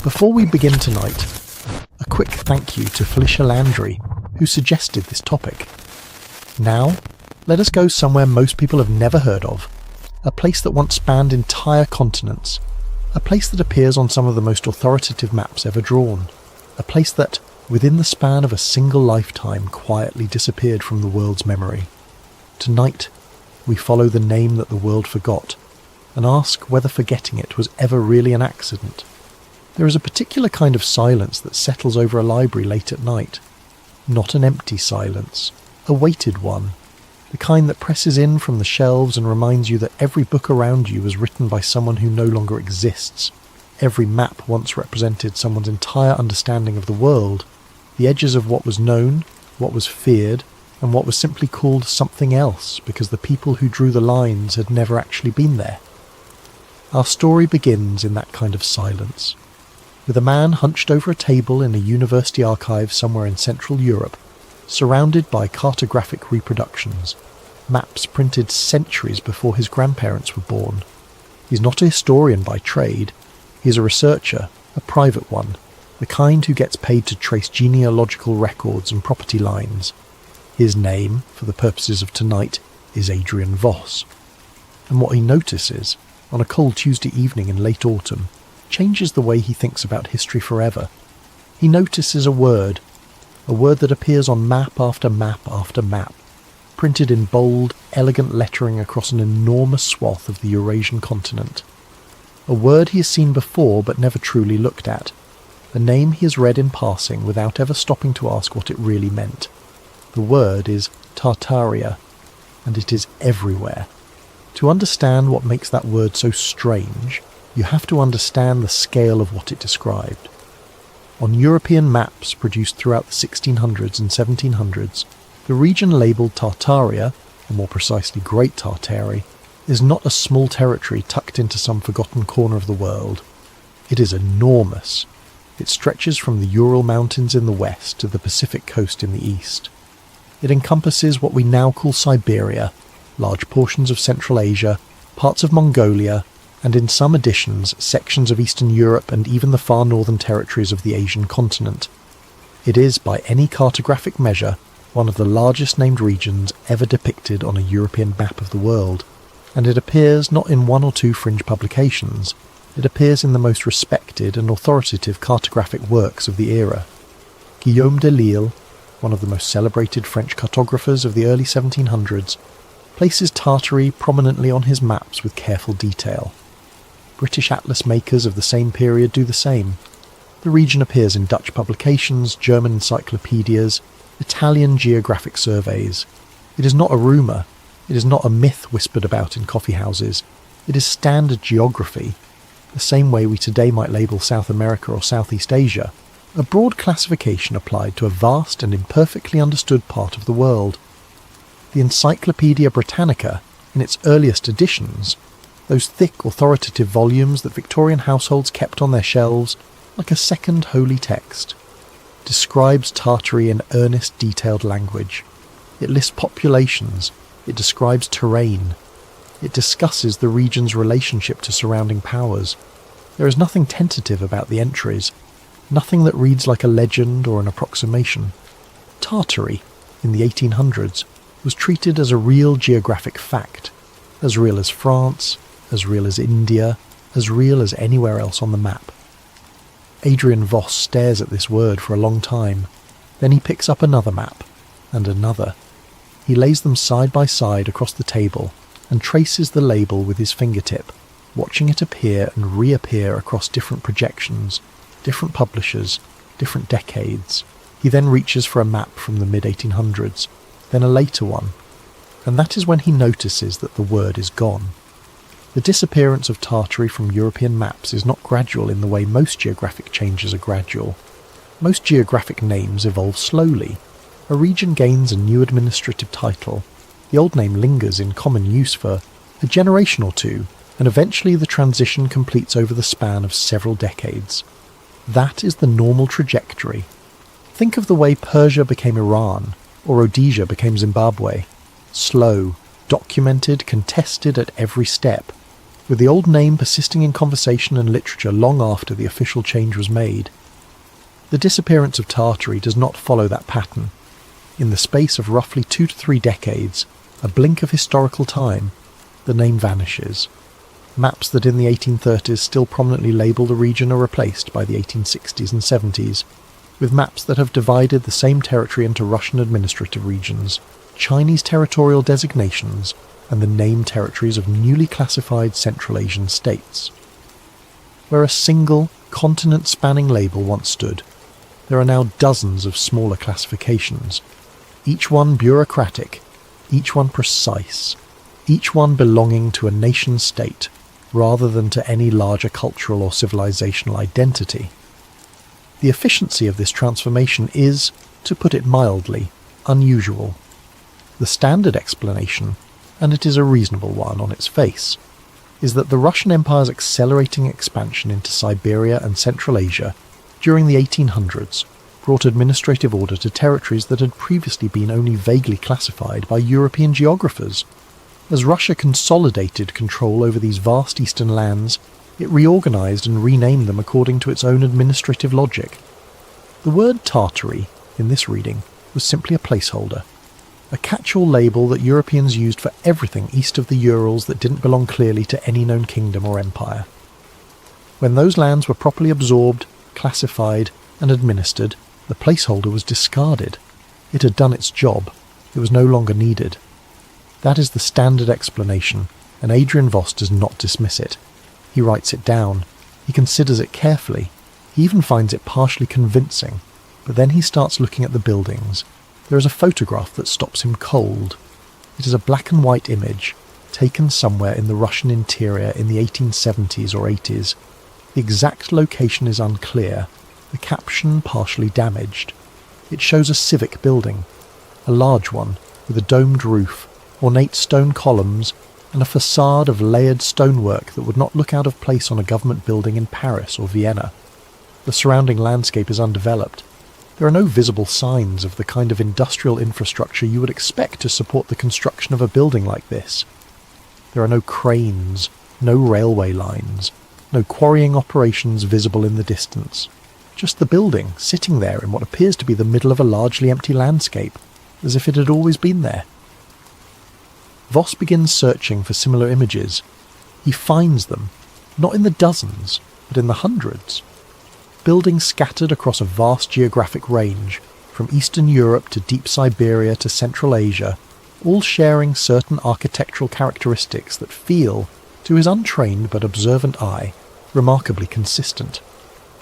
Before we begin tonight, a quick thank you to Felicia Landry, who suggested this topic. Now, let us go somewhere most people have never heard of, a place that once spanned entire continents, a place that appears on some of the most authoritative maps ever drawn, a place that, within the span of a single lifetime, quietly disappeared from the world's memory. Tonight, we follow the name that the world forgot, and ask whether forgetting it was ever really an accident. There is a particular kind of silence that settles over a library late at night. Not an empty silence, a weighted one, the kind that presses in from the shelves and reminds you that every book around you was written by someone who no longer exists. Every map once represented someone's entire understanding of the world, the edges of what was known, what was feared, and what was simply called something else because the people who drew the lines had never actually been there. Our story begins in that kind of silence, with a man hunched over a table in a university archive somewhere in Central Europe, surrounded by cartographic reproductions, maps printed centuries before his grandparents were born. He's not a historian by trade, he's a researcher, a private one, the kind who gets paid to trace genealogical records and property lines. His name, for the purposes of tonight, is Adrian Voss. And what he notices, on a cold Tuesday evening in late autumn, changes the way he thinks about history forever. He notices a word that appears on map after map after map, printed in bold, elegant lettering across an enormous swath of the Eurasian continent. A word he has seen before but never truly looked at, a name he has read in passing without ever stopping to ask what it really meant. The word is Tartaria, and it is everywhere. To understand what makes that word so strange, you have to understand the scale of what it described. On European maps produced throughout the 1600s and 1700s, the region labelled Tartaria, or more precisely Great Tartary, is not a small territory tucked into some forgotten corner of the world. It is enormous. It stretches from the Ural Mountains in the west to the Pacific coast in the east. It encompasses what we now call Siberia, large portions of Central Asia, parts of Mongolia, and in some editions, sections of Eastern Europe and even the far northern territories of the Asian continent. It is, by any cartographic measure, one of the largest named regions ever depicted on a European map of the world, and it appears not in one or two fringe publications, it appears in the most respected and authoritative cartographic works of the era. Guillaume de Lisle, one of the most celebrated French cartographers of the early 1700s, places Tartary prominently on his maps with careful detail. British atlas makers of the same period do the same. The region appears in Dutch publications, German encyclopedias, Italian geographic surveys. It is not a rumour, it is not a myth whispered about in coffee houses. It is standard geography, the same way we today might label South America or Southeast Asia, a broad classification applied to a vast and imperfectly understood part of the world. The Encyclopaedia Britannica, in its earliest editions, those thick authoritative volumes that Victorian households kept on their shelves like a second holy text, describes Tartary in earnest, detailed language. It lists populations, it describes terrain, it discusses the region's relationship to surrounding powers. There is nothing tentative about the entries, nothing that reads like a legend or an approximation. Tartary, in the 1800s, was treated as a real geographic fact, as real as France, as real as India, as real as anywhere else on the map. Adrian Voss stares at this word for a long time, then he picks up another map, and another. He lays them side by side across the table, and traces the label with his fingertip, watching it appear and reappear across different projections, different publishers, different decades. He then reaches for a map from the mid-1800s, then a later one, and that is when he notices that the word is gone. The disappearance of Tartary from European maps is not gradual in the way most geographic changes are gradual. Most geographic names evolve slowly. A region gains a new administrative title. The old name lingers in common use for a generation or two, and eventually the transition completes over the span of several decades. That is the normal trajectory. Think of the way Persia became Iran, or Rhodesia became Zimbabwe. Slow, documented, contested at every step. with the old name persisting in conversation and literature long after the official change was made. The disappearance of Tartary does not follow that pattern. In the space of roughly 2 to 3 decades, a blink of historical time, the name vanishes. Maps that in the 1830s still prominently label the region are replaced by the 1860s and 70s, with maps that have divided the same territory into Russian administrative regions, Chinese territorial designations, and the named territories of newly classified Central Asian states. Where a single, continent-spanning label once stood, there are now dozens of smaller classifications, each one bureaucratic, each one precise, each one belonging to a nation-state rather than to any larger cultural or civilizational identity. The efficiency of this transformation is, to put it mildly, unusual. The standard explanation, and it is a reasonable one on its face, is that the Russian Empire's accelerating expansion into Siberia and Central Asia during the 1800s brought administrative order to territories that had previously been only vaguely classified by European geographers. As Russia consolidated control over these vast eastern lands, it reorganized and renamed them according to its own administrative logic. The word Tartary, in this reading, was simply a placeholder, a catch-all label that Europeans used for everything east of the Urals that didn't belong clearly to any known kingdom or empire. When those lands were properly absorbed, classified, and administered, the placeholder was discarded. It had done its job. It was no longer needed. That is the standard explanation, and Adrian Voss does not dismiss it. He writes it down. He considers it carefully. He even finds it partially convincing. But then he starts looking at the buildings. There is a photograph that stops him cold. It is a black and white image, taken somewhere in the Russian interior in the 1870s or 80s. The exact location is unclear, the caption partially damaged. It shows a civic building, a large one, with a domed roof, ornate stone columns, and a facade of layered stonework that would not look out of place on a government building in Paris or Vienna. The surrounding landscape is undeveloped. There are no visible signs of the kind of industrial infrastructure you would expect to support the construction of a building like this. There are no cranes, no railway lines, no quarrying operations visible in the distance. Just the building sitting there in what appears to be the middle of a largely empty landscape, as if it had always been there. Voss begins searching for similar images. He finds them, not in the dozens, but in the hundreds. Buildings scattered across a vast geographic range, from Eastern Europe to deep Siberia to Central Asia, all sharing certain architectural characteristics that feel, to his untrained but observant eye, remarkably consistent.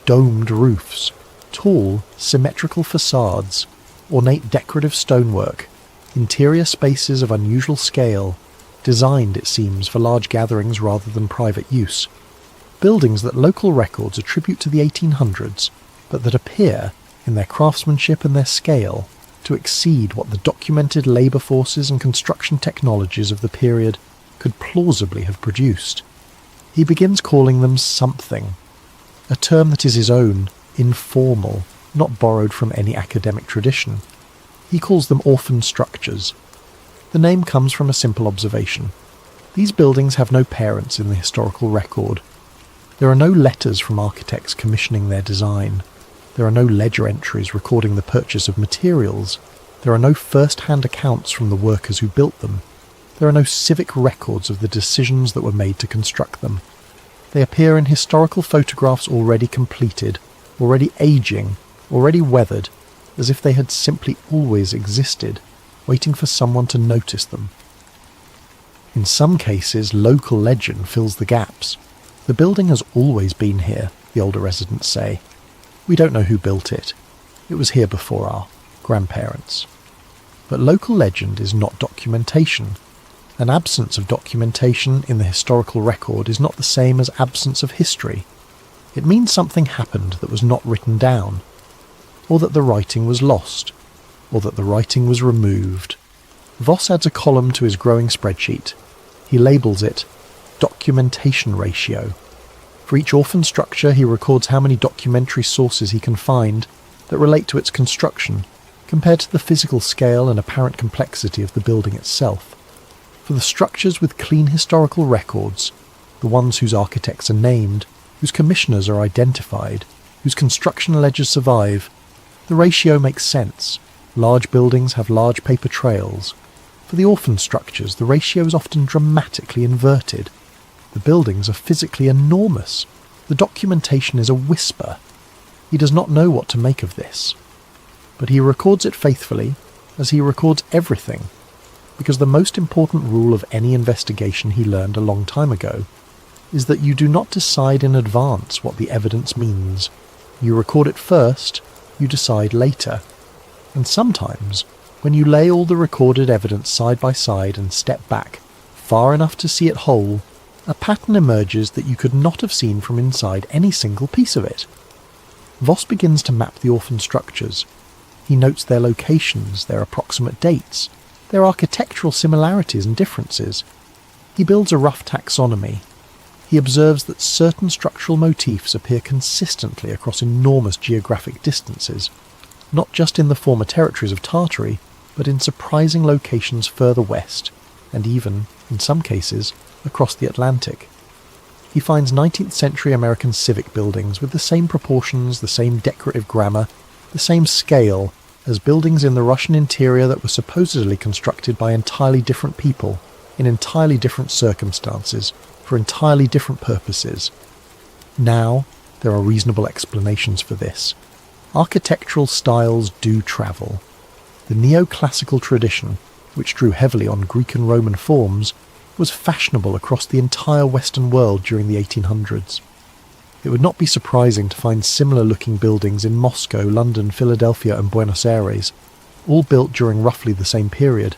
Domed roofs, tall, symmetrical facades, ornate decorative stonework, interior spaces of unusual scale, designed, it seems, for large gatherings rather than private use. Buildings that local records attribute to the 1800s, but that appear, in their craftsmanship and their scale, to exceed what the documented labour forces and construction technologies of the period could plausibly have produced. He begins calling them something, a term that is his own, informal, not borrowed from any academic tradition. He calls them orphan structures. The name comes from a simple observation. These buildings have no parents in the historical record. There are no letters from architects commissioning their design. There are no ledger entries recording the purchase of materials. There are no first-hand accounts from the workers who built them. There are no civic records of the decisions that were made to construct them. They appear in historical photographs already completed, already aging, already weathered, as if they had simply always existed, waiting for someone to notice them. In some cases, local legend fills the gaps. The building has always been here, the older residents say. We don't know who built it. It was here before our grandparents. But local legend is not documentation. An absence of documentation in the historical record is not the same as absence of history. It means something happened that was not written down, or that the writing was lost, or that the writing was removed. Voss adds a column to his growing spreadsheet. He labels it documentation ratio. For each orphan structure, he records how many documentary sources he can find that relate to its construction, compared to the physical scale and apparent complexity of the building itself. For the structures with clean historical records, the ones whose architects are named, whose commissioners are identified, whose construction ledgers survive, the ratio makes sense. Large buildings have large paper trails. For the orphan structures, the ratio is often dramatically inverted. The buildings are physically enormous. The documentation is a whisper. He does not know what to make of this. But he records it faithfully, as he records everything, because the most important rule of any investigation he learned a long time ago is that you do not decide in advance what the evidence means. You record it first, you decide later. And sometimes, when you lay all the recorded evidence side by side and step back far enough to see it whole, a pattern emerges that you could not have seen from inside any single piece of it. Voss begins to map the orphan structures. He notes their locations, their approximate dates, their architectural similarities and differences. He builds a rough taxonomy. He observes that certain structural motifs appear consistently across enormous geographic distances, not just in the former territories of Tartary, but in surprising locations further west, and even, in some cases, across the Atlantic. He finds 19th century American civic buildings with the same proportions, the same decorative grammar, the same scale as buildings in the Russian interior that were supposedly constructed by entirely different people, in entirely different circumstances, for entirely different purposes. Now, there are reasonable explanations for this. Architectural styles do travel. The neoclassical tradition, which drew heavily on Greek and Roman forms, was fashionable across the entire Western world during the 1800s. It would not be surprising to find similar-looking buildings in Moscow, London, Philadelphia and Buenos Aires, all built during roughly the same period.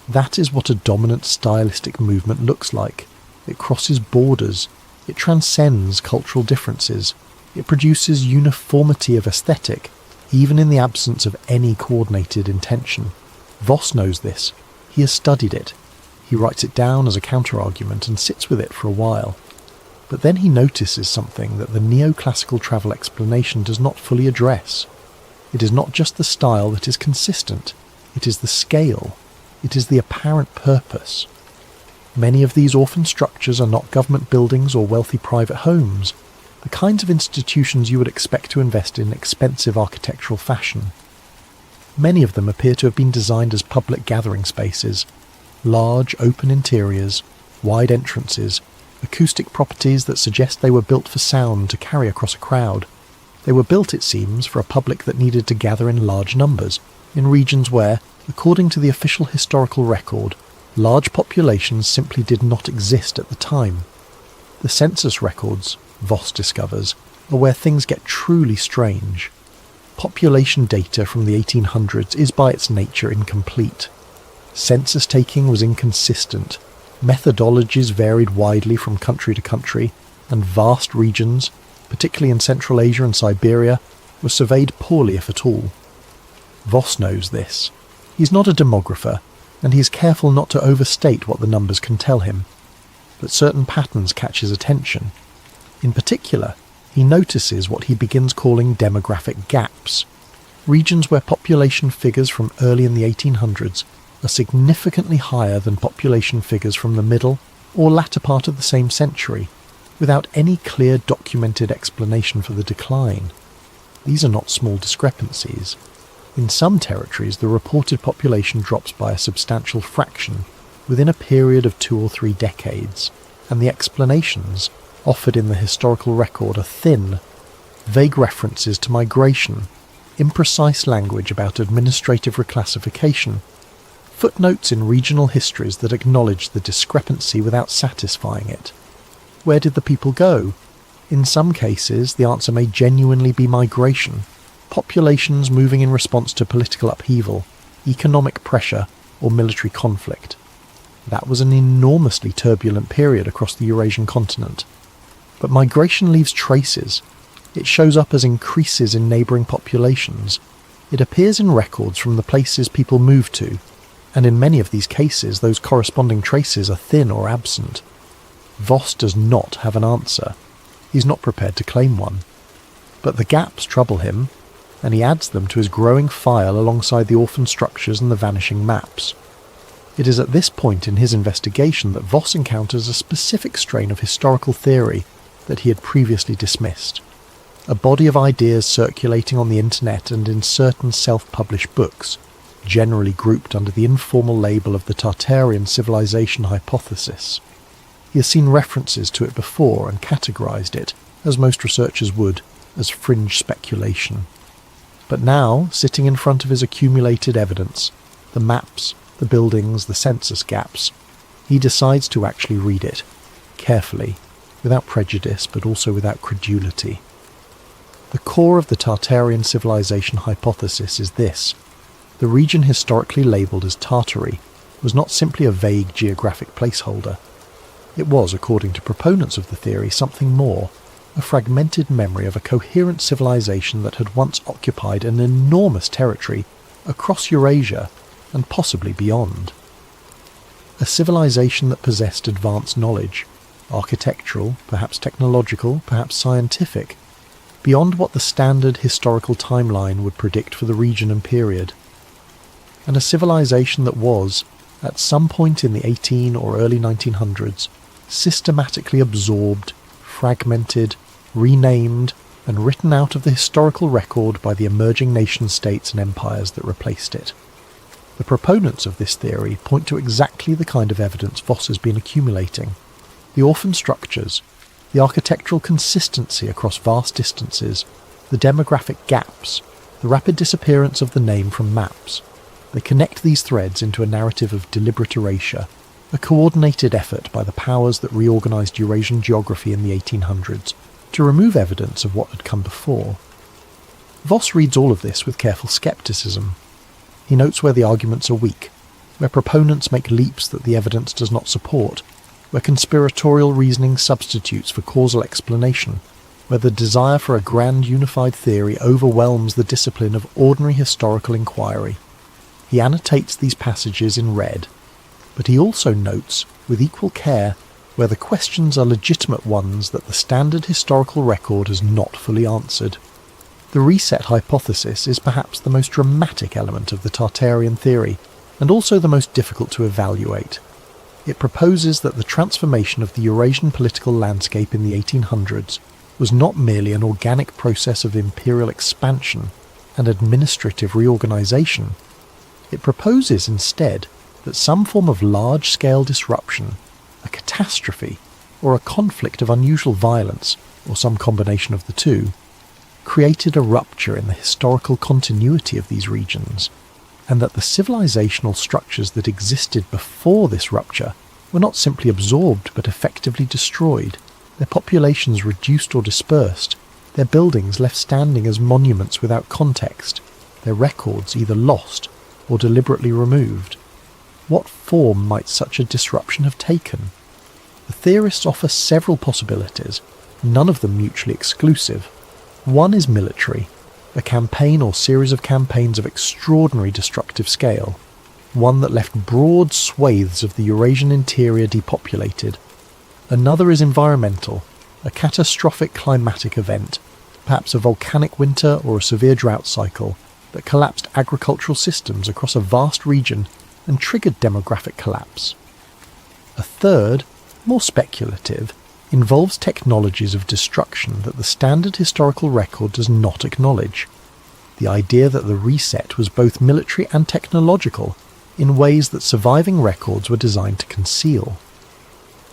That is what a dominant stylistic movement looks like. It crosses borders. It transcends cultural differences. It produces uniformity of aesthetic, even in the absence of any coordinated intention. Voss knows this. He has studied it. He writes it down as a counter-argument and sits with it for a while. But then he notices something that the neoclassical travel explanation does not fully address. It is not just the style that is consistent. It is the scale. It is the apparent purpose. Many of these orphan structures are not government buildings or wealthy private homes, the kinds of institutions you would expect to invest in expensive architectural fashion. Many of them appear to have been designed as public gathering spaces. Large, open interiors, wide entrances, acoustic properties that suggest they were built for sound to carry across a crowd. They were built, it seems, for a public that needed to gather in large numbers, in regions where, according to the official historical record, large populations simply did not exist at the time. The census records, Voss discovers, are where things get truly strange. Population data from the 1800s is by its nature incomplete. Census taking was inconsistent, methodologies varied widely from country to country, and vast regions, particularly in Central Asia and Siberia, were surveyed poorly if at all. Voss knows this. He's not a demographer, and he is careful not to overstate what the numbers can tell him. But certain patterns catch his attention. In particular, he notices what he begins calling demographic gaps, regions where population figures from early in the 1800s are significantly higher than population figures from the middle or latter part of the same century, without any clear documented explanation for the decline. These are not small discrepancies. In some territories, the reported population drops by a substantial fraction within a period of 2 or 3 decades, and the explanations offered in the historical record are thin, vague references to migration, imprecise language about administrative reclassification, footnotes in regional histories that acknowledge the discrepancy without satisfying it. Where did the people go? In some cases, the answer may genuinely be migration, populations moving in response to political upheaval, economic pressure, or military conflict. That was an enormously turbulent period across the Eurasian continent. But migration leaves traces. It shows up as increases in neighbouring populations. It appears in records from the places people moved to, and in many of these cases those corresponding traces are thin or absent. Voss does not have an answer. He's not prepared to claim one. But the gaps trouble him, and he adds them to his growing file alongside the orphan structures and the vanishing maps. It is at this point in his investigation that Voss encounters a specific strain of historical theory that he had previously dismissed, a body of ideas circulating on the internet and in certain self-published books, generally grouped under the informal label of the Tartarian civilization hypothesis. He has seen references to it before and categorized it, as most researchers would, as fringe speculation. But now, sitting in front of his accumulated evidence, the maps, the buildings, the census gaps, he decides to actually read it, carefully, without prejudice but also without credulity. The core of the Tartarian civilization hypothesis is this: the region historically labelled as Tartary was not simply a vague geographic placeholder. It was, according to proponents of the theory, something more, a fragmented memory of a coherent civilization that had once occupied an enormous territory across Eurasia and possibly beyond. A civilization that possessed advanced knowledge, architectural, perhaps technological, perhaps scientific, beyond what the standard historical timeline would predict for the region and period. And a civilization that was, at some point in the 18 or early 1900s, systematically absorbed, fragmented, renamed, and written out of the historical record by the emerging nation-states and empires that replaced it. The proponents of this theory point to exactly the kind of evidence Voss has been accumulating: the orphan structures, the architectural consistency across vast distances, the demographic gaps, the rapid disappearance of the name from maps. They connect these threads into a narrative of deliberate erasure, a coordinated effort by the powers that reorganised Eurasian geography in the 1800s to remove evidence of what had come before. Voss reads all of this with careful scepticism. He notes where the arguments are weak, where proponents make leaps that the evidence does not support, where conspiratorial reasoning substitutes for causal explanation, where the desire for a grand unified theory overwhelms the discipline of ordinary historical inquiry. He annotates these passages in red, but he also notes, with equal care, where the questions are legitimate ones that the standard historical record has not fully answered. The reset hypothesis is perhaps the most dramatic element of the Tartarian theory, and also the most difficult to evaluate. It proposes that the transformation of the Eurasian political landscape in the 1800s was not merely an organic process of imperial expansion and administrative reorganisation. It proposes instead that some form of large-scale disruption, a catastrophe, or a conflict of unusual violence, or some combination of the two, created a rupture in the historical continuity of these regions, and that the civilizational structures that existed before this rupture were not simply absorbed but effectively destroyed, their populations reduced or dispersed, their buildings left standing as monuments without context, their records either lost or deliberately removed. What form might such a disruption have taken? The theorists offer several possibilities, none of them mutually exclusive. One is military, a campaign or series of campaigns of extraordinary destructive scale, one that left broad swathes of the Eurasian interior depopulated. Another is environmental, a catastrophic climatic event, perhaps a volcanic winter or a severe drought cycle, that collapsed agricultural systems across a vast region and triggered demographic collapse. A third, more speculative, involves technologies of destruction that the standard historical record does not acknowledge. The idea that the reset was both military and technological in ways that surviving records were designed to conceal.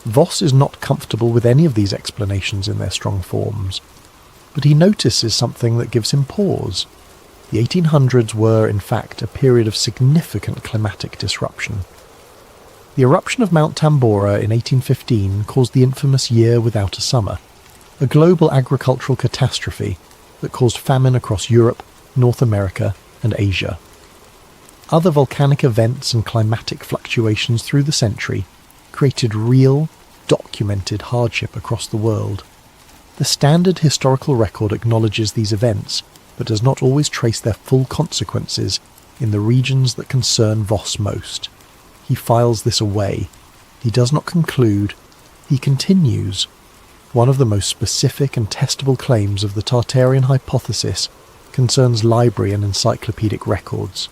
Voss is not comfortable with any of these explanations in their strong forms, but he notices something that gives him pause. The 1800s were, in fact, a period of significant climatic disruption. The eruption of Mount Tambora in 1815 caused the infamous Year Without a Summer, a global agricultural catastrophe that caused famine across Europe, North America, and Asia. Other volcanic events and climatic fluctuations through the century created real, documented hardship across the world. The standard historical record acknowledges these events, but does not always trace their full consequences in the regions that concern Voss most. He files this away. He does not conclude. He continues. One of the most specific and testable claims of the Tartarian hypothesis concerns library and encyclopedic records.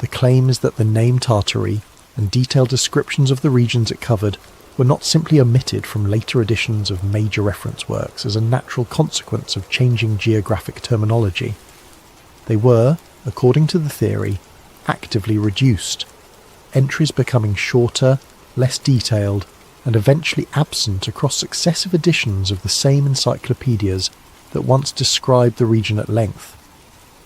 The claim is that the name Tartary, and detailed descriptions of the regions it covered were not simply omitted from later editions of major reference works as a natural consequence of changing geographic terminology. They were, according to the theory, actively reduced, entries becoming shorter, less detailed, and eventually absent across successive editions of the same encyclopedias that once described the region at length.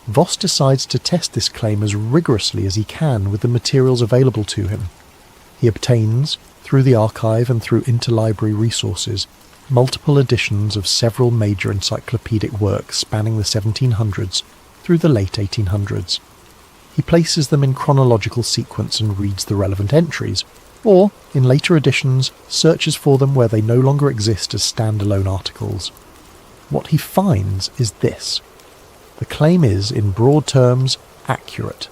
Voss decides to test this claim as rigorously as he can with the materials available to him. He obtains, through the archive and through interlibrary resources, multiple editions of several major encyclopedic works spanning the 1700s through the late 1800s. He places them in chronological sequence and reads the relevant entries, or, in later editions, searches for them where they no longer exist as standalone articles. What he finds is this. The claim is, in broad terms, accurate.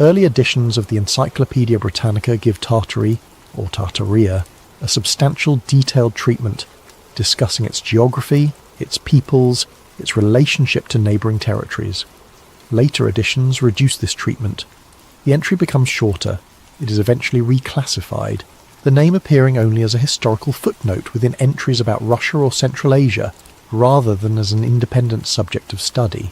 Early editions of the Encyclopaedia Britannica give Tartary, or Tartaria, a substantial detailed treatment, discussing its geography, its peoples, its relationship to neighbouring territories. Later editions reduce this treatment. The entry becomes shorter. It is eventually reclassified, the name appearing only as a historical footnote within entries about Russia or Central Asia, rather than as an independent subject of study.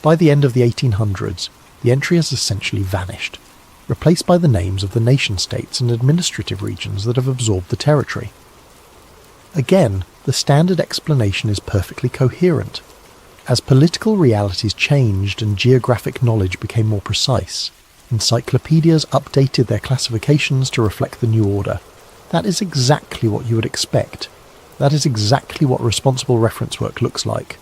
By the end of the 1800s, the entry has essentially vanished, replaced by the names of the nation-states and administrative regions that have absorbed the territory. Again, the standard explanation is perfectly coherent. As political realities changed and geographic knowledge became more precise, encyclopedias updated their classifications to reflect the new order. That is exactly what you would expect. That is exactly what responsible reference work looks like.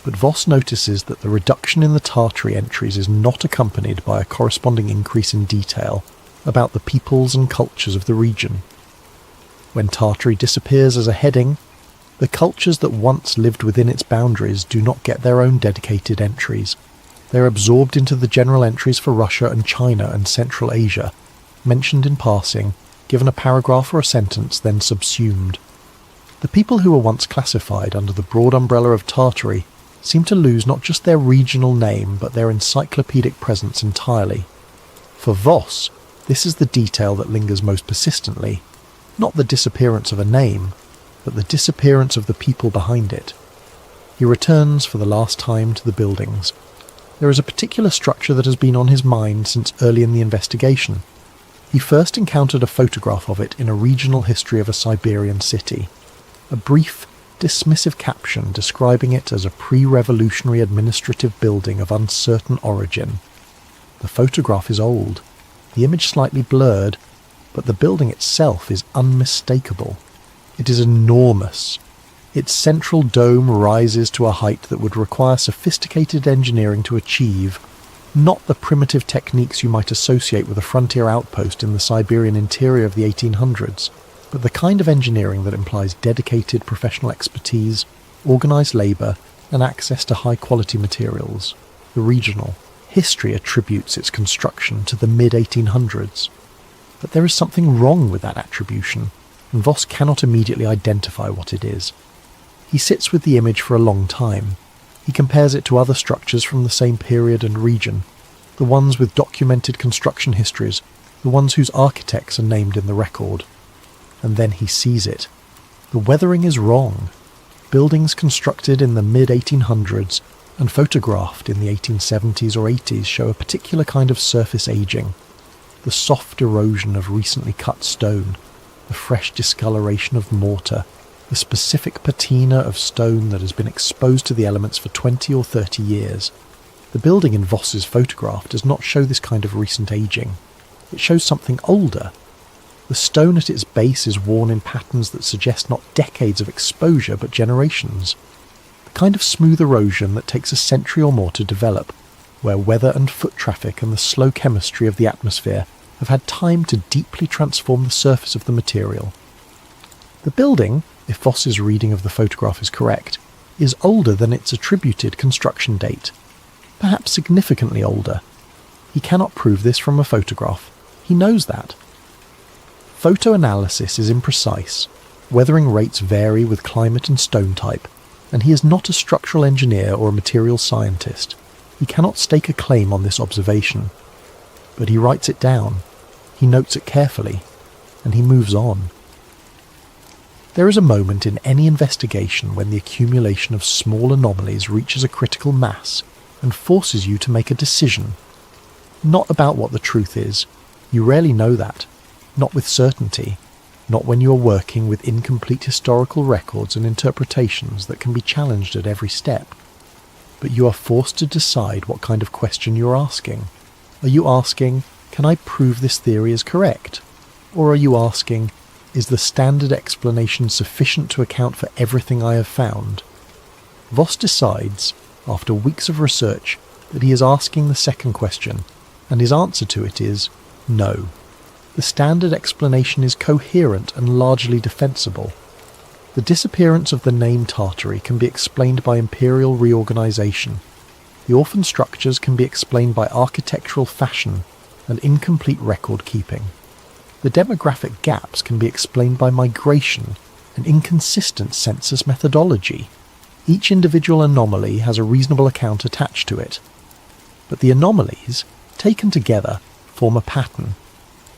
But Voss notices that the reduction in the Tartary entries is not accompanied by a corresponding increase in detail about the peoples and cultures of the region. When Tartary disappears as a heading, the cultures that once lived within its boundaries do not get their own dedicated entries. They are absorbed into the general entries for Russia and China and Central Asia, mentioned in passing, given a paragraph or a sentence, then subsumed. The people who were once classified under the broad umbrella of Tartary seem to lose not just their regional name but their encyclopedic presence entirely. For Voss, this is the detail that lingers most persistently, not the disappearance of a name, but the disappearance of the people behind it. He returns for the last time to the buildings. There is a particular structure that has been on his mind since early in the investigation. He first encountered a photograph of it in a regional history of a Siberian city. A brief, dismissive caption describing it as a pre-revolutionary administrative building of uncertain origin. The photograph is old, the image slightly blurred, but the building itself is unmistakable. It is enormous. Its central dome rises to a height that would require sophisticated engineering to achieve, not the primitive techniques you might associate with a frontier outpost in the Siberian interior of the 1800s, but the kind of engineering that implies dedicated professional expertise, organised labour, and access to high-quality materials. The regional history attributes its construction to the mid-1800s. But there is something wrong with that attribution, and Voss cannot immediately identify what it is. He sits with the image for a long time. He compares it to other structures from the same period and region, the ones with documented construction histories, the ones whose architects are named in the record. And then he sees it. The weathering is wrong. Buildings constructed in the mid-1800s and photographed in the 1870s or 80s show a particular kind of surface aging. The soft erosion of recently cut stone, the fresh discoloration of mortar, the specific patina of stone that has been exposed to the elements for 20 or 30 years. The building in Voss's photograph does not show this kind of recent aging. It shows something older. The stone at its base is worn in patterns that suggest not decades of exposure but generations. The kind of smooth erosion that takes a century or more to develop, where weather and foot traffic and the slow chemistry of the atmosphere have had time to deeply transform the surface of the material. The building, if Voss's reading of the photograph is correct, is older than its attributed construction date, perhaps significantly older. He cannot prove this from a photograph. He knows that. Photo analysis is imprecise, weathering rates vary with climate and stone type, and he is not a structural engineer or a materials scientist. He cannot stake a claim on this observation. But he writes it down, he notes it carefully, and he moves on. There is a moment in any investigation when the accumulation of small anomalies reaches a critical mass and forces you to make a decision. Not about what the truth is. You rarely know that. Not with certainty. Not when you are working with incomplete historical records and interpretations that can be challenged at every step. But you are forced to decide what kind of question you are asking. Are you asking, can I prove this theory is correct? Or are you asking, is the standard explanation sufficient to account for everything I have found? Voss decides, after weeks of research, that he is asking the second question, and his answer to it is no. The standard explanation is coherent and largely defensible. The disappearance of the name Tartary can be explained by imperial reorganization. The orphan structures can be explained by architectural fashion and incomplete record keeping. The demographic gaps can be explained by migration and inconsistent census methodology. Each individual anomaly has a reasonable account attached to it. But the anomalies, taken together, form a pattern,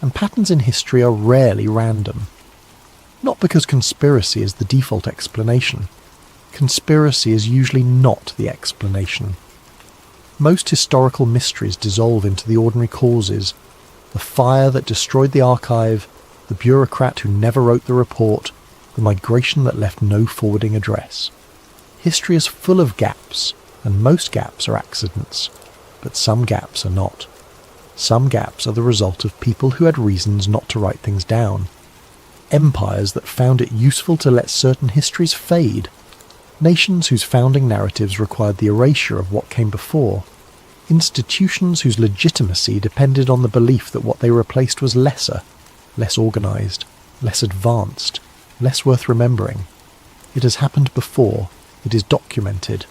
and patterns in history are rarely random. Not because conspiracy is the default explanation. Conspiracy is usually not the explanation. Most historical mysteries dissolve into the ordinary causes: the fire that destroyed the archive, the bureaucrat who never wrote the report, the migration that left no forwarding address. History is full of gaps, and most gaps are accidents, but some gaps are not. Some gaps are the result of people who had reasons not to write things down. Empires that found it useful to let certain histories fade. Nations whose founding narratives required the erasure of what came before. Institutions whose legitimacy depended on the belief that what they replaced was lesser, less organised, less advanced, less worth remembering. It has happened before. It is documented.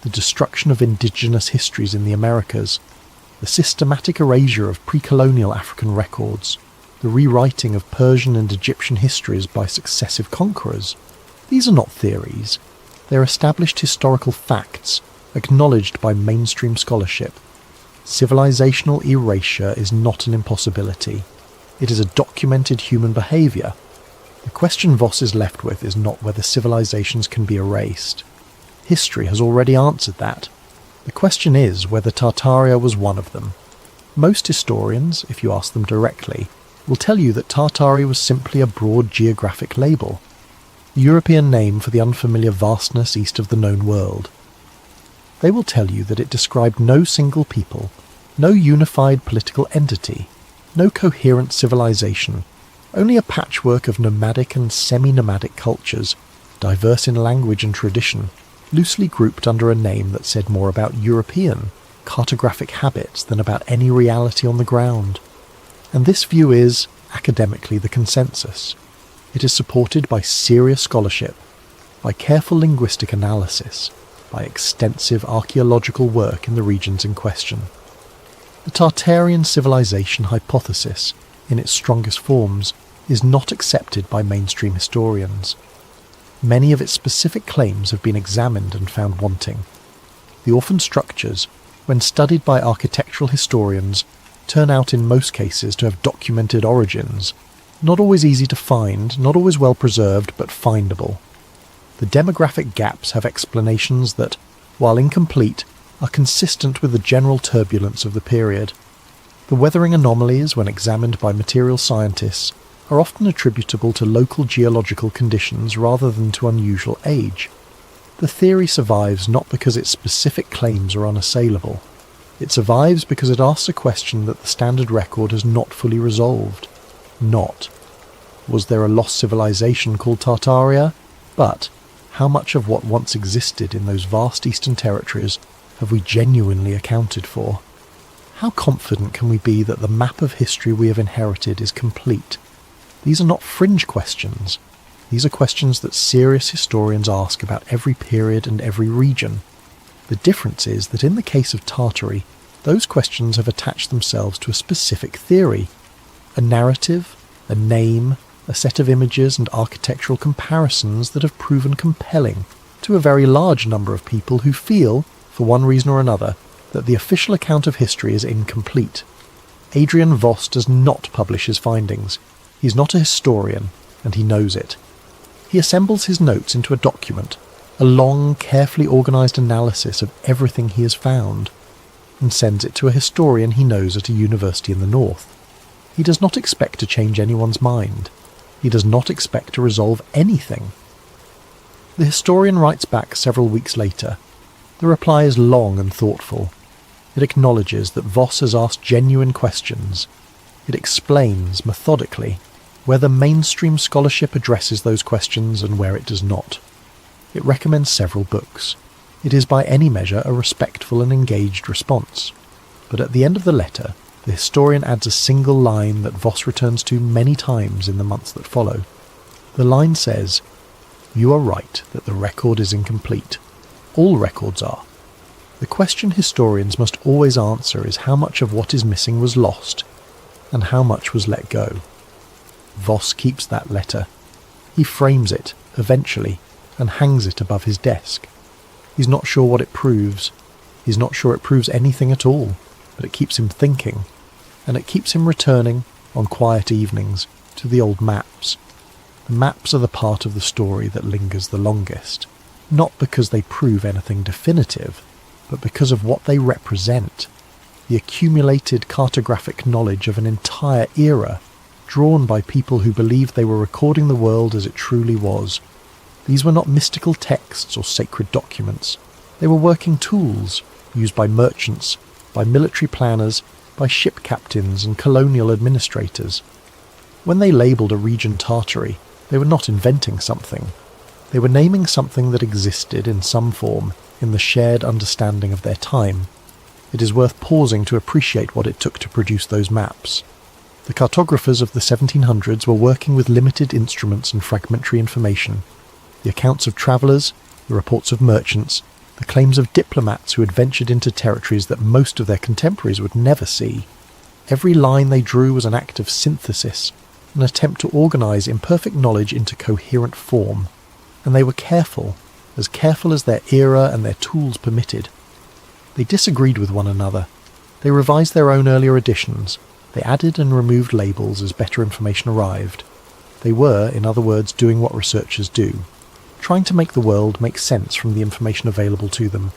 The destruction of indigenous histories in the Americas, the systematic erasure of pre-colonial African records, the rewriting of Persian and Egyptian histories by successive conquerors. These are not theories. They are established historical facts, acknowledged by mainstream scholarship. Civilizational erasure is not an impossibility. It is a documented human behaviour. The question Voss is left with is not whether civilizations can be erased. History has already answered that. The question is whether Tartaria was one of them. Most historians, if you ask them directly, will tell you that Tartary was simply a broad geographic label, the European name for the unfamiliar vastness east of the known world. They will tell you that it described no single people, no unified political entity, no coherent civilization, only a patchwork of nomadic and semi-nomadic cultures, diverse in language and tradition, loosely grouped under a name that said more about European, cartographic habits than about any reality on the ground. And this view is, academically, the consensus. It is supported by serious scholarship, by careful linguistic analysis, by extensive archaeological work in the regions in question. The Tartarian civilization hypothesis, in its strongest forms, is not accepted by mainstream historians. Many of its specific claims have been examined and found wanting. The orphan structures, when studied by architectural historians, turn out in most cases to have documented origins, not always easy to find, not always well preserved, but findable. The demographic gaps have explanations that, while incomplete, are consistent with the general turbulence of the period. The weathering anomalies, when examined by material scientists, are often attributable to local geological conditions rather than to unusual age. The theory survives not because its specific claims are unassailable. It survives because it asks a question that the standard record has not fully resolved. Not, was there a lost civilization called Tartaria? But, how much of what once existed in those vast eastern territories have we genuinely accounted for? How confident can we be that the map of history we have inherited is complete? These are not fringe questions. These are questions that serious historians ask about every period and every region. The difference is that in the case of Tartary, those questions have attached themselves to a specific theory, a narrative, a name, a set of images and architectural comparisons that have proven compelling to a very large number of people who feel, for one reason or another, that the official account of history is incomplete. Adrian Voss does not publish his findings. He's not a historian, and he knows it. He assembles his notes into a document, a long, carefully organised analysis of everything he has found, and sends it to a historian he knows at a university in the north. He does not expect to change anyone's mind. He does not expect to resolve anything. The historian writes back several weeks later. The reply is long and thoughtful. It acknowledges that Voss has asked genuine questions. It explains, methodically, whether mainstream scholarship addresses those questions and where it does not. It recommends several books. It is by any measure a respectful and engaged response. But at the end of the letter, the historian adds a single line that Voss returns to many times in the months that follow. The line says, "You are right that the record is incomplete. All records are. The question historians must always answer is how much of what is missing was lost, and how much was let go." Voss keeps that letter. He frames it, eventually, and hangs it above his desk. He's not sure what it proves. He's not sure it proves anything at all, but it keeps him thinking, and it keeps him returning, on quiet evenings, to the old maps. The maps are the part of the story that lingers the longest, not because they prove anything definitive, but because of what they represent, the accumulated cartographic knowledge of an entire era, drawn by people who believed they were recording the world as it truly was. These were not mystical texts or sacred documents. They were working tools, used by merchants, by military planners, by ship captains and colonial administrators. When they labelled a region Tartary, they were not inventing something. They were naming something that existed in some form in the shared understanding of their time. It is worth pausing to appreciate what it took to produce those maps. The cartographers of the 1700s were working with limited instruments and fragmentary information. The accounts of travellers, the reports of merchants, the claims of diplomats who had ventured into territories that most of their contemporaries would never see. Every line they drew was an act of synthesis, an attempt to organise imperfect knowledge into coherent form. And they were careful as their era and their tools permitted. They disagreed with one another. They revised their own earlier editions. They added and removed labels as better information arrived. They were, in other words, doing what researchers do, trying to make the world make sense from the information available to them,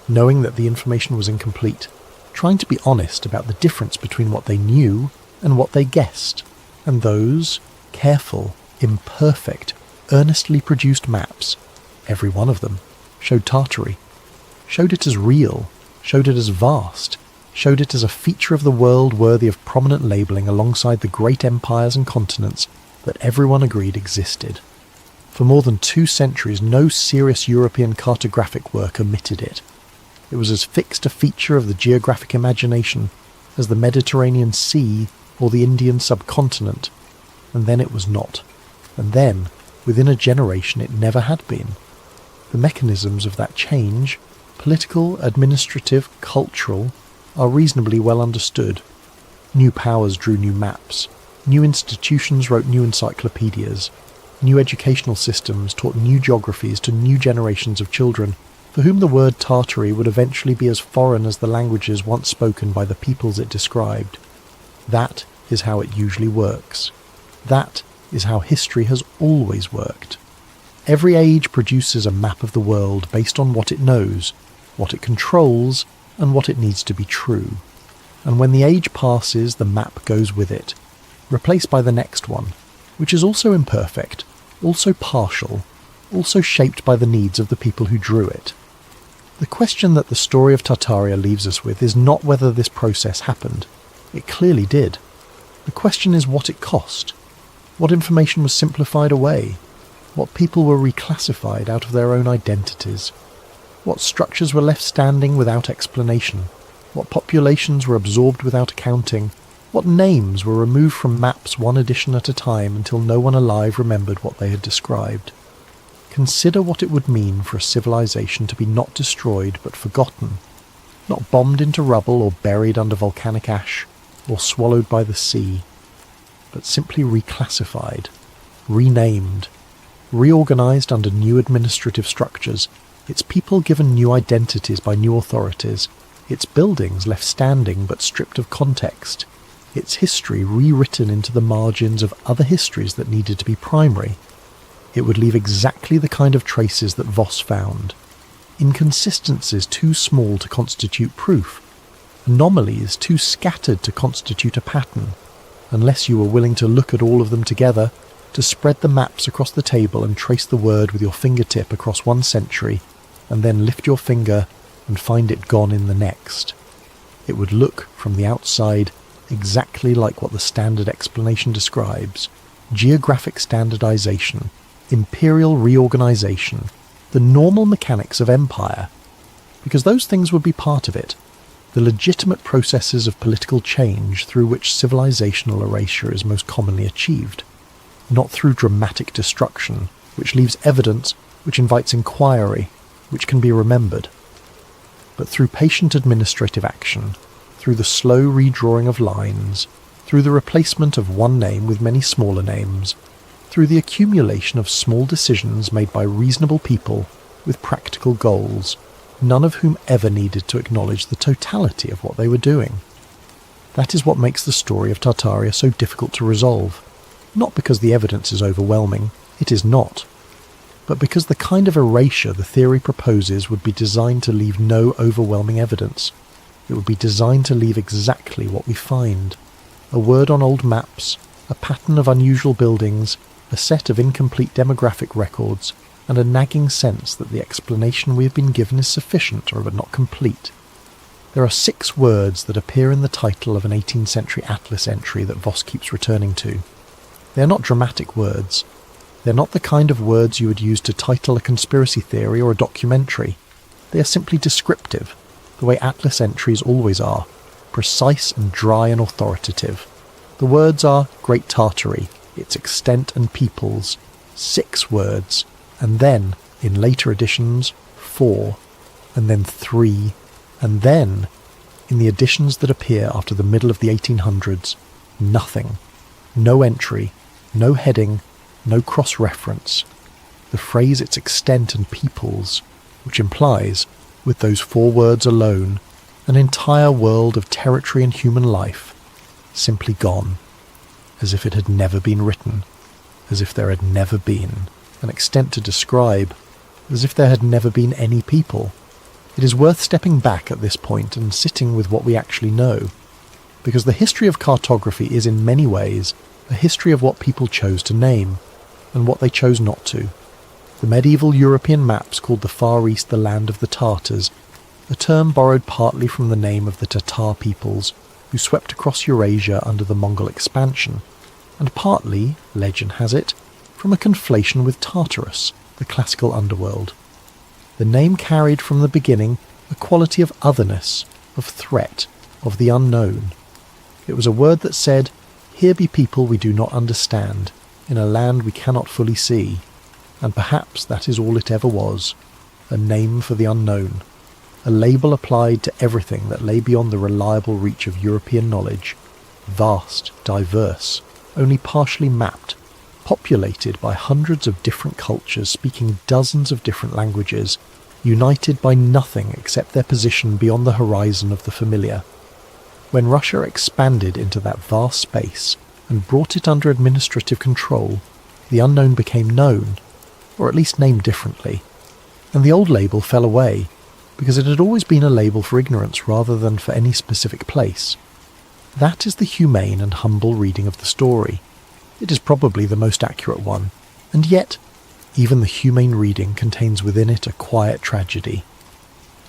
knowing that the information was incomplete, trying to be honest about the difference between what they knew and what they guessed. And those careful, imperfect, earnestly produced maps, every one of them, showed Tartary, showed it as real, showed it as vast, showed it as a feature of the world worthy of prominent labelling alongside the great empires and continents that everyone agreed existed. For more than 2 centuries, no serious European cartographic work omitted it. It was as fixed a feature of the geographic imagination as the Mediterranean Sea or the Indian subcontinent, and then it was not. And then, within a generation, it never had been. The mechanisms of that change, political, administrative, cultural, are reasonably well understood. New powers drew new maps. New institutions wrote new encyclopedias. New educational systems taught new geographies to new generations of children, for whom the word Tartary would eventually be as foreign as the languages once spoken by the peoples it described. That is how it usually works. That is how history has always worked. Every age produces a map of the world based on what it knows, what it controls, and what it needs to be true. And when the age passes, the map goes with it, replaced by the next one, which is also imperfect, also partial, also shaped by the needs of the people who drew it. The question that the story of Tartaria leaves us with is not whether this process happened. It clearly did. The question is what it cost. What information was simplified away? What people were reclassified out of their own identities? What structures were left standing without explanation? What populations were absorbed without accounting? What names were removed from maps one edition at a time until no one alive remembered what they had described? Consider what it would mean for a civilization to be not destroyed but forgotten, not bombed into rubble or buried under volcanic ash, or swallowed by the sea, but simply reclassified, renamed, reorganized under new administrative structures, its people given new identities by new authorities, its buildings left standing but stripped of context, its history rewritten into the margins of other histories that needed to be primary. It would leave exactly the kind of traces that Voss found. Inconsistencies too small to constitute proof, anomalies too scattered to constitute a pattern, unless you were willing to look at all of them together, to spread the maps across the table and trace the word with your fingertip across one century, and then lift your finger and find it gone in the next. It would look, from the outside, exactly like what the standard explanation describes: geographic standardization, imperial reorganization, the normal mechanics of empire, because those things would be part of it, the legitimate processes of political change through which civilizational erasure is most commonly achieved, not through dramatic destruction, which leaves evidence, which invites inquiry, which can be remembered, but through patient administrative action, through the slow redrawing of lines, through the replacement of one name with many smaller names, through the accumulation of small decisions made by reasonable people with practical goals, none of whom ever needed to acknowledge the totality of what they were doing. That is what makes the story of Tartaria so difficult to resolve, not because the evidence is overwhelming, it is not, but because the kind of erasure the theory proposes would be designed to leave no overwhelming evidence. It would be designed to leave exactly what we find: a word on old maps, a pattern of unusual buildings, a set of incomplete demographic records, and a nagging sense that the explanation we have been given is sufficient or but not complete. There are 6 words that appear in the title of an 18th century atlas entry that Voss keeps returning to. They are not dramatic words. They are not the kind of words you would use to title a conspiracy theory or a documentary. They are simply descriptive, the way atlas entries always are, precise and dry and authoritative. The words are Great Tartary, its extent and peoples, 6 words, and then, in later editions, 4, and then 3, and then, in the editions that appear after the middle of the 1800s, nothing. No entry, no heading, no cross-reference. The phrase its extent and peoples, which implies, with those 4 words alone, an entire world of territory and human life, simply gone, as if it had never been written, as if there had never been an extent to describe, as if there had never been any people. It is worth stepping back at this point and sitting with what we actually know, because the history of cartography is in many ways a history of what people chose to name, and what they chose not to. The medieval European maps called the Far East the land of the Tartars, a term borrowed partly from the name of the Tatar peoples who swept across Eurasia under the Mongol expansion, and partly, legend has it, from a conflation with Tartarus, the classical underworld. The name carried from the beginning a quality of otherness, of threat, of the unknown. It was a word that said, "Here be people we do not understand, in a land we cannot fully see," and perhaps that is all it ever was, a name for the unknown, a label applied to everything that lay beyond the reliable reach of European knowledge, vast, diverse, only partially mapped, populated by hundreds of different cultures speaking dozens of different languages, united by nothing except their position beyond the horizon of the familiar. When Russia expanded into that vast space and brought it under administrative control, the unknown became known, or at least named differently, and the old label fell away, because it had always been a label for ignorance rather than for any specific place. That is the humane and humble reading of the story. It is probably the most accurate one, and yet, even the humane reading contains within it a quiet tragedy.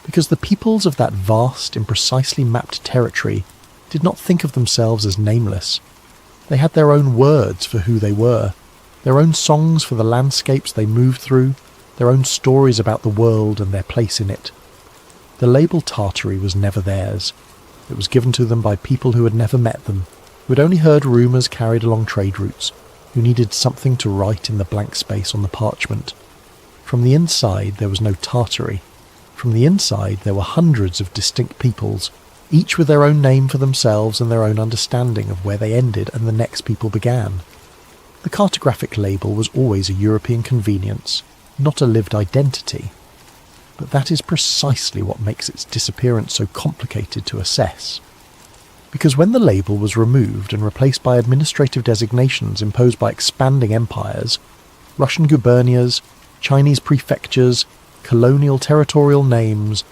Because the peoples of that vast, imprecisely mapped territory did not think of themselves as nameless. They had their own words for who they were, their own songs for the landscapes they moved through, their own stories about the world and their place in it. The label Tartary was never theirs. It was given to them by people who had never met them, who had only heard rumours carried along trade routes, who needed something to write in the blank space on the parchment. From the inside there was no Tartary. From the inside there were hundreds of distinct peoples, each with their own name for themselves and their own understanding of where they ended and the next people began. The cartographic label was always a European convenience, not a lived identity. But that is precisely what makes its disappearance so complicated to assess. Because when the label was removed and replaced by administrative designations imposed by expanding empires, Russian gubernias, Chinese prefectures, colonial territorial names,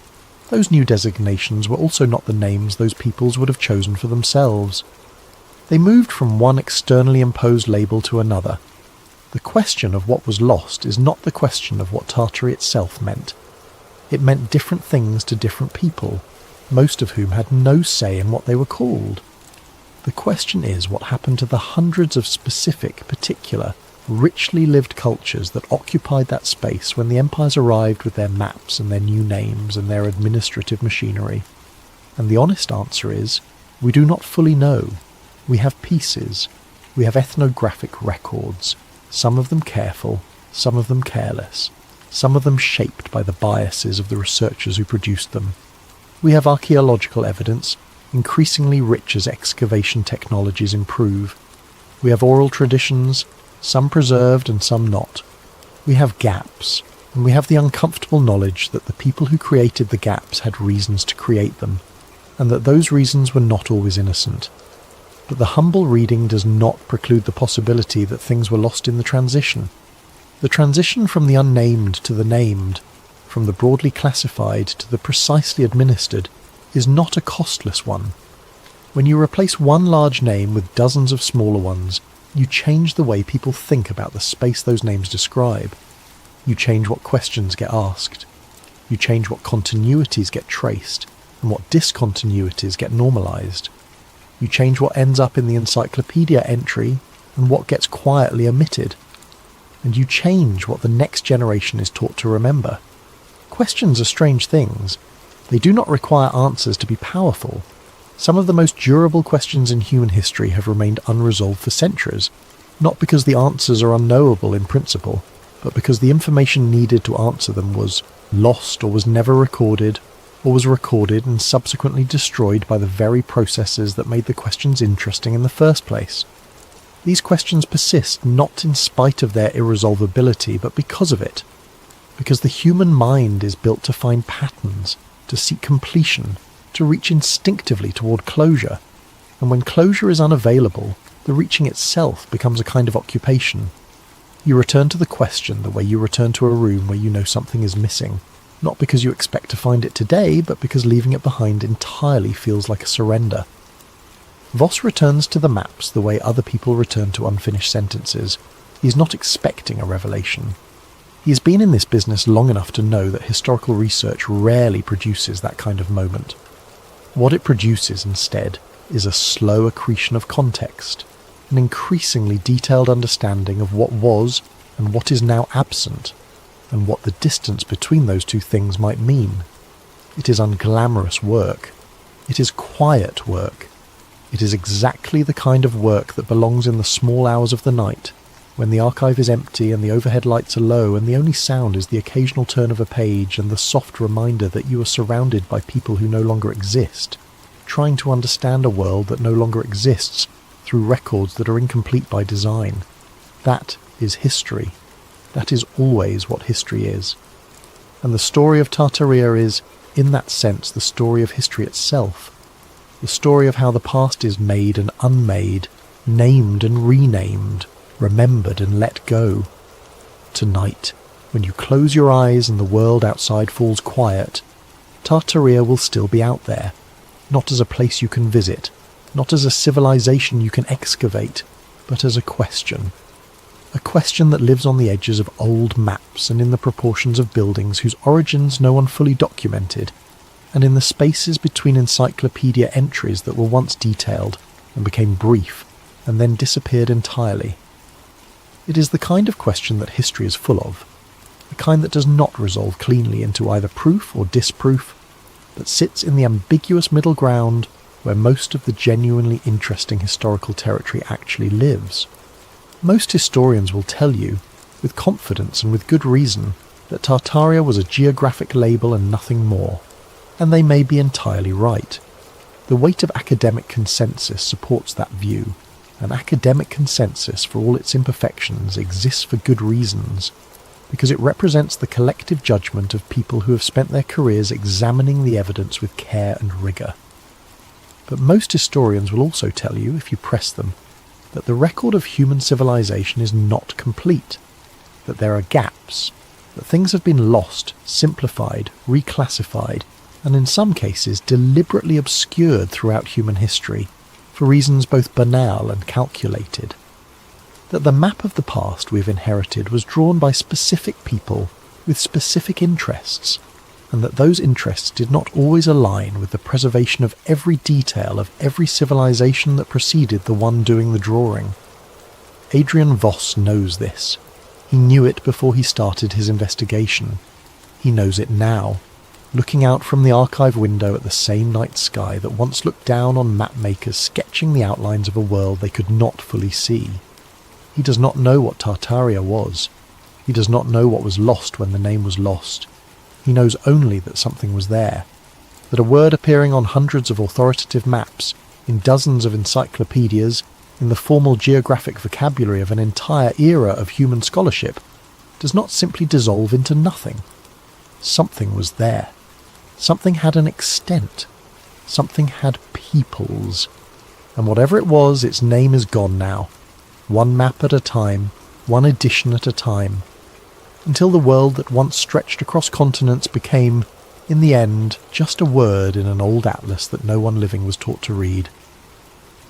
those new designations were also not the names those peoples would have chosen for themselves. They moved from one externally imposed label to another. The question of what was lost is not the question of what Tartary itself meant. It meant different things to different people, most of whom had no say in what they were called. The question is what happened to the hundreds of specific, particular, richly lived cultures that occupied that space when the empires arrived with their maps and their new names and their administrative machinery. And the honest answer is, we do not fully know. We have pieces. We have ethnographic records, some of them careful, some of them careless, some of them shaped by the biases of the researchers who produced them. We have archaeological evidence, increasingly rich as excavation technologies improve. We have oral traditions, some preserved and some not. We have gaps, and we have the uncomfortable knowledge that the people who created the gaps had reasons to create them, and that those reasons were not always innocent. But the humble reading does not preclude the possibility that things were lost in the transition. The transition from the unnamed to the named, from the broadly classified to the precisely administered, is not a costless one. When you replace one large name with dozens of smaller ones, you change the way people think about the space those names describe. You change what questions get asked. You change what continuities get traced and what discontinuities get normalized. You change what ends up in the encyclopedia entry and what gets quietly omitted. And you change what the next generation is taught to remember. Questions are strange things. They do not require answers to be powerful. Some of the most durable questions in human history have remained unresolved for centuries, not because the answers are unknowable in principle, but because the information needed to answer them was lost or was never recorded, or was recorded and subsequently destroyed by the very processes that made the questions interesting in the first place. These questions persist not in spite of their irresolvability, but because of it. Because the human mind is built to find patterns, to seek completion, to reach instinctively toward closure, and when closure is unavailable, the reaching itself becomes a kind of occupation. You return to the question the way you return to a room where you know something is missing, not because you expect to find it today, but because leaving it behind entirely feels like a surrender. Voss returns to the maps the way other people return to unfinished sentences. He is not expecting a revelation. He has been in this business long enough to know that historical research rarely produces that kind of moment. What it produces instead is a slow accretion of context, an increasingly detailed understanding of what was and what is now absent, and what the distance between those two things might mean. It is unglamorous work. It is quiet work. It is exactly the kind of work that belongs in the small hours of the night, when the archive is empty and the overhead lights are low and the only sound is the occasional turn of a page and the soft reminder that you are surrounded by people who no longer exist, trying to understand a world that no longer exists through records that are incomplete by design. That is history. That is always what history is. And the story of Tartaria is, in that sense, the story of history itself. The story of how the past is made and unmade, named and renamed, remembered and let go. Tonight, when you close your eyes and the world outside falls quiet, Tartaria will still be out there, not as a place you can visit, not as a civilization you can excavate, but as a question. A question that lives on the edges of old maps and in the proportions of buildings whose origins no one fully documented, and in the spaces between encyclopedia entries that were once detailed and became brief and then disappeared entirely. It is the kind of question that history is full of, the kind that does not resolve cleanly into either proof or disproof, but sits in the ambiguous middle ground where most of the genuinely interesting historical territory actually lives. Most historians will tell you, with confidence and with good reason, that Tartaria was a geographic label and nothing more, and they may be entirely right. The weight of academic consensus supports that view. An academic consensus, for all its imperfections, exists for good reasons, because it represents the collective judgment of people who have spent their careers examining the evidence with care and rigour. But most historians will also tell you, if you press them, that the record of human civilization is not complete, that there are gaps, that things have been lost, simplified, reclassified, and in some cases deliberately obscured throughout human history for reasons both banal and calculated. That the map of the past we've inherited was drawn by specific people with specific interests, and that those interests did not always align with the preservation of every detail of every civilization that preceded the one doing the drawing. Adrian Voss knows this. He knew it before he started his investigation. He knows it now, looking out from the archive window at the same night sky that once looked down on mapmakers sketching the outlines of a world they could not fully see. He does not know what Tartaria was. He does not know what was lost when the name was lost. He knows only that something was there, that a word appearing on hundreds of authoritative maps, in dozens of encyclopedias, in the formal geographic vocabulary of an entire era of human scholarship, does not simply dissolve into nothing. Something was there. Something had an extent. Something had peoples. And whatever it was, its name is gone now. One map at a time, one edition at a time, until the world that once stretched across continents became, in the end, just a word in an old atlas that no one living was taught to read.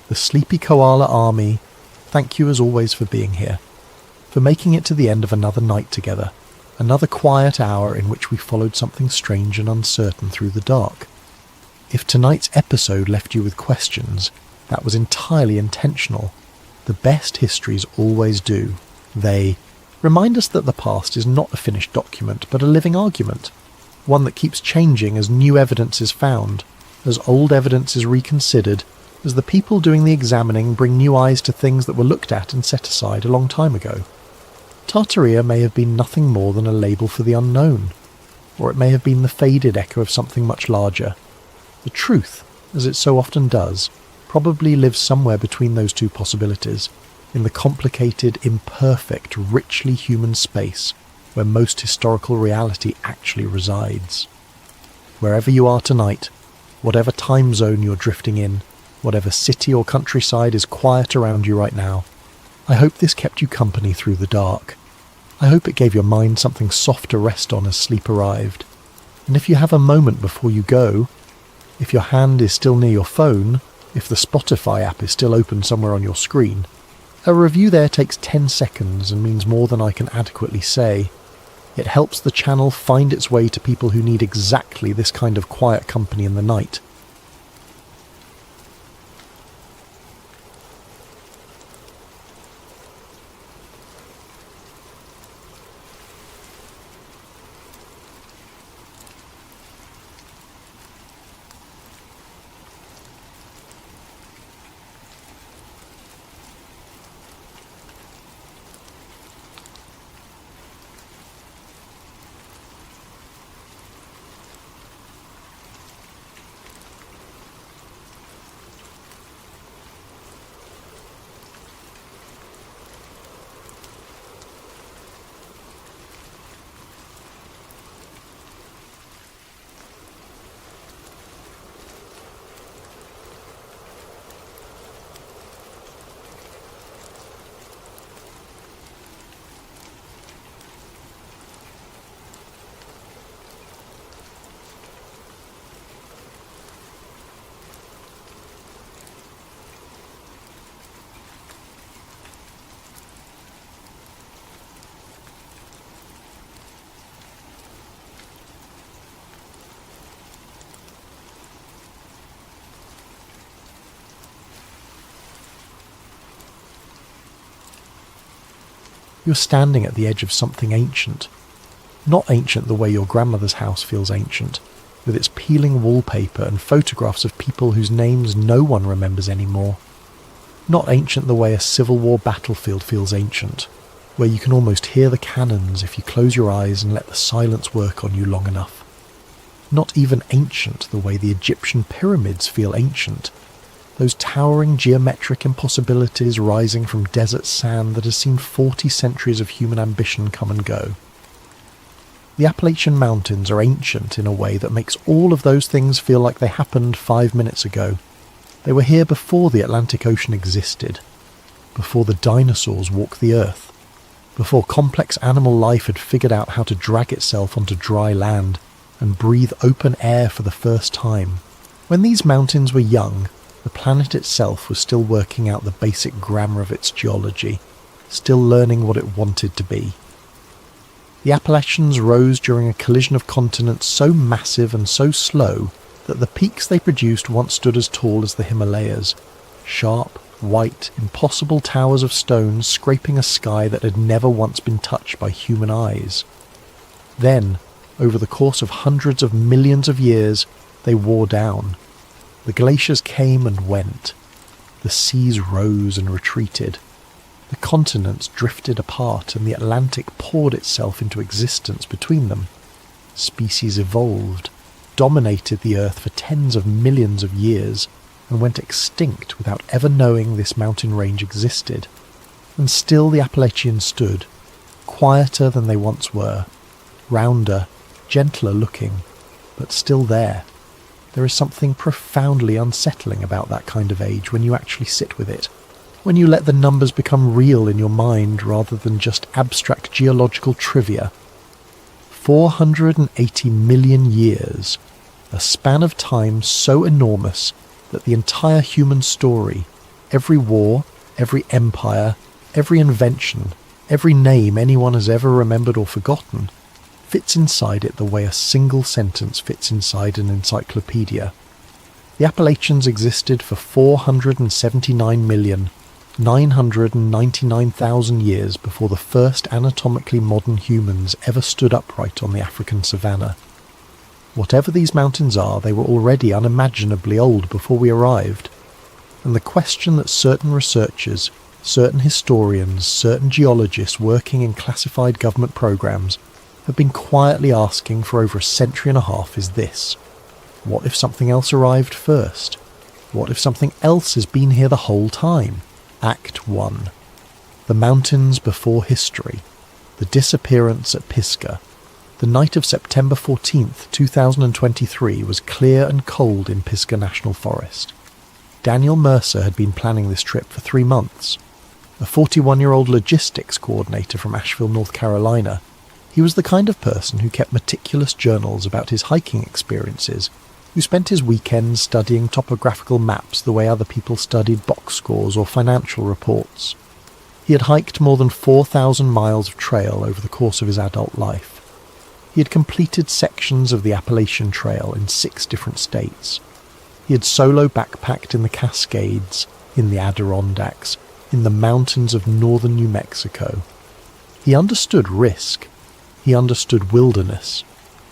The Sleepy Koala Army, thank you as always for being here, for making it to the end of another night together, another quiet hour in which we followed something strange and uncertain through the dark. If tonight's episode left you with questions, that was entirely intentional. The best histories always do. They remind us that the past is not a finished document, but a living argument, one that keeps changing as new evidence is found, as old evidence is reconsidered, as the people doing the examining bring new eyes to things that were looked at and set aside a long time ago. Tartaria may have been nothing more than a label for the unknown, or it may have been the faded echo of something much larger. The truth, as it so often does, probably lives somewhere between those two possibilities, in the complicated, imperfect, richly human space where most historical reality actually resides. Wherever you are tonight, whatever time zone you're drifting in, whatever city or countryside is quiet around you right now, I hope this kept you company through the dark. I hope it gave your mind something soft to rest on as sleep arrived. And if you have a moment before you go, if your hand is still near your phone, if the Spotify app is still open somewhere on your screen, a review there takes 10 seconds and means more than I can adequately say. It helps the channel find its way to people who need exactly this kind of quiet company in the night. You're standing at the edge of something ancient. Not ancient the way your grandmother's house feels ancient, with its peeling wallpaper and photographs of people whose names no one remembers anymore. Not ancient the way a Civil War battlefield feels ancient, where you can almost hear the cannons if you close your eyes and let the silence work on you long enough. Not even ancient the way the Egyptian pyramids feel ancient, those towering geometric impossibilities rising from desert sand that has seen 40 centuries of human ambition come and go. The Appalachian Mountains are ancient in a way that makes all of those things feel like they happened 5 minutes ago. They were here before the Atlantic Ocean existed, before the dinosaurs walked the earth, before complex animal life had figured out how to drag itself onto dry land and breathe open air for the first time. When these mountains were young, the planet itself was still working out the basic grammar of its geology, still learning what it wanted to be. The Appalachians rose during a collision of continents so massive and so slow that the peaks they produced once stood as tall as the Himalayas, sharp, white, impossible towers of stone scraping a sky that had never once been touched by human eyes. Then, over the course of hundreds of millions of years, they wore down. The glaciers came and went. The seas rose and retreated. The continents drifted apart and the Atlantic poured itself into existence between them. Species evolved, dominated the Earth for tens of millions of years, and went extinct without ever knowing this mountain range existed. And still the Appalachians stood, quieter than they once were, rounder, gentler looking, but still there. There is something profoundly unsettling about that kind of age when you actually sit with it, when you let the numbers become real in your mind rather than just abstract geological trivia. 480 million years, a span of time so enormous that the entire human story, every war, every empire, every invention, every name anyone has ever remembered or forgotten, fits inside it the way a single sentence fits inside an encyclopedia. The Appalachians existed for 479,999,000 years before the first anatomically modern humans ever stood upright on the African savanna. Whatever these mountains are, they were already unimaginably old before we arrived, and the question that certain researchers, certain historians, certain geologists working in classified government programs have been quietly asking for over a century and a half is this: what if something else arrived first? What if something else has been here the whole time? Act 1. The mountains before history. The disappearance at Pisgah. The night of September 14th, 2023 was clear and cold in Pisgah National Forest. Daniel Mercer had been planning this trip for 3 months. A 41-year-old logistics coordinator from Asheville, North Carolina, he was the kind of person who kept meticulous journals about his hiking experiences, who spent his weekends studying topographical maps the way other people studied box scores or financial reports. He had hiked more than 4,000 miles of trail over the course of his adult life. He had completed sections of the Appalachian Trail in 6 different states. He had solo backpacked in the Cascades, in the Adirondacks, in the mountains of northern New Mexico. He understood risk. He understood wilderness.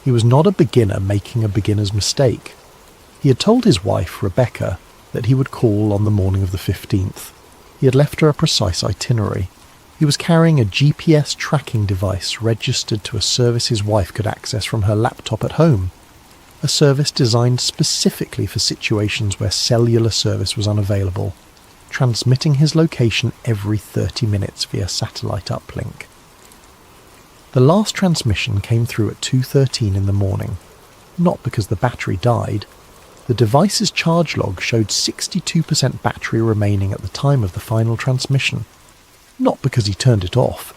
He was not a beginner making a beginner's mistake. He had told his wife, Rebecca, that he would call on the morning of the 15th. He had left her a precise itinerary. He was carrying a GPS tracking device registered to a service his wife could access from her laptop at home, a service designed specifically for situations where cellular service was unavailable, transmitting his location every 30 minutes via satellite uplink. The last transmission came through at 2:13 in the morning, not because the battery died. The device's charge log showed 62% battery remaining at the time of the final transmission, not because he turned it off.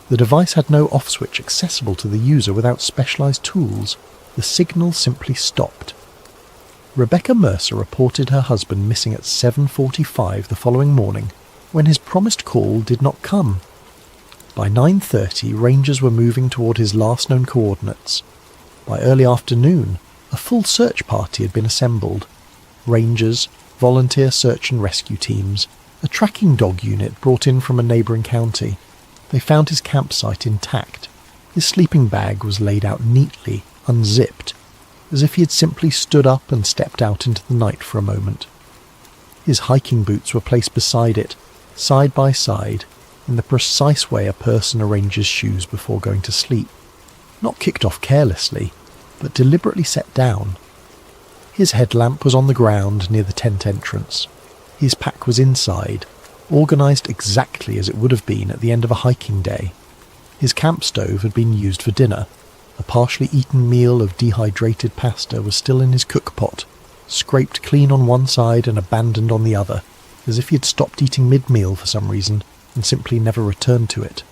The device had no off switch accessible to the user without specialized tools. The signal simply stopped. Rebecca Mercer reported her husband missing at 7:45 the following morning, when his promised call did not come. By 9:30, rangers were moving toward his last known coordinates. By early afternoon, a full search party had been assembled. Rangers, volunteer search and rescue teams, a tracking dog unit brought in from a neighbouring county. They found his campsite intact. His sleeping bag was laid out neatly, unzipped, as if he had simply stood up and stepped out into the night for a moment. His hiking boots were placed beside it, side by side, in the precise way a person arranges shoes before going to sleep. Not kicked off carelessly, but deliberately set down. His headlamp was on the ground near the tent entrance. His pack was inside, organised exactly as it would have been at the end of a hiking day. His camp stove had been used for dinner. A partially eaten meal of dehydrated pasta was still in his cook pot. scraped clean on one side and abandoned on the other, as if he had stopped eating mid-meal for some reason and simply never returned to it.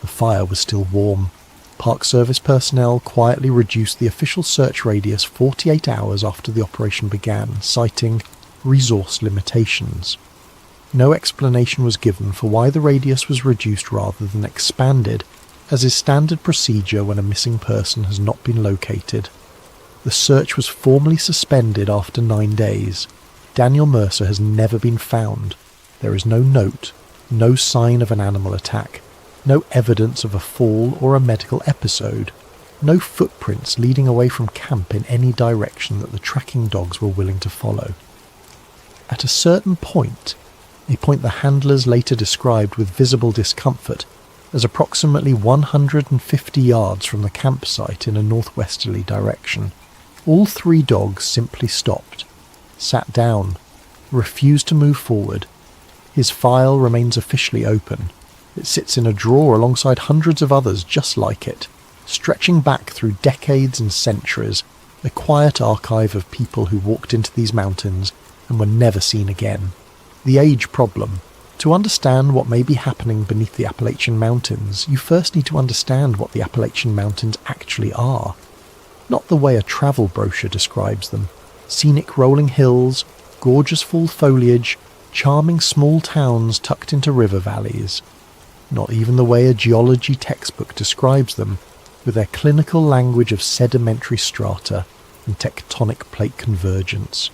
The fire was still warm. Park Service personnel quietly reduced the official search radius 48 hours after the operation began, citing resource limitations. No explanation was given for why the radius was reduced rather than expanded, as is standard procedure when a missing person has not been located. The search was formally suspended after 9 days. Daniel Mercer has never been found. There is no note, no sign of an animal attack, no evidence of a fall or a medical episode, no footprints leading away from camp in any direction that the tracking dogs were willing to follow. At a certain point, a point the handlers later described with visible discomfort as approximately 150 yards from the campsite in a northwesterly direction, all 3 dogs simply stopped, sat down, refused to move forward. His file remains officially open. It sits in a drawer alongside hundreds of others just like it, stretching back through decades and centuries, a quiet archive of people who walked into these mountains and were never seen again. The age problem. To understand what may be happening beneath the Appalachian Mountains, you first need to understand what the Appalachian Mountains actually are. Not the way a travel brochure describes them. Scenic rolling hills, gorgeous fall foliage, charming small towns tucked into river valleys. Not even the way a geology textbook describes them, with their clinical language of sedimentary strata and tectonic plate convergence.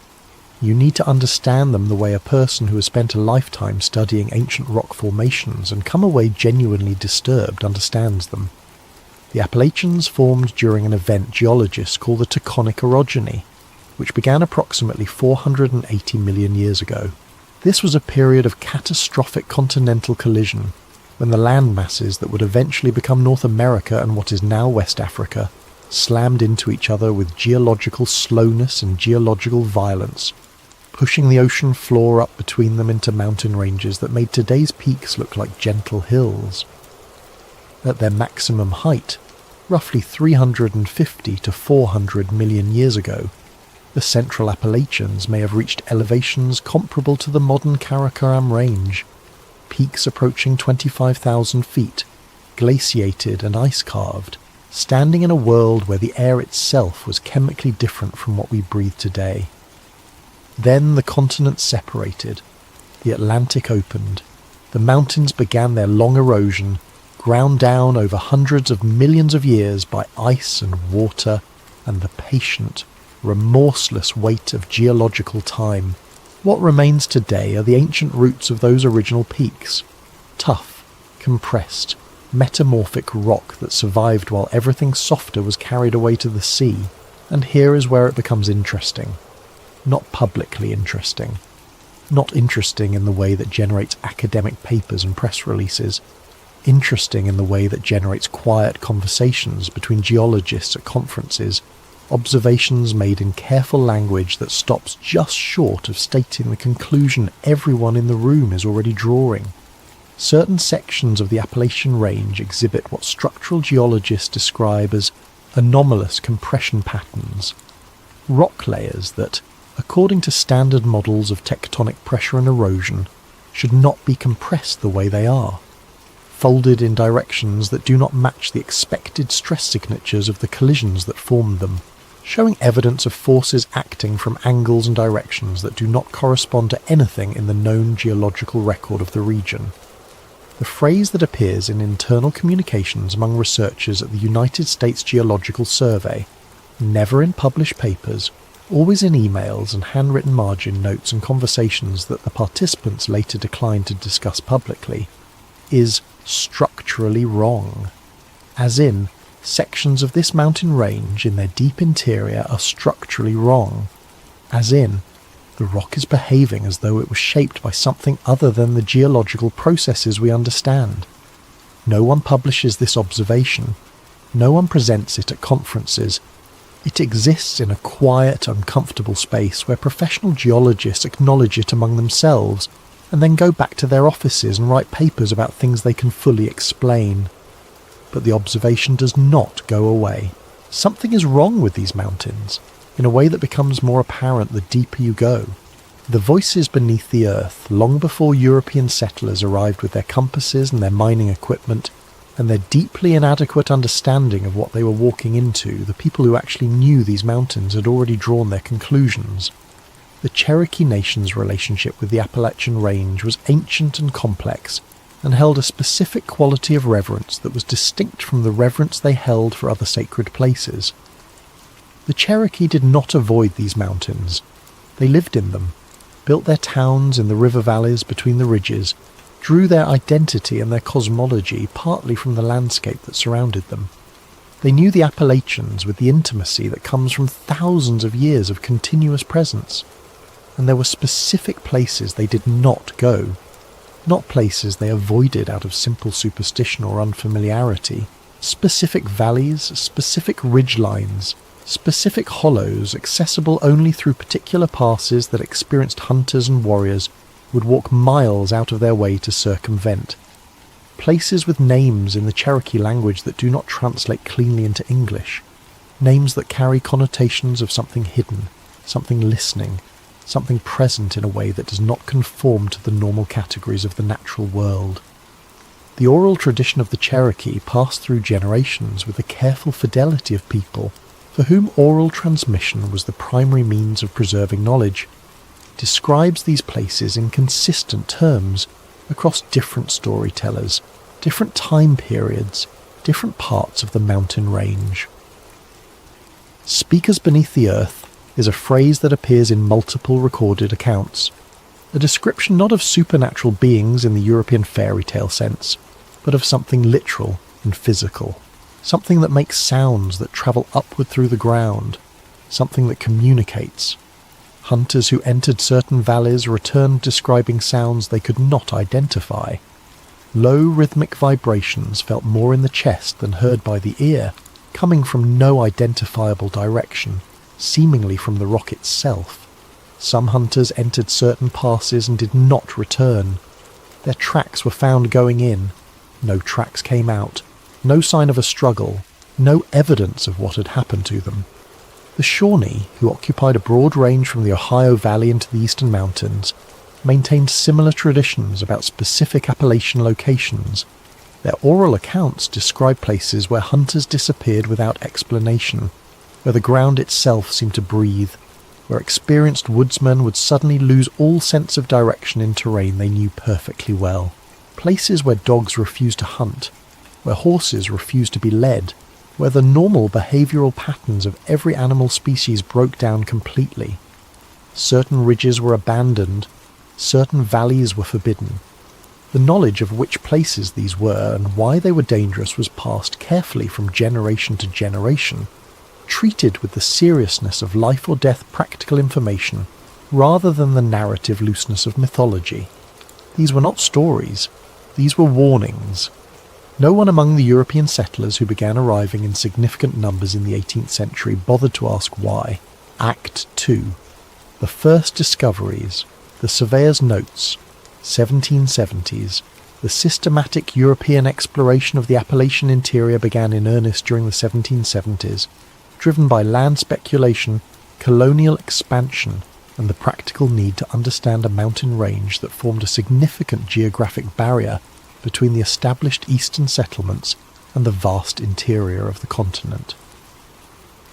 You need to understand them the way a person who has spent a lifetime studying ancient rock formations and come away genuinely disturbed understands them. The Appalachians formed during an event geologists call the Taconic orogeny, which began approximately 480 million years ago. This was a period of catastrophic continental collision, when the land masses that would eventually become North America and what is now West Africa slammed into each other with geological slowness and geological violence, pushing the ocean floor up between them into mountain ranges that made today's peaks look like gentle hills. At their maximum height, roughly 350 to 400 million years ago, the Central Appalachians may have reached elevations comparable to the modern Karakoram Range, peaks approaching 25,000 feet, glaciated and ice-carved, standing in a world where the air itself was chemically different from what we breathe today. Then the continents separated, the Atlantic opened, the mountains began their long erosion, ground down over hundreds of millions of years by ice and water and the patient, remorseless weight of geological time. What remains today are the ancient roots of those original peaks, tough, compressed, metamorphic rock that survived while everything softer was carried away to the sea, and here is where it becomes interesting. Not publicly interesting. Not interesting in the way that generates academic papers and press releases. Interesting in the way that generates quiet conversations between geologists at conferences, observations made in careful language that stops just short of stating the conclusion everyone in the room is already drawing. Certain sections of the Appalachian Range exhibit what structural geologists describe as anomalous compression patterns, rock layers that, according to standard models of tectonic pressure and erosion, should not be compressed the way they are, folded in directions that do not match the expected stress signatures of the collisions that formed them, showing evidence of forces acting from angles and directions that do not correspond to anything in the known geological record of the region. The phrase that appears in internal communications among researchers at the United States Geological Survey, never in published papers, always in emails and handwritten margin notes and conversations that the participants later declined to discuss publicly, is structurally wrong. As in, sections of this mountain range in their deep interior are structurally wrong. As in, the rock is behaving as though it was shaped by something other than the geological processes we understand. No one publishes this observation. No one presents it at conferences. It exists in a quiet, uncomfortable space where professional geologists acknowledge it among themselves and then go back to their offices and write papers about things they can fully explain. But the observation does not go away. Something is wrong with these mountains. in a way that becomes more apparent the deeper you go. The voices beneath the earth, long before European settlers arrived with their compasses and their mining equipment, and their deeply inadequate understanding of what they were walking into, the people who actually knew these mountains had already drawn their conclusions. The Cherokee Nation's relationship with the Appalachian Range was ancient and complex, and held a specific quality of reverence that was distinct from the reverence they held for other sacred places. The Cherokee did not avoid these mountains. They lived in them, built their towns in the river valleys between the ridges, drew their identity and their cosmology partly from the landscape that surrounded them. They knew the Appalachians with the intimacy that comes from thousands of years of continuous presence, and there were specific places they did not go, not places they avoided out of simple superstition or unfamiliarity, specific valleys, specific ridgelines, specific hollows accessible only through particular passes that experienced hunters and warriors would walk miles out of their way to circumvent. Places with names in the Cherokee language that do not translate cleanly into English. Names that carry connotations of something hidden, something listening, something present in a way that does not conform to the normal categories of the natural world. The oral tradition of the Cherokee passed through generations with the careful fidelity of people for whom oral transmission was the primary means of preserving knowledge, describes these places in consistent terms across different storytellers, different time periods, different parts of the mountain range. Speakers beneath the earth is a phrase that appears in multiple recorded accounts, a description not of supernatural beings in the European fairy tale sense, but of something literal and physical, something that makes sounds that travel upward through the ground, something that communicates. Hunters who entered certain valleys returned describing sounds they could not identify. Low rhythmic vibrations felt more in the chest than heard by the ear, coming from no identifiable direction, seemingly from the rock itself. Some hunters entered certain passes and did not return. Their tracks were found going in. No tracks came out. No sign of a struggle. No evidence of what had happened to them. The Shawnee, who occupied a broad range from the Ohio Valley into the eastern mountains, maintained similar traditions about specific Appalachian locations. Their oral accounts describe places where hunters disappeared without explanation, where the ground itself seemed to breathe, where experienced woodsmen would suddenly lose all sense of direction in terrain they knew perfectly well. Places where dogs refused to hunt, where horses refused to be led, where the normal behavioural patterns of every animal species broke down completely. Certain ridges were abandoned, certain valleys were forbidden. The knowledge of which places these were and why they were dangerous was passed carefully from generation to generation, treated with the seriousness of life or death practical information rather than the narrative looseness of mythology. These were not stories, these were warnings. No one among the European settlers who began arriving in significant numbers in the 18th century bothered to ask why. Act 2. The first discoveries, the surveyor's notes, 1770s. The systematic European exploration of the Appalachian interior began in earnest during the 1770s, driven by land speculation, colonial expansion, and the practical need to understand a mountain range that formed a significant geographic barrier between the established eastern settlements and the vast interior of the continent.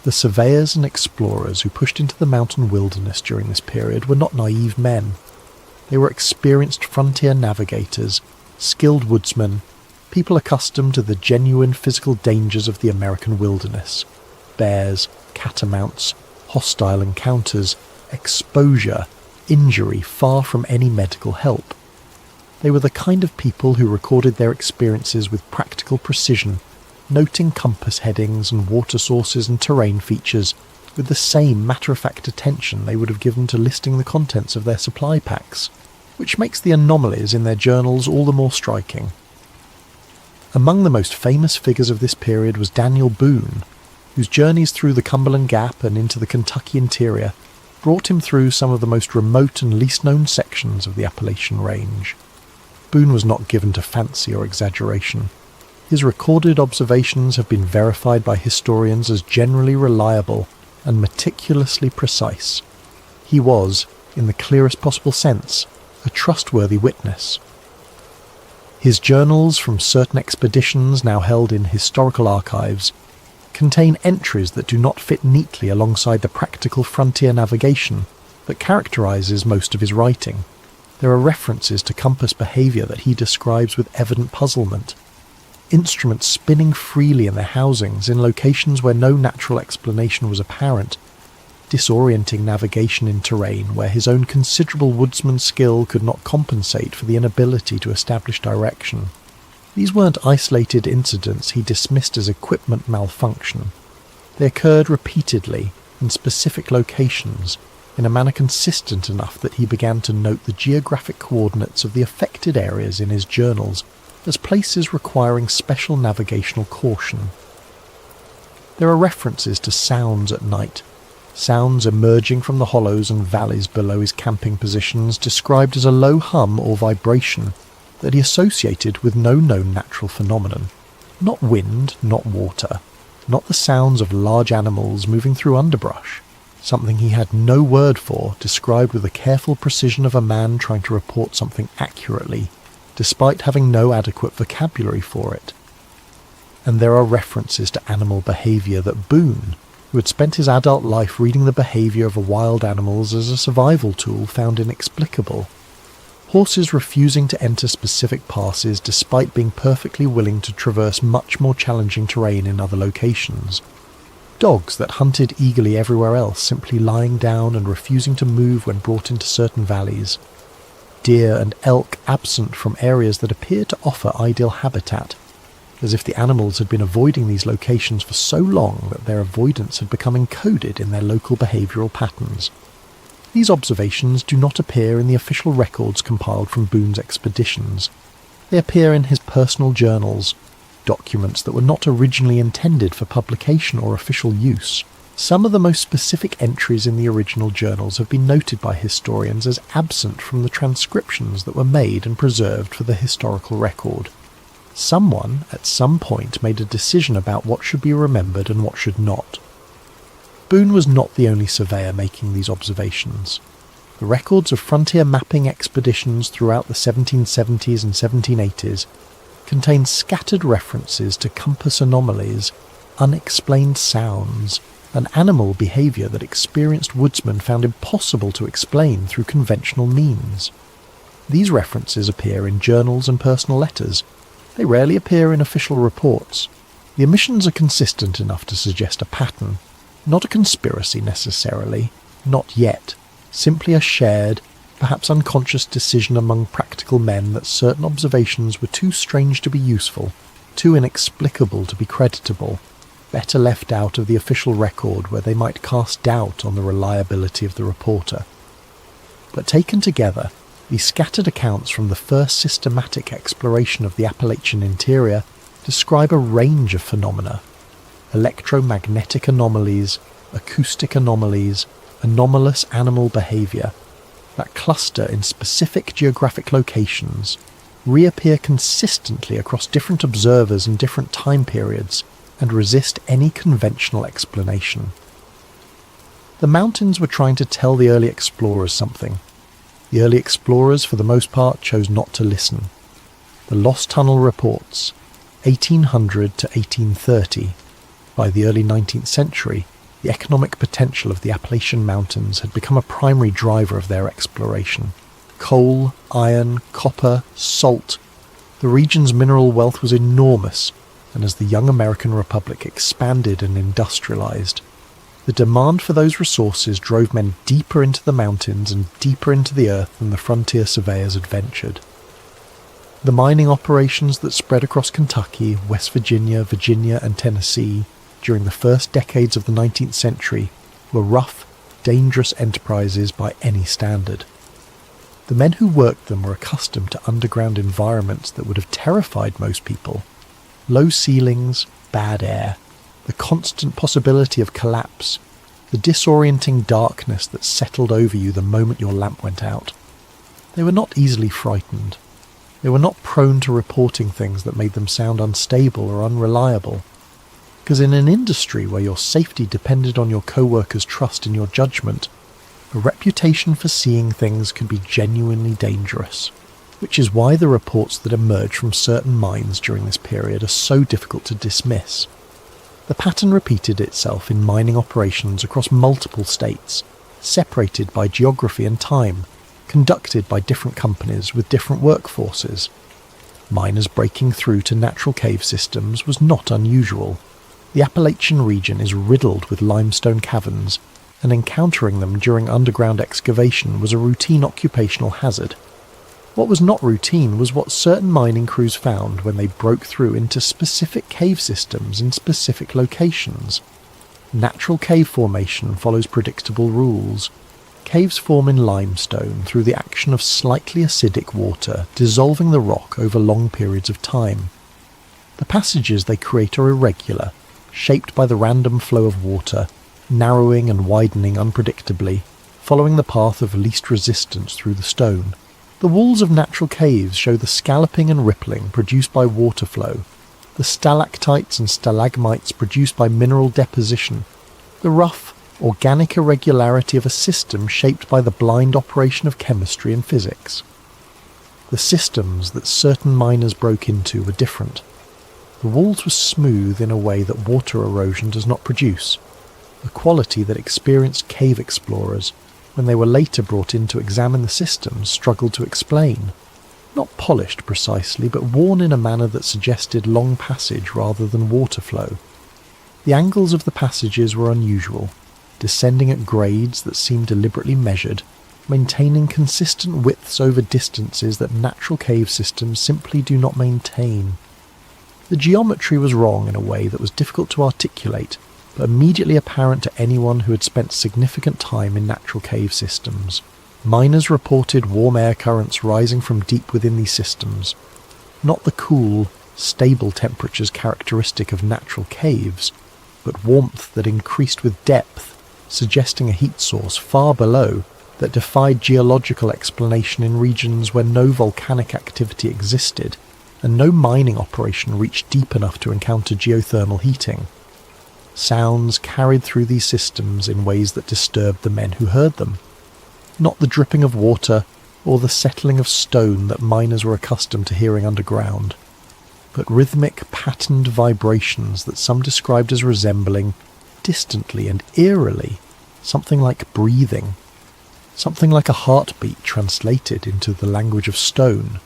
The surveyors and explorers who pushed into the mountain wilderness during this period were not naive men. They were experienced frontier navigators, skilled woodsmen, people accustomed to the genuine physical dangers of the American wilderness. Bears, catamounts, hostile encounters, exposure, injury far from any medical help. They were the kind of people who recorded their experiences with practical precision, noting compass headings and water sources and terrain features with the same matter-of-fact attention they would have given to listing the contents of their supply packs, which makes the anomalies in their journals all the more striking. Among the most famous figures of this period was Daniel Boone, whose journeys through the Cumberland Gap and into the Kentucky interior brought him through some of the most remote and least-known sections of the Appalachian Range. Boone was not given to fancy or exaggeration. His recorded observations have been verified by historians as generally reliable, and meticulously precise. He was, in the clearest possible sense, a trustworthy witness. His journals from certain expeditions now held in historical archives contain entries that do not fit neatly alongside the practical frontier navigation that characterizes most of his writing. There are references to compass behavior that he describes with evident puzzlement, instruments spinning freely in their housings in locations where no natural explanation was apparent, disorienting navigation in terrain where his own considerable woodsman skill could not compensate for the inability to establish direction. These weren't isolated incidents he dismissed as equipment malfunction. They occurred repeatedly in specific locations in a manner consistent enough that he began to note the geographic coordinates of the affected areas in his journals as places requiring special navigational caution. There are references to sounds at night, sounds emerging from the hollows and valleys below his camping positions described as a low hum or vibration that he associated with no known natural phenomenon. Not wind, not water, not the sounds of large animals moving through underbrush, something he had no word for, described with the careful precision of a man trying to report something accurately, despite having no adequate vocabulary for it. And there are references to animal behaviour that Boone, who had spent his adult life reading the behaviour of wild animals as a survival tool, found inexplicable. Horses refusing to enter specific passes despite being perfectly willing to traverse much more challenging terrain in other locations. Dogs that hunted eagerly everywhere else, simply lying down and refusing to move when brought into certain valleys. Deer and elk absent from areas that appeared to offer ideal habitat, as if the animals had been avoiding these locations for so long that their avoidance had become encoded in their local behavioural patterns. These observations do not appear in the official records compiled from Boone's expeditions. They appear in his personal journals, documents that were not originally intended for publication or official use. Some of the most specific entries in the original journals have been noted by historians as absent from the transcriptions that were made and preserved for the historical record. Someone, at some point, made a decision about what should be remembered and what should not. Boone was not the only surveyor making these observations. The records of frontier mapping expeditions throughout the 1770s and 1780s contain scattered references to compass anomalies, unexplained sounds, and animal behaviour that experienced woodsmen found impossible to explain through conventional means. These references appear in journals and personal letters. They rarely appear in official reports. The omissions are consistent enough to suggest a pattern, not a conspiracy necessarily, not yet, simply a shared, perhaps unconscious decision among practical men that certain observations were too strange to be useful, too inexplicable to be creditable, better left out of the official record where they might cast doubt on the reliability of the reporter. But taken together, these scattered accounts from the first systematic exploration of the Appalachian interior describe a range of phenomena: electromagnetic anomalies, acoustic anomalies, anomalous animal behaviour, that cluster in specific geographic locations, reappear consistently across different observers and different time periods, and resist any conventional explanation. The mountains were trying to tell the early explorers something. The early explorers, for the most part, chose not to listen. The Lost Tunnel reports, 1800 to 1830. By the early 19th century, the economic potential of the Appalachian Mountains had become a primary driver of their exploration. Coal, iron, copper, salt. The region's mineral wealth was enormous, and as the young American Republic expanded and industrialized, the demand for those resources drove men deeper into the mountains and deeper into the earth than the frontier surveyors had ventured. The mining operations that spread across Kentucky, West Virginia, Virginia, and Tennessee during the first decades of the 19th century were rough, dangerous enterprises by any standard. The men who worked them were accustomed to underground environments that would have terrified most people. Low ceilings, bad air, the constant possibility of collapse, the disorienting darkness that settled over you the moment your lamp went out. They were not easily frightened. They were not prone to reporting things that made them sound unstable or unreliable. Because in an industry where your safety depended on your co-workers' trust in your judgment, a reputation for seeing things can be genuinely dangerous, which is why the reports that emerge from certain mines during this period are so difficult to dismiss. The pattern repeated itself in mining operations across multiple states, separated by geography and time, conducted by different companies with different workforces. Miners breaking through to natural cave systems was not unusual. The Appalachian region is riddled with limestone caverns, and encountering them during underground excavation was a routine occupational hazard. What was not routine was what certain mining crews found when they broke through into specific cave systems in specific locations. Natural cave formation follows predictable rules. Caves form in limestone through the action of slightly acidic water dissolving the rock over long periods of time. The passages they create are irregular, shaped by the random flow of water, narrowing and widening unpredictably, following the path of least resistance through the stone. The walls of natural caves show the scalloping and rippling produced by water flow, the stalactites and stalagmites produced by mineral deposition, the rough, organic irregularity of a system shaped by the blind operation of chemistry and physics. The systems that certain miners broke into were different. The walls were smooth in a way that water erosion does not produce, a quality that experienced cave explorers, when they were later brought in to examine the systems, struggled to explain. Not polished precisely, but worn in a manner that suggested long passage rather than water flow. The angles of the passages were unusual, descending at grades that seemed deliberately measured, maintaining consistent widths over distances that natural cave systems simply do not maintain. The geometry was wrong in a way that was difficult to articulate, but immediately apparent to anyone who had spent significant time in natural cave systems. Miners reported warm air currents rising from deep within these systems, not the cool, stable temperatures characteristic of natural caves, but warmth that increased with depth, suggesting a heat source far below that defied geological explanation in regions where no volcanic activity existed and no mining operation reached deep enough to encounter geothermal heating. Sounds carried through these systems in ways that disturbed the men who heard them. Not the dripping of water or the settling of stone that miners were accustomed to hearing underground, but rhythmic, patterned vibrations that some described as resembling, distantly and eerily, something like breathing, something like a heartbeat translated into the language of stone.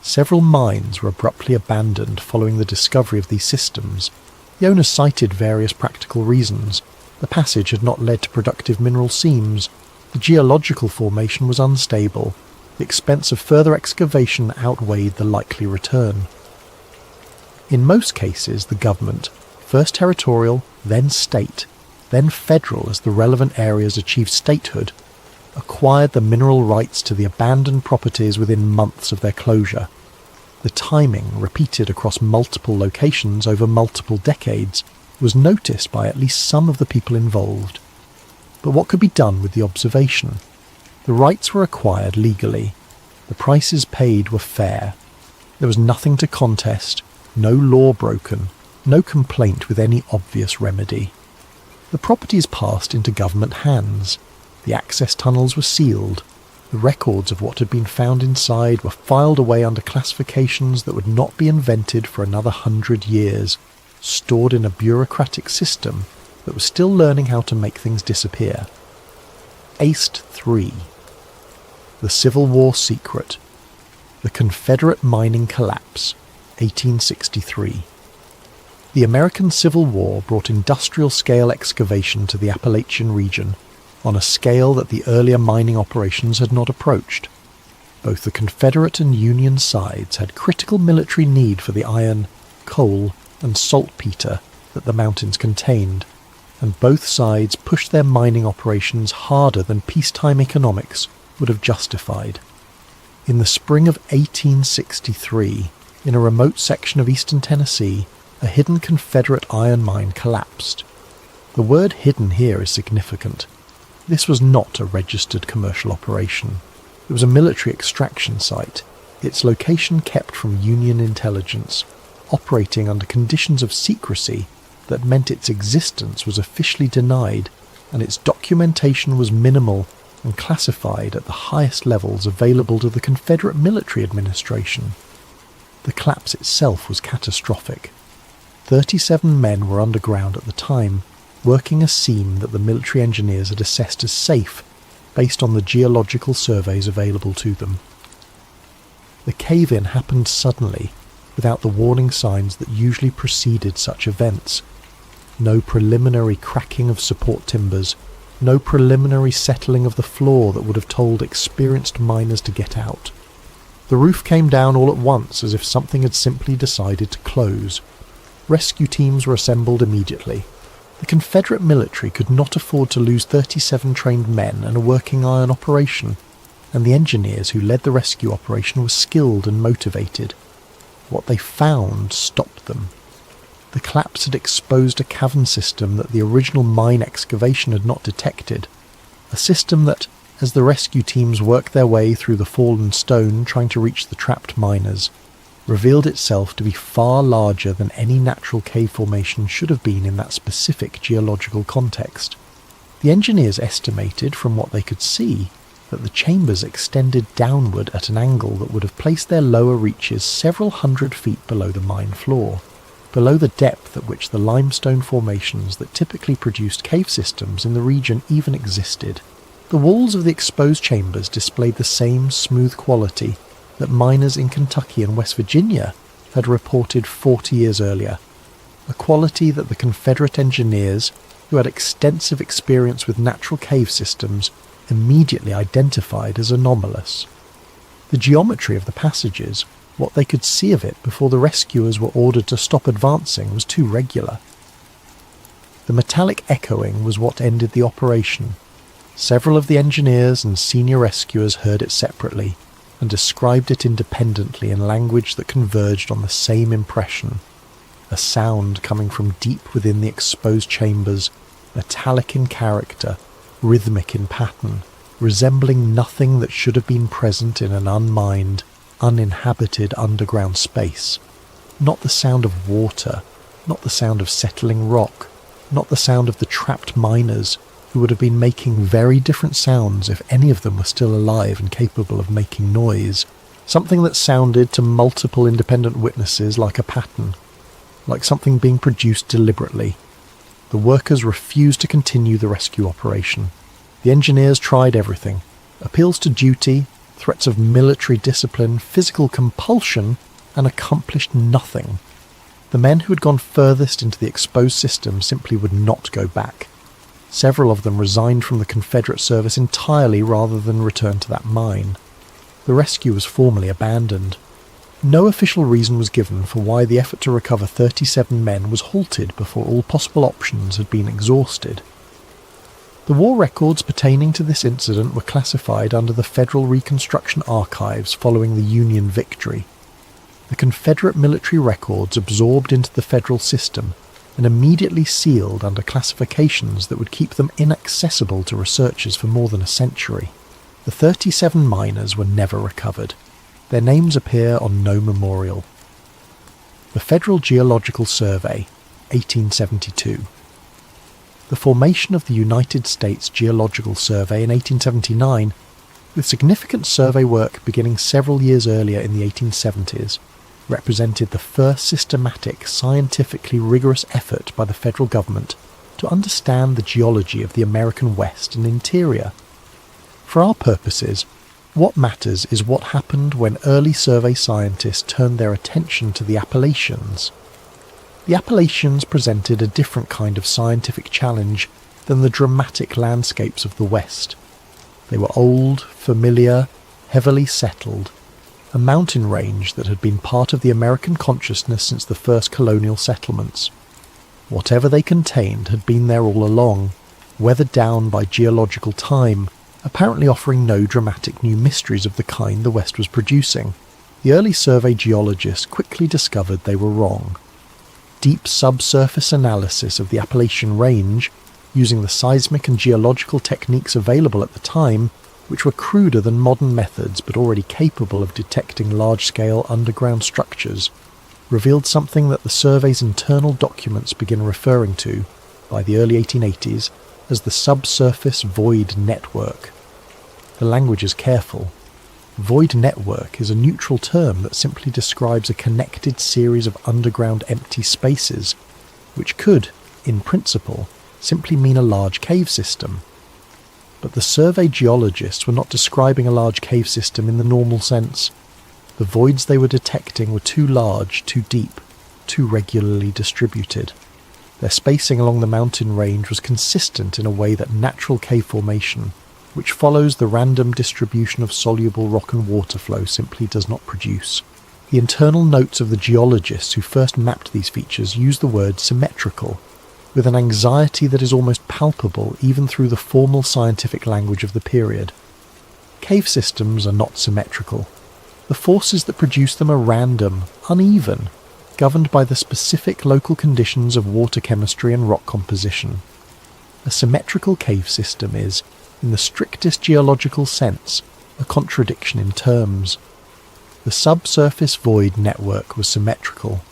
Several mines were abruptly abandoned following the discovery of these systems. The owners cited various practical reasons. The passage had not led to productive mineral seams. The geological formation was unstable. The expense of further excavation outweighed the likely return. In most cases, the government, first territorial, then state, then federal as the relevant areas achieved statehood, acquired the mineral rights to the abandoned properties within months of their closure. The timing, repeated across multiple locations over multiple decades, was noticed by at least some of the people involved. But what could be done with the observation? The rights were acquired legally. The prices paid were fair. There was nothing to contest, no law broken, no complaint with any obvious remedy. The properties passed into government hands. The access tunnels were sealed. The records of what had been found inside were filed away under classifications that would not be invented for another 100 years, stored in a bureaucratic system that was still learning how to make things disappear. ACE 3. The Civil War Secret. The Confederate Mining Collapse, 1863. The American Civil War brought industrial-scale excavation to the Appalachian region, on a scale that the earlier mining operations had not approached. Both the Confederate and Union sides had critical military need for the iron, coal, and saltpeter that the mountains contained, and both sides pushed their mining operations harder than peacetime economics would have justified. In the spring of 1863, in a remote section of eastern Tennessee, a hidden Confederate iron mine collapsed. The word hidden here is significant. This was not a registered commercial operation. It was a military extraction site, its location kept from Union intelligence, operating under conditions of secrecy that meant its existence was officially denied and its documentation was minimal and classified at the highest levels available to the Confederate military administration. The collapse itself was catastrophic. 37 men were underground at the time, working a seam that the military engineers had assessed as safe based on the geological surveys available to them. The cave-in happened suddenly, without the warning signs that usually preceded such events. No preliminary cracking of support timbers, no preliminary settling of the floor that would have told experienced miners to get out. The roof came down all at once as if something had simply decided to close. Rescue teams were assembled immediately. The Confederate military could not afford to lose 37 trained men and a working iron operation, and the engineers who led the rescue operation were skilled and motivated. What they found stopped them. The collapse had exposed a cavern system that the original mine excavation had not detected, a system that, as the rescue teams worked their way through the fallen stone trying to reach the trapped miners, revealed itself to be far larger than any natural cave formation should have been in that specific geological context. The engineers estimated from what they could see that the chambers extended downward at an angle that would have placed their lower reaches several hundred feet below the mine floor, below the depth at which the limestone formations that typically produced cave systems in the region even existed. The walls of the exposed chambers displayed the same smooth quality that miners in Kentucky and West Virginia had reported 40 years earlier, a quality that the Confederate engineers, who had extensive experience with natural cave systems, immediately identified as anomalous. The geometry of the passages, what they could see of it before the rescuers were ordered to stop advancing, was too regular. The metallic echoing was what ended the operation. Several of the engineers and senior rescuers heard it separately and described it independently in language that converged on the same impression. A sound coming from deep within the exposed chambers, metallic in character, rhythmic in pattern, resembling nothing that should have been present in an unmined, uninhabited underground space. Not the sound of water, not the sound of settling rock, not the sound of the trapped miners, who would have been making very different sounds if any of them were still alive and capable of making noise. Something that sounded to multiple independent witnesses like a pattern, like something being produced deliberately. The workers refused to continue the rescue operation. The engineers tried everything. Appeals to duty, threats of military discipline, physical compulsion, and accomplished nothing. The men who had gone furthest into the exposed system simply would not go back. Several of them resigned from the Confederate service entirely rather than return to that mine. The rescue was formally abandoned. No official reason was given for why the effort to recover 37 men was halted before all possible options had been exhausted. The war records pertaining to this incident were classified under the Federal Reconstruction Archives following the Union victory. The Confederate military records absorbed into the federal system and immediately sealed under classifications that would keep them inaccessible to researchers for more than a century. The 37 miners were never recovered. Their names appear on no memorial. The Federal Geological Survey, 1872. The formation of the United States Geological Survey in 1879, with significant survey work beginning several years earlier in the 1870s, represented the first systematic, scientifically rigorous effort by the federal government to understand the geology of the American West and interior. For our purposes, what matters is what happened when early survey scientists turned their attention to the Appalachians. The Appalachians presented a different kind of scientific challenge than the dramatic landscapes of the West. They were old, familiar, heavily settled, a mountain range that had been part of the American consciousness since the first colonial settlements. Whatever they contained had been there all along, weathered down by geological time, apparently offering no dramatic new mysteries of the kind the West was producing. The early survey geologists quickly discovered they were wrong. Deep subsurface analysis of the Appalachian Range, using the seismic and geological techniques available at the time, which were cruder than modern methods but already capable of detecting large-scale underground structures, revealed something that the survey's internal documents begin referring to, by the early 1880s, as the subsurface void network. The language is careful. Void network is a neutral term that simply describes a connected series of underground empty spaces, which could, in principle, simply mean a large cave system. But the survey geologists were not describing a large cave system in the normal sense. The voids they were detecting were too large, too deep, too regularly distributed. Their spacing along the mountain range was consistent in a way that natural cave formation, which follows the random distribution of soluble rock and water flow, simply does not produce. The internal notes of the geologists who first mapped these features use the word symmetrical, with an anxiety that is almost palpable even through the formal scientific language of the period. Cave systems are not symmetrical. The forces that produce them are random, uneven, governed by the specific local conditions of water chemistry and rock composition. A symmetrical cave system is, in the strictest geological sense, a contradiction in terms. The subsurface void network was symmetrical.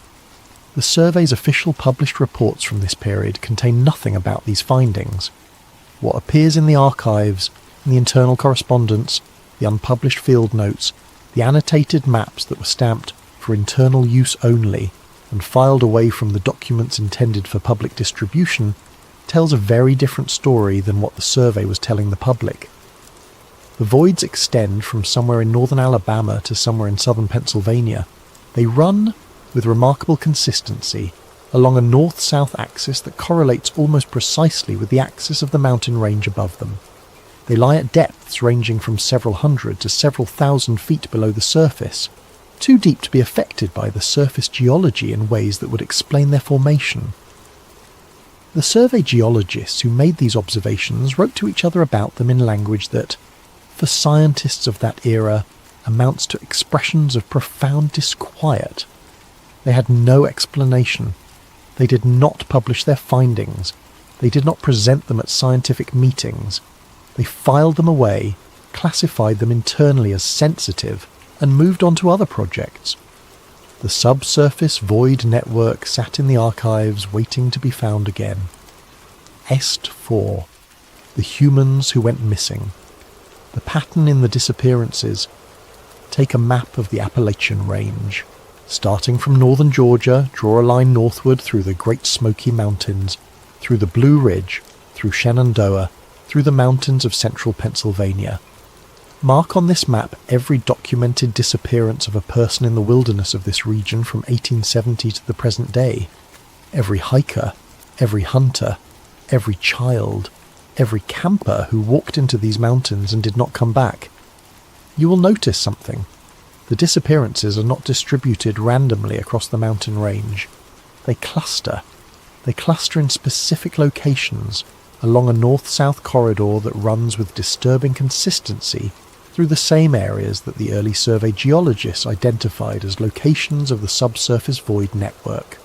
The survey's official published reports from this period contain nothing about these findings. What appears in the archives, in the internal correspondence, the unpublished field notes, the annotated maps that were stamped for internal use only and filed away from the documents intended for public distribution, tells a very different story than what the survey was telling the public. The voids extend from somewhere in northern Alabama to somewhere in southern Pennsylvania. They run, with remarkable consistency, along a north-south axis that correlates almost precisely with the axis of the mountain range above them. They lie at depths ranging from several hundred to several thousand feet below the surface, too deep to be affected by the surface geology in ways that would explain their formation. The survey geologists who made these observations wrote to each other about them in language that, for scientists of that era, amounts to expressions of profound disquiet. They had no explanation. They did not publish their findings. They did not present them at scientific meetings. They filed them away, classified them internally as sensitive, and moved on to other projects. The subsurface void network sat in the archives waiting to be found again. Est 4. The humans who went missing. The pattern in the disappearances. Take a map of the Appalachian Range. Starting from northern Georgia, draw a line northward through the Great Smoky Mountains, through the Blue Ridge, through Shenandoah, through the mountains of central Pennsylvania. Mark on this map every documented disappearance of a person in the wilderness of this region from 1870 to the present day. Every hiker, every hunter, every child, every camper who walked into these mountains and did not come back. You will notice something. The disappearances are not distributed randomly across the mountain range. They cluster. They cluster in specific locations along a north-south corridor that runs with disturbing consistency through the same areas that the early survey geologists identified as locations of the subsurface void network.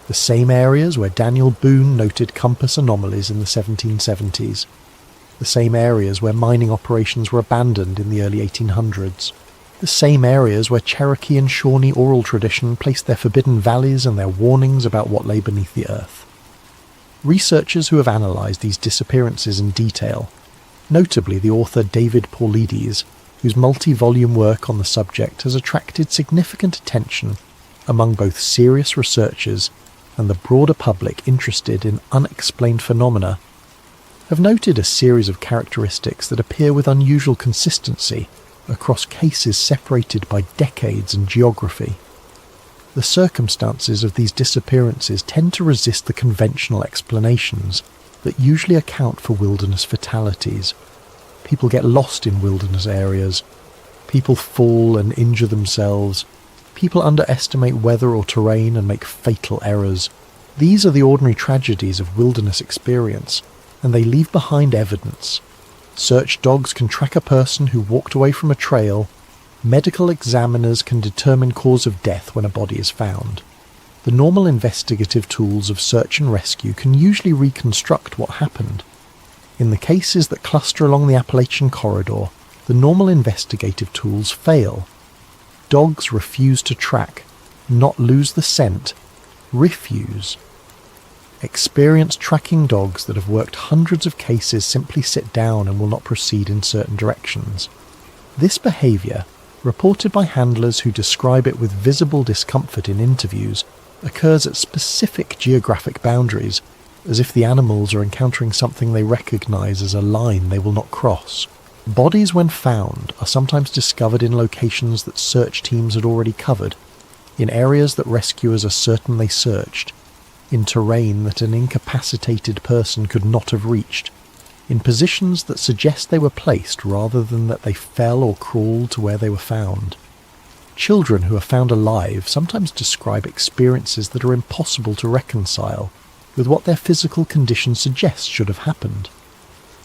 The same areas where Daniel Boone noted compass anomalies in the 1770s. The same areas where mining operations were abandoned in the early 1800s. The same areas where Cherokee and Shawnee oral tradition placed their forbidden valleys and their warnings about what lay beneath the earth. Researchers who have analysed these disappearances in detail, notably the author David Paulides, whose multi-volume work on the subject has attracted significant attention among both serious researchers and the broader public interested in unexplained phenomena, have noted a series of characteristics that appear with unusual consistency across cases separated by decades and geography. The circumstances of these disappearances tend to resist the conventional explanations that usually account for wilderness fatalities. People get lost in wilderness areas. People fall and injure themselves. People underestimate weather or terrain and make fatal errors. These are the ordinary tragedies of wilderness experience, and they leave behind evidence. Search dogs can track a person who walked away from a trail. Medical examiners can determine cause of death when a body is found. The normal investigative tools of search and rescue can usually reconstruct what happened. In the cases that cluster along the Appalachian corridor, the normal investigative tools fail. Dogs refuse to track. not lose the scent, refuse. Experienced tracking dogs that have worked hundreds of cases simply sit down and will not proceed in certain directions. This behaviour, reported by handlers who describe it with visible discomfort in interviews, occurs at specific geographic boundaries, as if the animals are encountering something they recognise as a line they will not cross. Bodies, when found, are sometimes discovered in locations that search teams had already covered, in areas that rescuers are certain they searched, in terrain that an incapacitated person could not have reached, in positions that suggest they were placed rather than that they fell or crawled to where they were found. Children who are found alive sometimes describe experiences that are impossible to reconcile with what their physical condition suggests should have happened.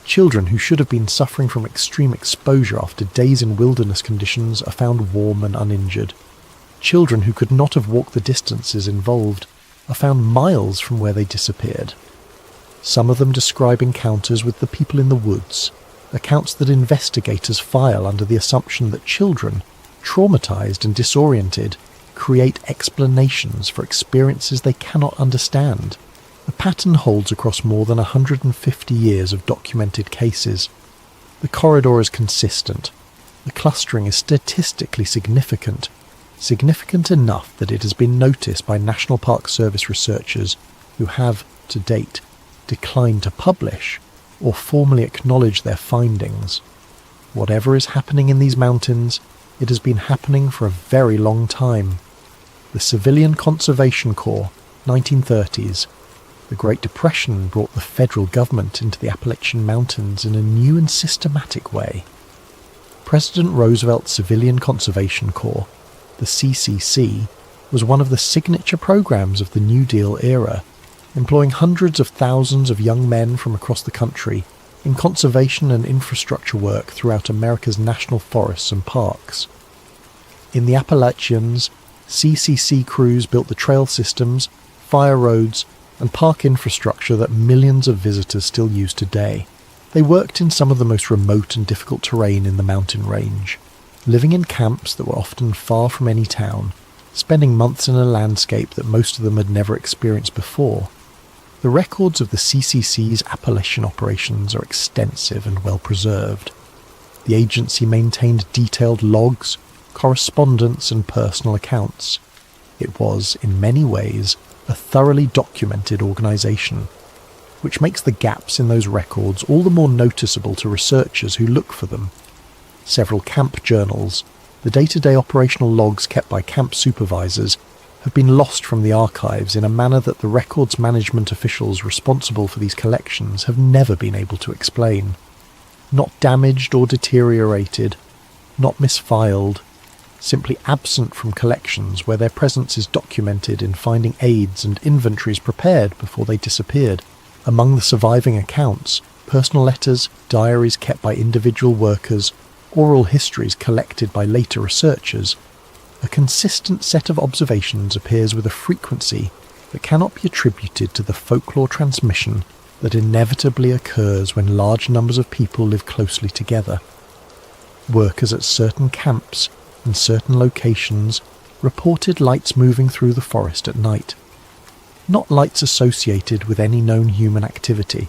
Children who should have been suffering from extreme exposure after days in wilderness conditions are found warm and uninjured. Children who could not have walked the distances involved are found miles from where they disappeared. Some of them describe encounters with the people in the woods, accounts that investigators file under the assumption that children, traumatized and disoriented, create explanations for experiences they cannot understand. The pattern holds across more than 150 years of documented cases. The corridor is consistent. The clustering is statistically significant enough that it has been noticed by National Park Service researchers who have, to date, declined to publish or formally acknowledge their findings. Whatever is happening in these mountains, it has been happening for a very long time. The Civilian Conservation Corps, 1930s. The Great Depression brought the federal government into the Appalachian Mountains in a new and systematic way. President Roosevelt's Civilian Conservation Corps, the CCC, was one of the signature programs of the New Deal era, employing hundreds of thousands of young men from across the country in conservation and infrastructure work throughout America's national forests and parks. In the Appalachians, CCC crews built the trail systems, fire roads, and park infrastructure that millions of visitors still use today. They worked in some of the most remote and difficult terrain in the mountain range, living in camps that were often far from any town, spending months in a landscape that most of them had never experienced before. The records of the CCC's Appalachian operations are extensive and well preserved. The agency maintained detailed logs, correspondence, and personal accounts. It was, in many ways, a thoroughly documented organisation, which makes the gaps in those records all the more noticeable to researchers who look for them. Several camp journals, the day-to-day operational logs kept by camp supervisors, have been lost from the archives in a manner that the records management officials responsible for these collections have never been able to explain. Not damaged or deteriorated, not misfiled, simply absent from collections where their presence is documented in finding aids and inventories prepared before they disappeared. Among the surviving accounts, personal letters, diaries kept by individual workers, oral histories collected by later researchers, a consistent set of observations appears with a frequency that cannot be attributed to the folklore transmission that inevitably occurs when large numbers of people live closely together. Workers at certain camps and certain locations reported lights moving through the forest at night. Not lights associated with any known human activity.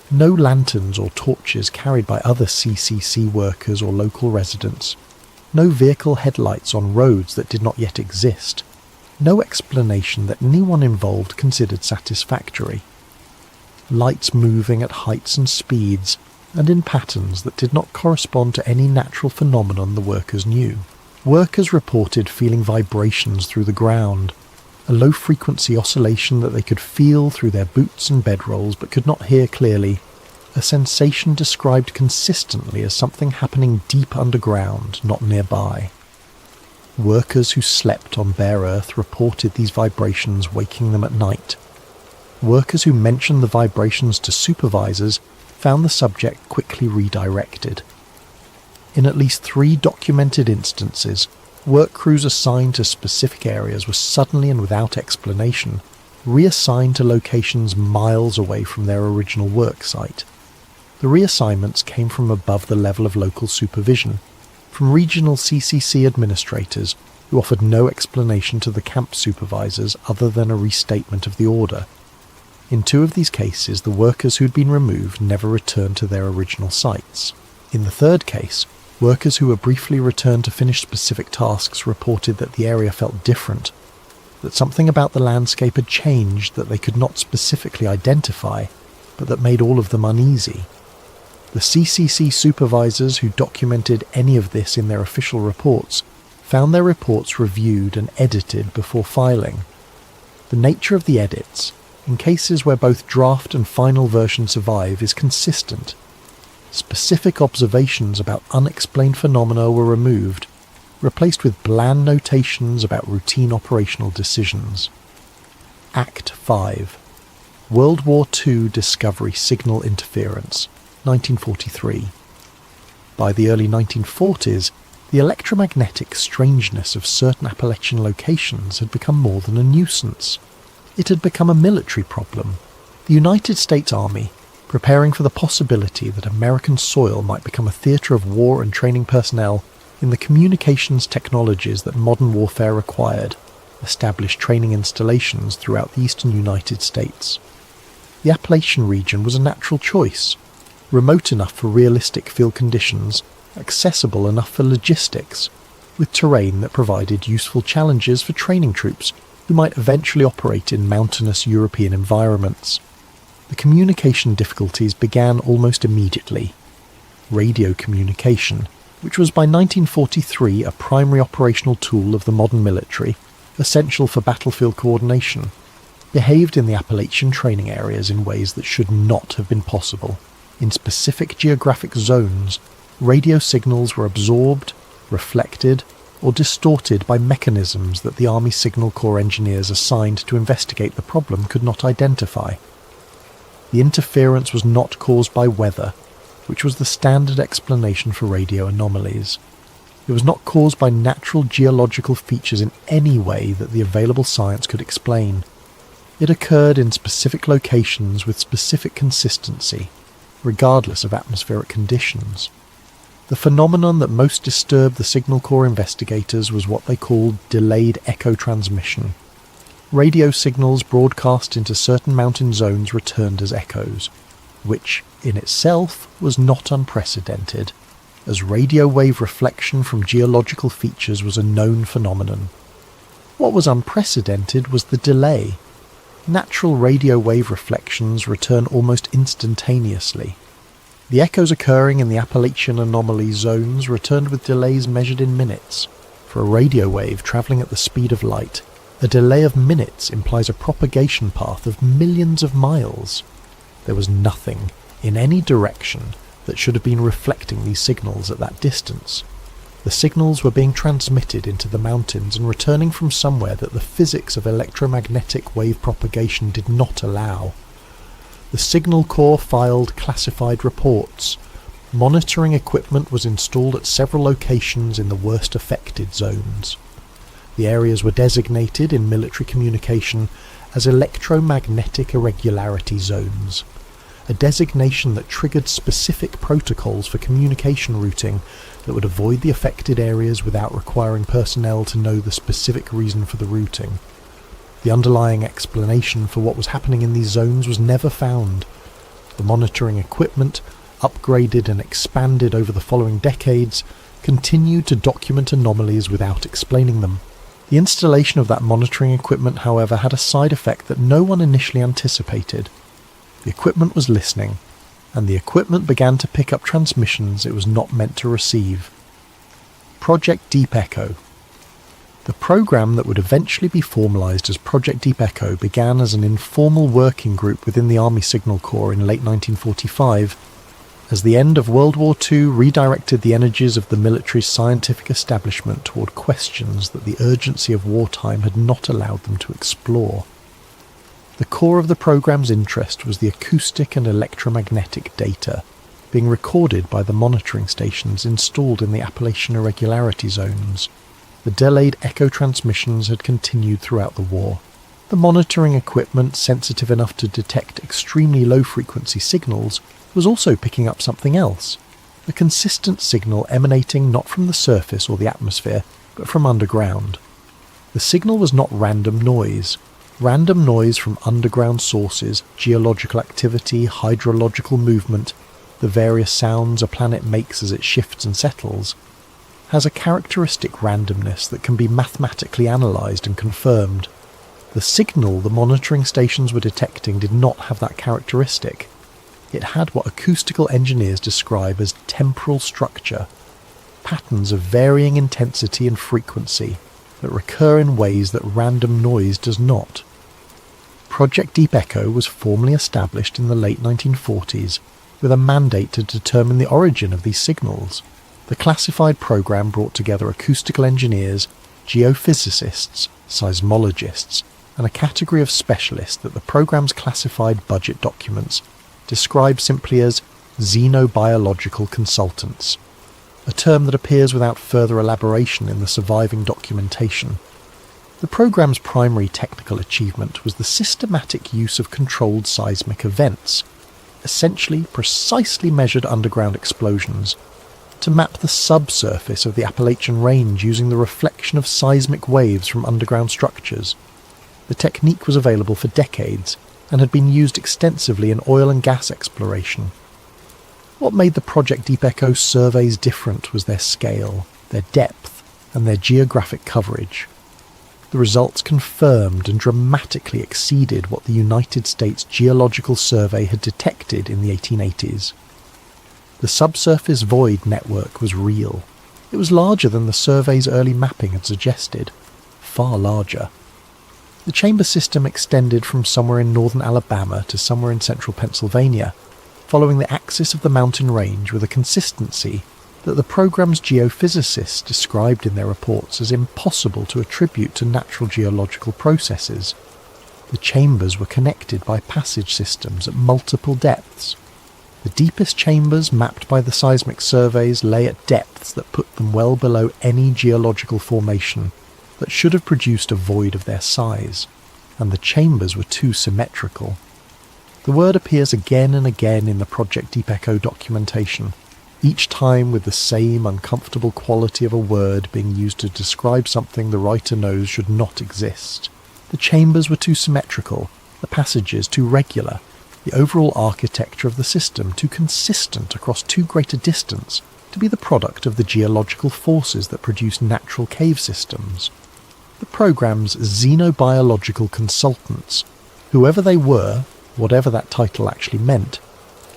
No lanterns or torches carried by other CCC workers or local residents. No vehicle headlights on roads that did not yet exist. No explanation that anyone involved considered satisfactory. Lights moving at heights and speeds, and in patterns that did not correspond to any natural phenomenon the workers knew. Workers reported feeling vibrations through the ground, a low-frequency oscillation that they could feel through their boots and bedrolls but could not hear clearly, a sensation described consistently as something happening deep underground, not nearby. Workers who slept on bare earth reported these vibrations waking them at night. Workers who mentioned the vibrations to supervisors found the subject quickly redirected. In at least 3 documented instances, work crews assigned to specific areas were suddenly and without explanation reassigned to locations miles away from their original work site. The reassignments came from above the level of local supervision, from regional CCC administrators who offered no explanation to the camp supervisors other than a restatement of the order. In 2 of these cases, the workers who'd been removed never returned to their original sites. In the 3rd case, workers who were briefly returned to finish specific tasks reported that the area felt different, that something about the landscape had changed that they could not specifically identify, but that made all of them uneasy. The CCC supervisors who documented any of this in their official reports found their reports reviewed and edited before filing. The nature of the edits, in cases where both draft and final version survive, is consistent. Specific observations about unexplained phenomena were removed, replaced with bland notations about routine operational decisions. Act 5. World War II Discovery Signal Interference, 1943. By the early 1940s, the electromagnetic strangeness of certain Appalachian locations had become more than a nuisance. It had become a military problem. The United States Army, preparing for the possibility that American soil might become a theatre of war and training personnel in the communications technologies that modern warfare required, established training installations throughout the eastern United States. The Appalachian region was a natural choice, remote enough for realistic field conditions, accessible enough for logistics, with terrain that provided useful challenges for training troops who might eventually operate in mountainous European environments. The communication difficulties began almost immediately. Radio communication, which was by 1943 a primary operational tool of the modern military, essential for battlefield coordination, behaved in the Appalachian training areas in ways that should not have been possible. In specific geographic zones, radio signals were absorbed, reflected, or distorted by mechanisms that the Army Signal Corps engineers assigned to investigate the problem could not identify. The interference was not caused by weather, which was the standard explanation for radio anomalies. It was not caused by natural geological features in any way that the available science could explain. It occurred in specific locations with specific consistency, regardless of atmospheric conditions. The phenomenon that most disturbed the Signal Corps investigators was what they called delayed echo transmission. Radio signals broadcast into certain mountain zones returned as echoes, which, in itself, was not unprecedented, as radio wave reflection from geological features was a known phenomenon. What was unprecedented was the delay. Natural radio wave reflections return almost instantaneously. The echoes occurring in the Appalachian anomaly zones returned with delays measured in minutes. For a radio wave travelling at the speed of light, a delay of minutes implies a propagation path of millions of miles. There was nothing, in any direction, that should have been reflecting these signals at that distance. The signals were being transmitted into the mountains and returning from somewhere that the physics of electromagnetic wave propagation did not allow. The Signal Corps filed classified reports. Monitoring equipment was installed at several locations in the worst affected zones. The areas were designated in military communication as electromagnetic irregularity zones, a designation that triggered specific protocols for communication routing that would avoid the affected areas without requiring personnel to know the specific reason for the routing. The underlying explanation for what was happening in these zones was never found. The monitoring equipment, upgraded and expanded over the following decades, continued to document anomalies without explaining them. The installation of that monitoring equipment, however, had a side effect that no one initially anticipated. The equipment was listening, and the equipment began to pick up transmissions it was not meant to receive. Project Deep Echo. The program that would eventually be formalized as Project Deep Echo began as an informal working group within the Army Signal Corps in late 1945, as the end of World War II redirected the energies of the military's scientific establishment toward questions that the urgency of wartime had not allowed them to explore. The core of the program's interest was the acoustic and electromagnetic data being recorded by the monitoring stations installed in the Appalachian irregularity zones. The delayed echo transmissions had continued throughout the war. The monitoring equipment, sensitive enough to detect extremely low-frequency signals, was also picking up something else, a consistent signal emanating not from the surface or the atmosphere, but from underground. The signal was not random noise. Random noise from underground sources, geological activity, hydrological movement, the various sounds a planet makes as it shifts and settles, has a characteristic randomness that can be mathematically analysed and confirmed. The signal the monitoring stations were detecting did not have that characteristic. It had what acoustical engineers describe as temporal structure, patterns of varying intensity and frequency that recur in ways that random noise does not. Project Deep Echo was formally established in the late 1940s with a mandate to determine the origin of these signals. The classified program brought together acoustical engineers, geophysicists, seismologists, and a category of specialists that the program's classified budget documents describe simply as xenobiological consultants, a term that appears without further elaboration in the surviving documentation. The program's primary technical achievement was the systematic use of controlled seismic events, essentially precisely measured underground explosions, to map the subsurface of the Appalachian Range using the reflection of seismic waves from underground structures. The technique was available for decades and had been used extensively in oil and gas exploration. What made the Project Deep Echo surveys different was their scale, their depth, and their geographic coverage. The results confirmed and dramatically exceeded what the United States Geological Survey had detected in the 1880s. The subsurface void network was real. It was larger than the survey's early mapping had suggested, far larger. The chamber system extended from somewhere in northern Alabama to somewhere in central Pennsylvania, following the axis of the mountain range with a consistency that the program's geophysicists described in their reports as impossible to attribute to natural geological processes. The chambers were connected by passage systems at multiple depths. The deepest chambers mapped by the seismic surveys lay at depths that put them well below any geological formation that should have produced a void of their size, and the chambers were too symmetrical. The word appears again and again in the Project Deep Echo documentation, each time with the same uncomfortable quality of a word being used to describe something the writer knows should not exist. The chambers were too symmetrical, the passages too regular, the overall architecture of the system too consistent across too great a distance to be the product of the geological forces that produce natural cave systems. The program's xenobiological consultants, whoever they were, whatever that title actually meant,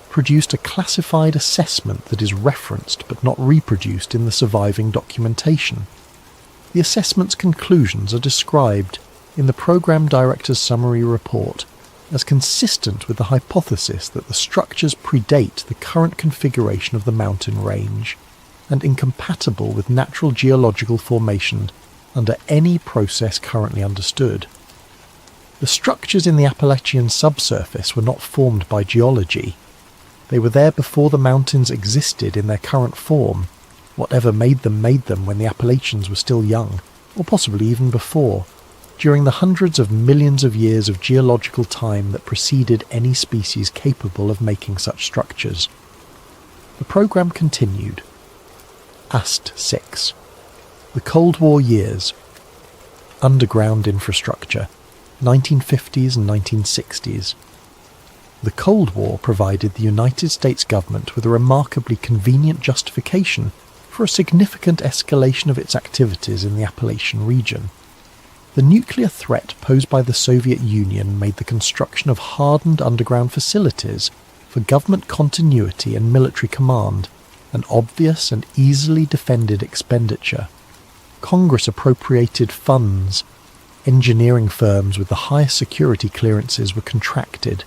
produced a classified assessment that is referenced but not reproduced in the surviving documentation. The assessment's conclusions are described in the program director's summary report as consistent with the hypothesis that the structures predate the current configuration of the mountain range and incompatible with natural geological formation under any process currently understood. The structures in the Appalachian subsurface were not formed by geology. They were there before the mountains existed in their current form. Whatever made them when the Appalachians were still young, or possibly even before, during the hundreds of millions of years of geological time that preceded any species capable of making such structures. The program continued. AST 6. The Cold War years. Underground infrastructure. 1950s and 1960s. The Cold War provided the United States government with a remarkably convenient justification for a significant escalation of its activities in the Appalachian region. The nuclear threat posed by the Soviet Union made the construction of hardened underground facilities for government continuity and military command an obvious and easily defended expenditure. Congress appropriated funds. Engineering firms with the highest security clearances were contracted,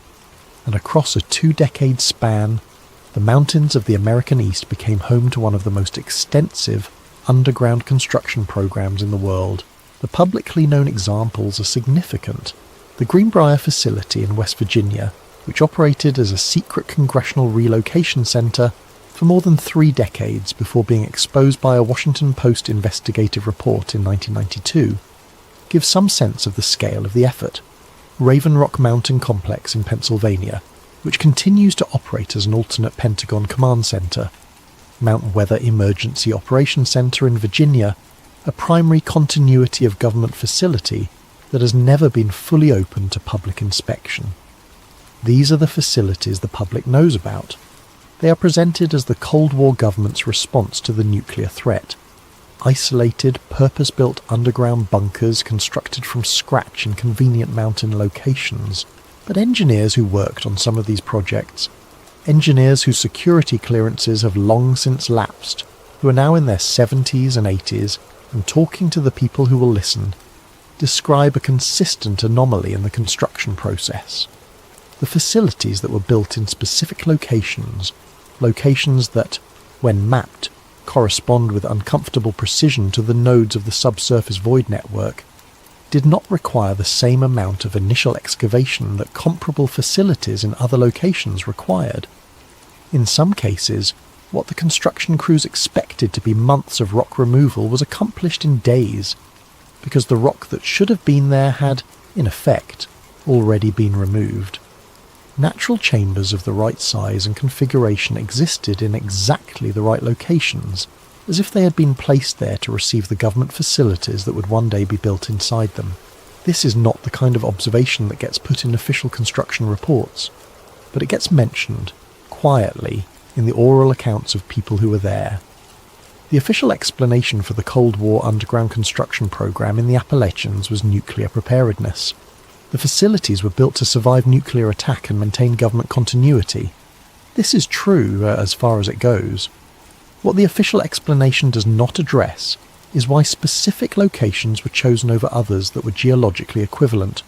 and across a 2-decade span, the mountains of the American East became home to one of the most extensive underground construction programs in the world. The publicly known examples are significant. The Greenbrier facility in West Virginia, which operated as a secret congressional relocation center for more than 3 decades before being exposed by a Washington Post investigative report in 1992, gives some sense of the scale of the effort. Raven Rock Mountain Complex in Pennsylvania, which continues to operate as an alternate Pentagon command center. Mount Weather Emergency Operations Center in Virginia, a primary continuity of government facility that has never been fully open to public inspection. These are the facilities the public knows about. They are presented as the Cold War government's response to the nuclear threat. Isolated, purpose-built underground bunkers constructed from scratch in convenient mountain locations. But engineers who worked on some of these projects, engineers whose security clearances have long since lapsed, who are now in their 70s and 80s and talking to the people who will listen, describe a consistent anomaly in the construction process. The facilities that were built in specific locations that, when mapped, correspond with uncomfortable precision to the nodes of the subsurface void network, did not require the same amount of initial excavation that comparable facilities in other locations required. In some cases, what the construction crews expected to be months of rock removal was accomplished in days, because the rock that should have been there had, in effect, already been removed. Natural chambers of the right size and configuration existed in exactly the right locations, as if they had been placed there to receive the government facilities that would one day be built inside them. This is not the kind of observation that gets put in official construction reports, but it gets mentioned, quietly, in the oral accounts of people who were there. The official explanation for the Cold War underground construction program in the Appalachians was nuclear preparedness. The facilities were built to survive nuclear attack and maintain government continuity. This is true, as far as it goes. What the official explanation does not address is why specific locations were chosen over others that were geologically equivalent.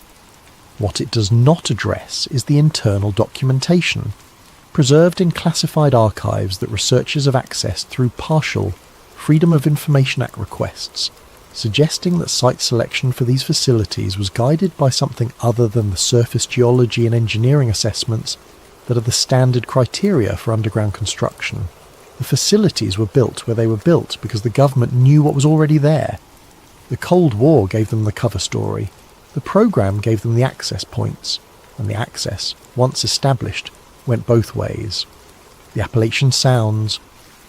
What it does not address is the internal documentation, preserved in classified archives that researchers have accessed through partial Freedom of Information Act requests, suggesting that site selection for these facilities was guided by something other than the surface geology and engineering assessments that are the standard criteria for underground construction. The facilities were built where they were built because the government knew what was already there. The Cold War gave them the cover story. The program gave them the access points, and the access, once established, went both ways. The Appalachian Sounds.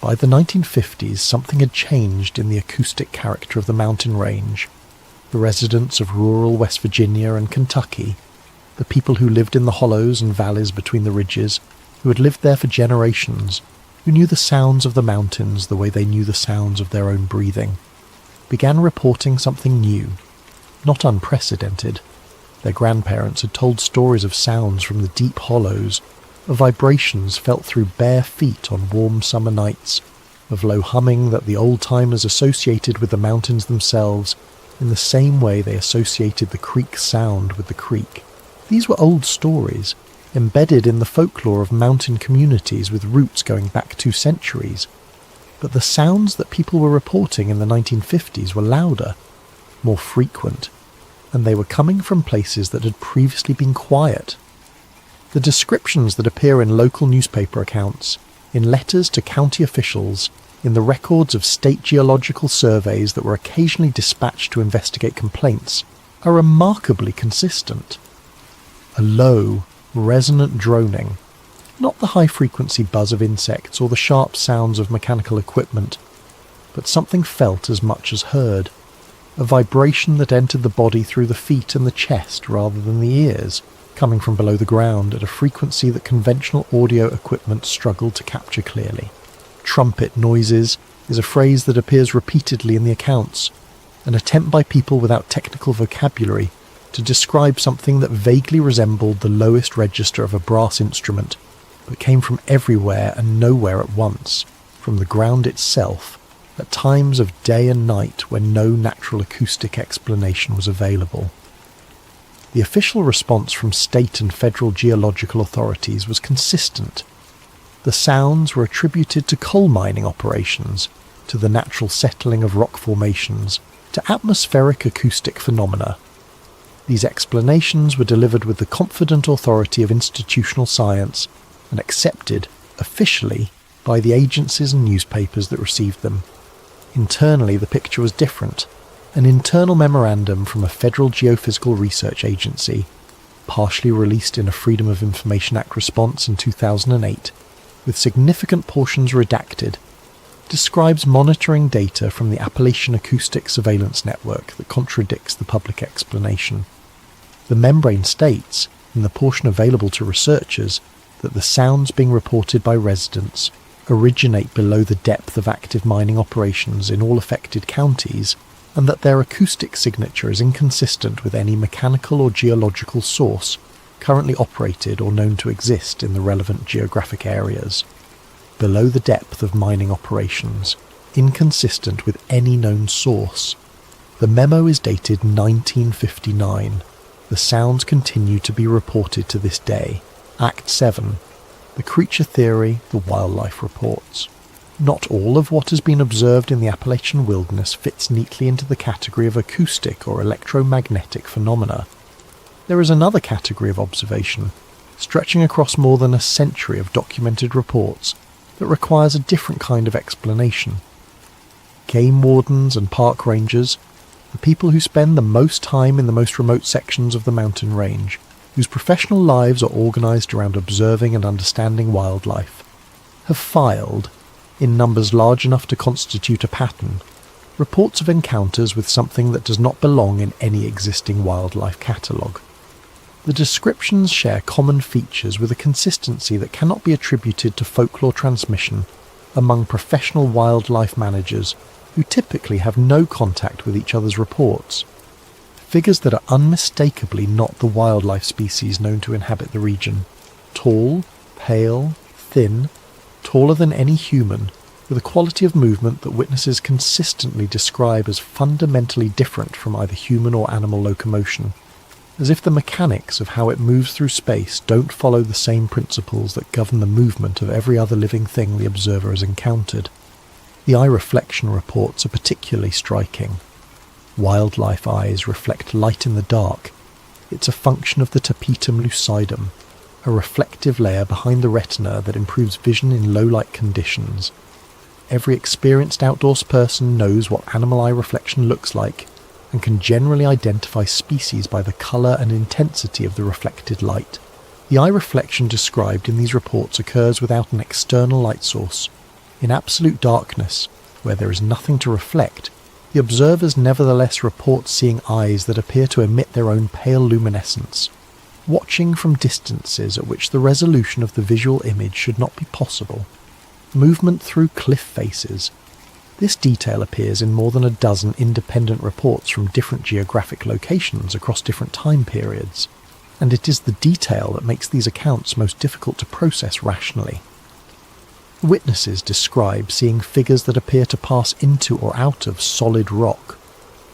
By the 1950s, something had changed in the acoustic character of the mountain range. The residents of rural West Virginia and Kentucky, the people who lived in the hollows and valleys between the ridges, who had lived there for generations, who knew the sounds of the mountains the way they knew the sounds of their own breathing, began reporting something new, not unprecedented. Their grandparents had told stories of sounds from the deep hollows, of vibrations felt through bare feet on warm summer nights, of low humming that the old-timers associated with the mountains themselves in the same way they associated the creek sound with the creek. These were old stories, embedded in the folklore of mountain communities with roots going back 2 centuries. But the sounds that people were reporting in the 1950s were louder, more frequent, and they were coming from places that had previously been quiet. The descriptions that appear in local newspaper accounts, in letters to county officials, in the records of state geological surveys that were occasionally dispatched to investigate complaints, are remarkably consistent. A low, resonant droning, not the high-frequency buzz of insects or the sharp sounds of mechanical equipment, but something felt as much as heard, a vibration that entered the body through the feet and the chest rather than the ears, coming from below the ground at a frequency that conventional audio equipment struggled to capture clearly. Trumpet noises is a phrase that appears repeatedly in the accounts, an attempt by people without technical vocabulary to describe something that vaguely resembled the lowest register of a brass instrument, but came from everywhere and nowhere at once, from the ground itself, at times of day and night when no natural acoustic explanation was available. The official response from state and federal geological authorities was consistent. The sounds were attributed to coal mining operations, to the natural settling of rock formations, to atmospheric acoustic phenomena. These explanations were delivered with the confident authority of institutional science and accepted, officially, by the agencies and newspapers that received them. Internally, the picture was different. An internal memorandum from a federal geophysical research agency, partially released in a Freedom of Information Act response in 2008, with significant portions redacted, describes monitoring data from the Appalachian Acoustic Surveillance Network that contradicts the public explanation. The membrane states, in the portion available to researchers, that the sounds being reported by residents originate below the depth of active mining operations in all affected counties, and that their acoustic signature is inconsistent with any mechanical or geological source currently operated or known to exist in the relevant geographic areas. Below the depth of mining operations, inconsistent with any known source. The memo is dated 1959. The sounds continue to be reported to this day. Act 7. The Creature Theory, the Wildlife Reports. Not all of what has been observed in the Appalachian wilderness fits neatly into the category of acoustic or electromagnetic phenomena. There is another category of observation, stretching across more than a century of documented reports, that requires a different kind of explanation. Game wardens and park rangers, the people who spend the most time in the most remote sections of the mountain range, whose professional lives are organised around observing and understanding wildlife, have filed, in numbers large enough to constitute a pattern, reports of encounters with something that does not belong in any existing wildlife catalogue. The descriptions share common features with a consistency that cannot be attributed to folklore transmission among professional wildlife managers who typically have no contact with each other's reports. Figures that are unmistakably not the wildlife species known to inhabit the region. Tall, pale, thin, taller than any human, with a quality of movement that witnesses consistently describe as fundamentally different from either human or animal locomotion, as if the mechanics of how it moves through space don't follow the same principles that govern the movement of every other living thing the observer has encountered. The eye reflection reports are particularly striking. Wildlife eyes reflect light in the dark. It's a function of the tapetum lucidum, a reflective layer behind the retina that improves vision in low-light conditions. Every experienced outdoors person knows what animal eye reflection looks like, and can generally identify species by the colour and intensity of the reflected light. The eye reflection described in these reports occurs without an external light source. In absolute darkness, where there is nothing to reflect, the observers nevertheless report seeing eyes that appear to emit their own pale luminescence, watching from distances at which the resolution of the visual image should not be possible. Movement through cliff faces. This detail appears in more than a dozen independent reports from different geographic locations across different time periods, and it is the detail that makes these accounts most difficult to process rationally. Witnesses describe seeing figures that appear to pass into or out of solid rock,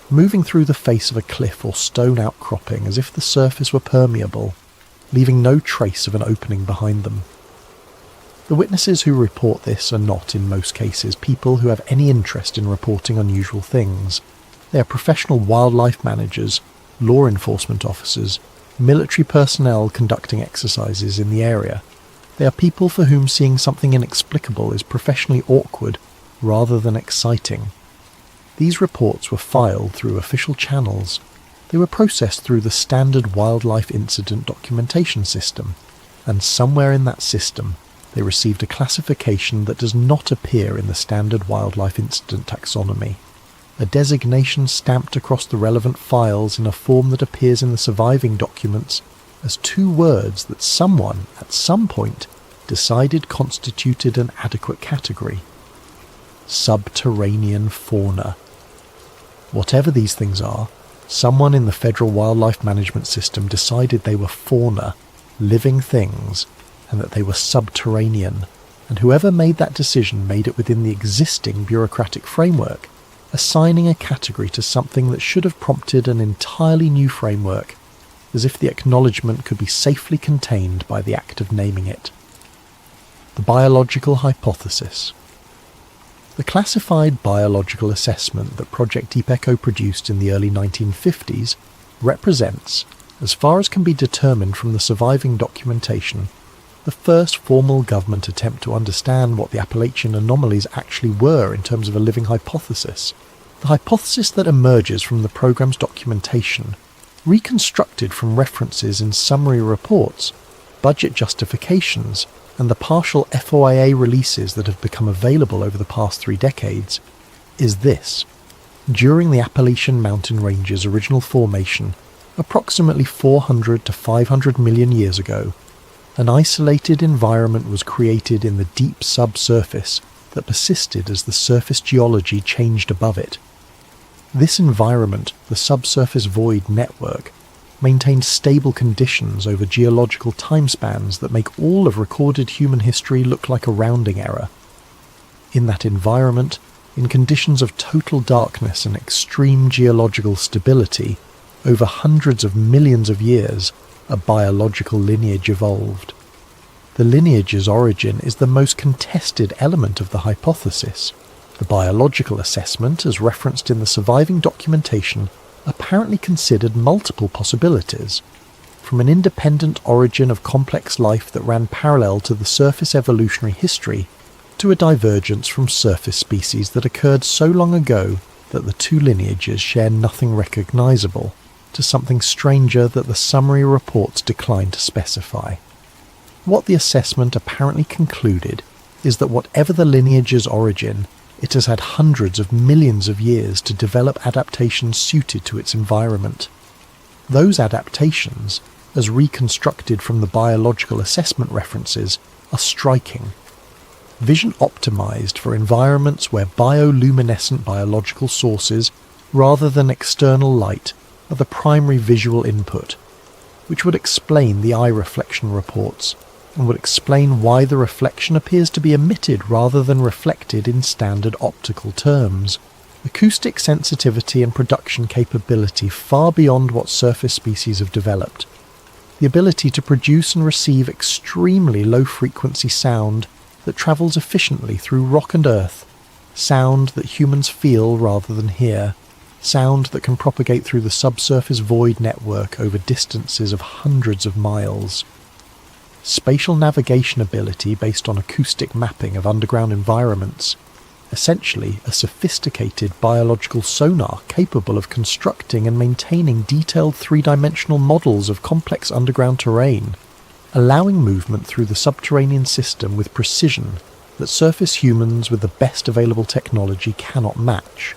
moving through the face of a cliff or stone outcropping as if the surface were permeable, leaving no trace of an opening behind them. The witnesses who report this are not, in most cases, people who have any interest in reporting unusual things. They are professional wildlife managers, law enforcement officers, military personnel conducting exercises in the area. They are people for whom seeing something inexplicable is professionally awkward rather than exciting. These reports were filed through official channels. They were processed through the standard wildlife incident documentation system, and somewhere in that system they received a classification that does not appear in the standard wildlife incident taxonomy, a designation stamped across the relevant files in a form that appears in the surviving documents as two words that someone, at some point, decided constituted an adequate category. Subterranean fauna. Whatever these things are, someone in the federal wildlife management system decided they were fauna, living things, and that they were subterranean, and whoever made that decision made it within the existing bureaucratic framework, assigning a category to something that should have prompted an entirely new framework, as if the acknowledgement could be safely contained by the act of naming it. The biological hypothesis. The classified biological assessment that Project Deep Echo produced in the early 1950s represents, as far as can be determined from the surviving documentation, the first formal government attempt to understand what the Appalachian anomalies actually were in terms of a living hypothesis. The hypothesis that emerges from the programme's documentation, reconstructed from references in summary reports, budget justifications, and the partial FOIA releases that have become available over the past 3 decades, is this. During the Appalachian Mountain Range's original formation, approximately 400 to 500 million years ago, an isolated environment was created in the deep subsurface that persisted as the surface geology changed above it. This environment, the subsurface void network, maintained stable conditions over geological timespans that make all of recorded human history look like a rounding error. In that environment, in conditions of total darkness and extreme geological stability, over hundreds of millions of years, a biological lineage evolved. The lineage's origin is the most contested element of the hypothesis. The biological assessment, as referenced in the surviving documentation, apparently considered multiple possibilities, from an independent origin of complex life that ran parallel to the surface evolutionary history, to a divergence from surface species that occurred so long ago that the two lineages share nothing recognizable, to something stranger that the summary reports decline to specify. What the assessment apparently concluded is that whatever the lineage's origin, it has had hundreds of millions of years to develop adaptations suited to its environment. Those adaptations, as reconstructed from the biological assessment references, are striking. Vision optimized for environments where bioluminescent biological sources, rather than external light, are the primary visual input, which would explain the eye reflection reports, and would explain why the reflection appears to be emitted rather than reflected in standard optical terms. Acoustic sensitivity and production capability far beyond what surface species have developed. The ability to produce and receive extremely low-frequency sound that travels efficiently through rock and earth, sound that humans feel rather than hear, sound that can propagate through the subsurface void network over distances of hundreds of miles. Spatial navigation ability based on acoustic mapping of underground environments, essentially a sophisticated biological sonar capable of constructing and maintaining detailed three-dimensional models of complex underground terrain, allowing movement through the subterranean system with precision that surface humans with the best available technology cannot match,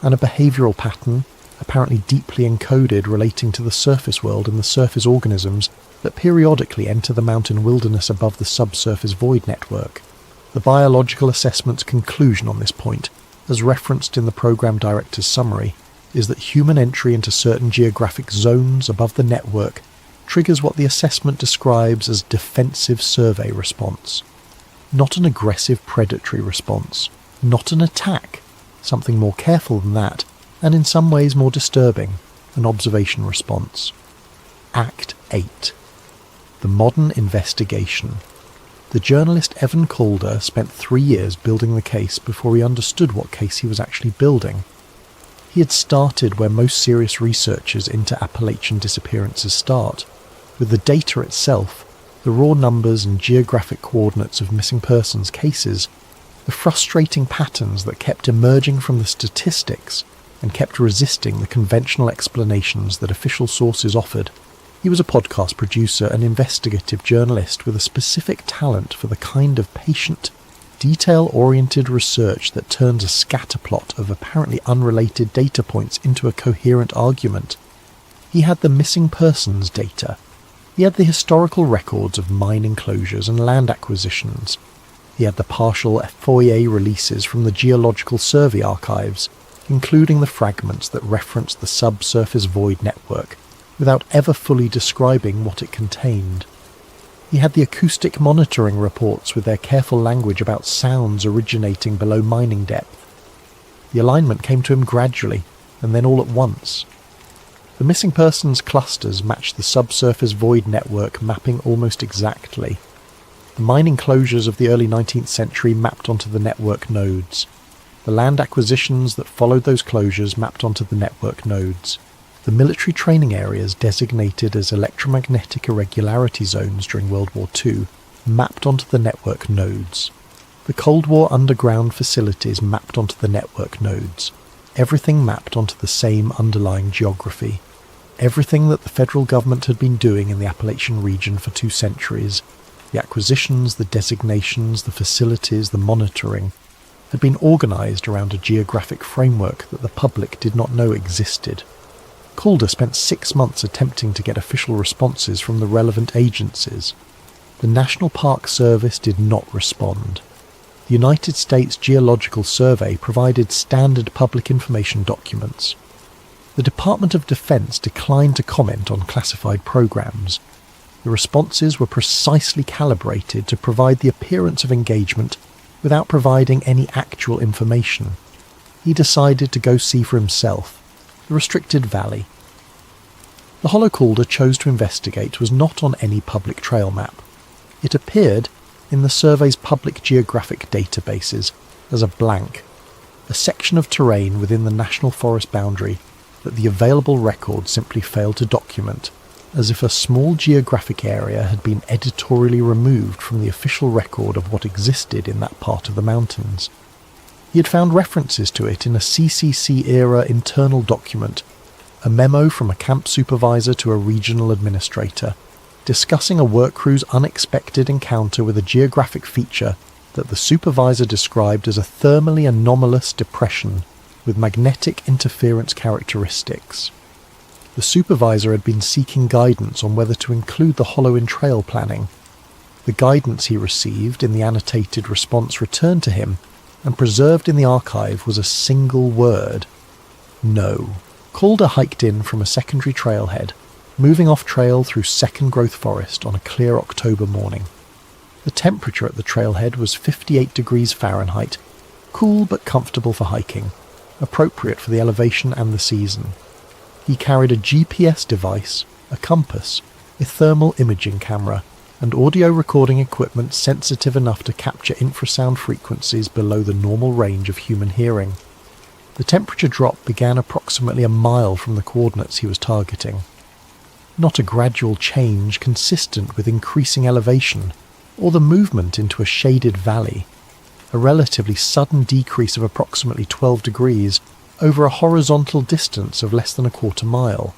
and a behavioural pattern, apparently deeply encoded relating to the surface world and the surface organisms that periodically enter the mountain wilderness above the subsurface void network. The biological assessment's conclusion on this point, as referenced in the program director's summary, is that human entry into certain geographic zones above the network triggers what the assessment describes as defensive survey response. Not an aggressive predatory response, not an attack, something more careful than that, and in some ways more disturbing, an observation response. Act 8. The modern investigation. The journalist Evan Calder spent 3 years building the case before he understood what case he was actually building. He had started where most serious researchers into Appalachian disappearances start, with the data itself, the raw numbers and geographic coordinates of missing persons cases, the frustrating patterns that kept emerging from the statistics and kept resisting the conventional explanations that official sources offered. He was a podcast producer and investigative journalist with a specific talent for the kind of patient, detail-oriented research that turns a scatterplot of apparently unrelated data points into a coherent argument. He had the missing persons data. He had the historical records of mine enclosures and land acquisitions. He had the partial FOIA releases from the Geological Survey archives, including the fragments that referenced the subsurface void network, without ever fully describing what it contained. He had the acoustic monitoring reports with their careful language about sounds originating below mining depth. The alignment came to him gradually, and then all at once. The missing persons clusters matched the subsurface void network mapping almost exactly. The mining closures of the early 19th century mapped onto the network nodes. The land acquisitions that followed those closures mapped onto the network nodes. The military training areas designated as electromagnetic irregularity zones during World War II mapped onto the network nodes. The Cold War underground facilities mapped onto the network nodes. Everything mapped onto the same underlying geography. Everything that the federal government had been doing in the Appalachian region for 2 centuries, The acquisitions, the designations, the facilities, the monitoring had been organised around a geographic framework that the public did not know existed. Calder spent 6 months attempting to get official responses from the relevant agencies. The National Park Service did not respond. The United States Geological Survey provided standard public information documents. The Department of Defense declined to comment on classified programs. The responses were precisely calibrated to provide the appearance of engagement without providing any actual information. He decided to go see for himself the restricted valley. The hollow Calder chose to investigate was not on any public trail map. It appeared in the survey's public geographic databases as a blank, a section of terrain within the national forest boundary that the available record simply failed to document, as if a small geographic area had been editorially removed from the official record of what existed in that part of the mountains. He had found references to it in a CCC-era internal document, a memo from a camp supervisor to a regional administrator, discussing a work crew's unexpected encounter with a geographic feature that the supervisor described as a thermally anomalous depression with magnetic interference characteristics. The supervisor had been seeking guidance on whether to include the hollow in trail planning. The guidance he received in the annotated response returned to him and preserved in the archive was a single word: no. Calder hiked in from a secondary trailhead, moving off trail through second-growth forest on a clear October morning. The temperature at the trailhead was 58 degrees Fahrenheit, cool but comfortable for hiking, appropriate for the elevation and the season. He carried a GPS device, a compass, a thermal imaging camera, and audio recording equipment sensitive enough to capture infrasound frequencies below the normal range of human hearing. The temperature drop began approximately a mile from the coordinates he was targeting. Not a gradual change consistent with increasing elevation, or the movement into a shaded valley. A relatively sudden decrease of approximately 12 degrees over a horizontal distance of less than a quarter mile,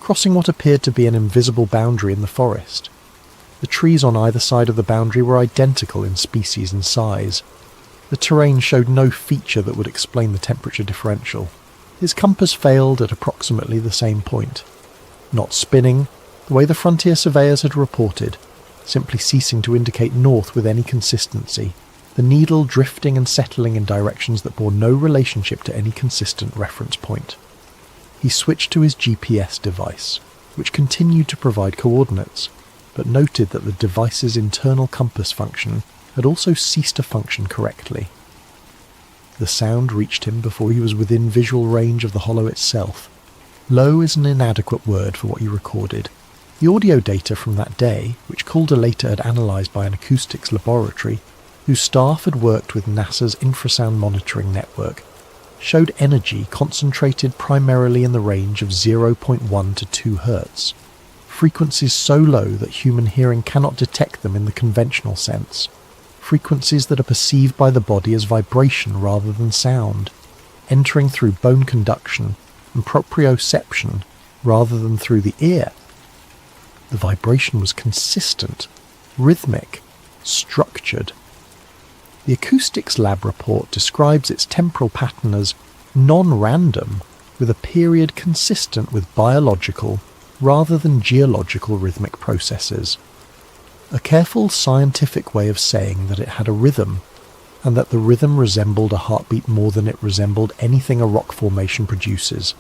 crossing what appeared to be an invisible boundary in the forest. The trees on either side of the boundary were identical in species and size. The terrain showed no feature that would explain the temperature differential. His compass failed at approximately the same point. Not spinning, the way the frontier surveyors had reported, simply ceasing to indicate north with any consistency, the needle drifting and settling in directions that bore no relationship to any consistent reference point. He switched to his GPS device, which continued to provide coordinates, but noted that the device's internal compass function had also ceased to function correctly. The sound reached him before he was within visual range of the hollow itself. Low is an inadequate word for what he recorded. The audio data from that day, which Calder later had analysed by an acoustics laboratory, whose staff had worked with NASA's infrasound monitoring network, showed energy concentrated primarily in the range of 0.1 to 2 Hz, frequencies so low that human hearing cannot detect them in the conventional sense, frequencies that are perceived by the body as vibration rather than sound, entering through bone conduction and proprioception rather than through the ear. The vibration was consistent, rhythmic, structured. The acoustics lab report describes its temporal pattern as non-random, with a period consistent with biological rather than geological rhythmic processes. A careful scientific way of saying that it had a rhythm, and that the rhythm resembled a heartbeat more than it resembled anything a rock formation produces.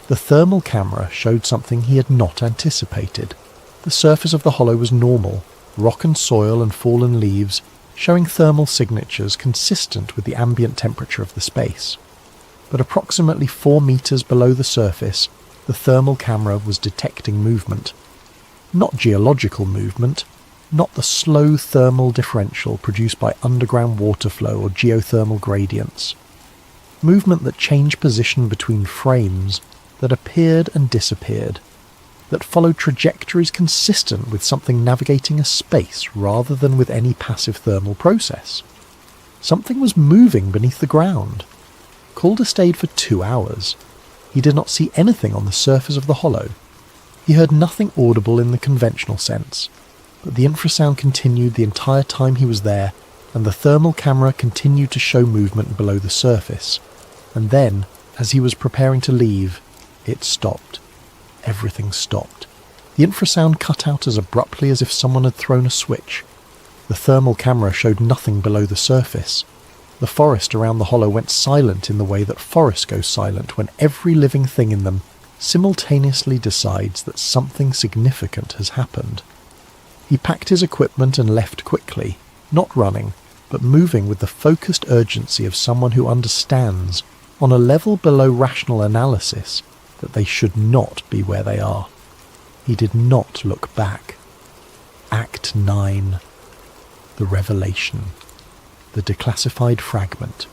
The thermal camera showed something he had not anticipated. The surface of the hollow was normal, rock and soil and fallen leaves showing thermal signatures consistent with the ambient temperature of the space. But approximately 4 meters below the surface, the thermal camera was detecting movement. Not geological movement, not the slow thermal differential produced by underground water flow or geothermal gradients. Movement that changed position between frames, that appeared and disappeared, that followed trajectories consistent with something navigating a space rather than with any passive thermal process. Something was moving beneath the ground. Calder stayed for 2 hours. He did not see anything on the surface of the hollow. He heard nothing audible in the conventional sense. but the infrasound continued the entire time he was there, and the thermal camera continued to show movement below the surface. And then, as he was preparing to leave, it stopped. Everything stopped. The infrasound cut out as abruptly as if someone had thrown a switch. The thermal camera showed nothing below the surface. The forest around the hollow went silent in the way that forests go silent when every living thing in them simultaneously decides that something significant has happened. He packed his equipment and left quickly, not running, but moving with the focused urgency of someone who understands, on a level below rational analysis, that they should not be where they are. He did not look back. Act 9. The Revelation. The declassified fragment.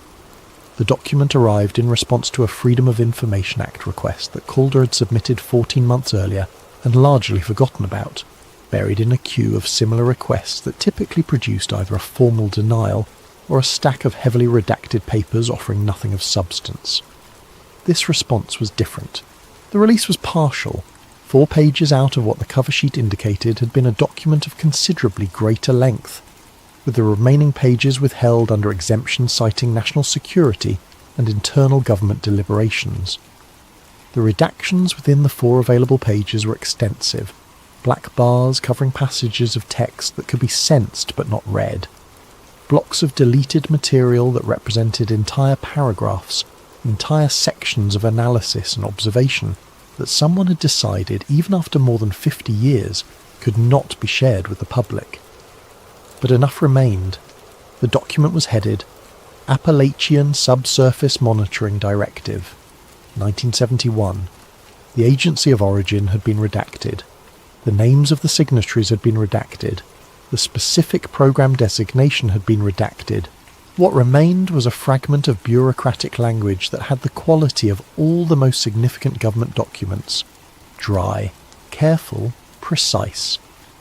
The document arrived in response to a Freedom of Information Act request that Calder had submitted 14 months earlier and largely forgotten about, buried in a queue of similar requests that typically produced either a formal denial or a stack of heavily redacted papers offering nothing of substance. This response was different. The release was partial. 4 pages out of what the cover sheet indicated had been a document of considerably greater length, with the remaining pages withheld under exemption citing national security and internal government deliberations. The redactions within the 4 available pages were extensive, black bars covering passages of text that could be sensed but not read, blocks of deleted material that represented entire paragraphs, entire sections of analysis and observation that someone had decided, even after more than 50 years, could not be shared with the public. But enough remained. The document was headed Appalachian Subsurface Monitoring Directive, 1971. The agency of origin had been redacted. The names of the signatories had been redacted. The specific program designation had been redacted. What remained was a fragment of bureaucratic language that had the quality of all the most significant government documents. Dry, careful, precise,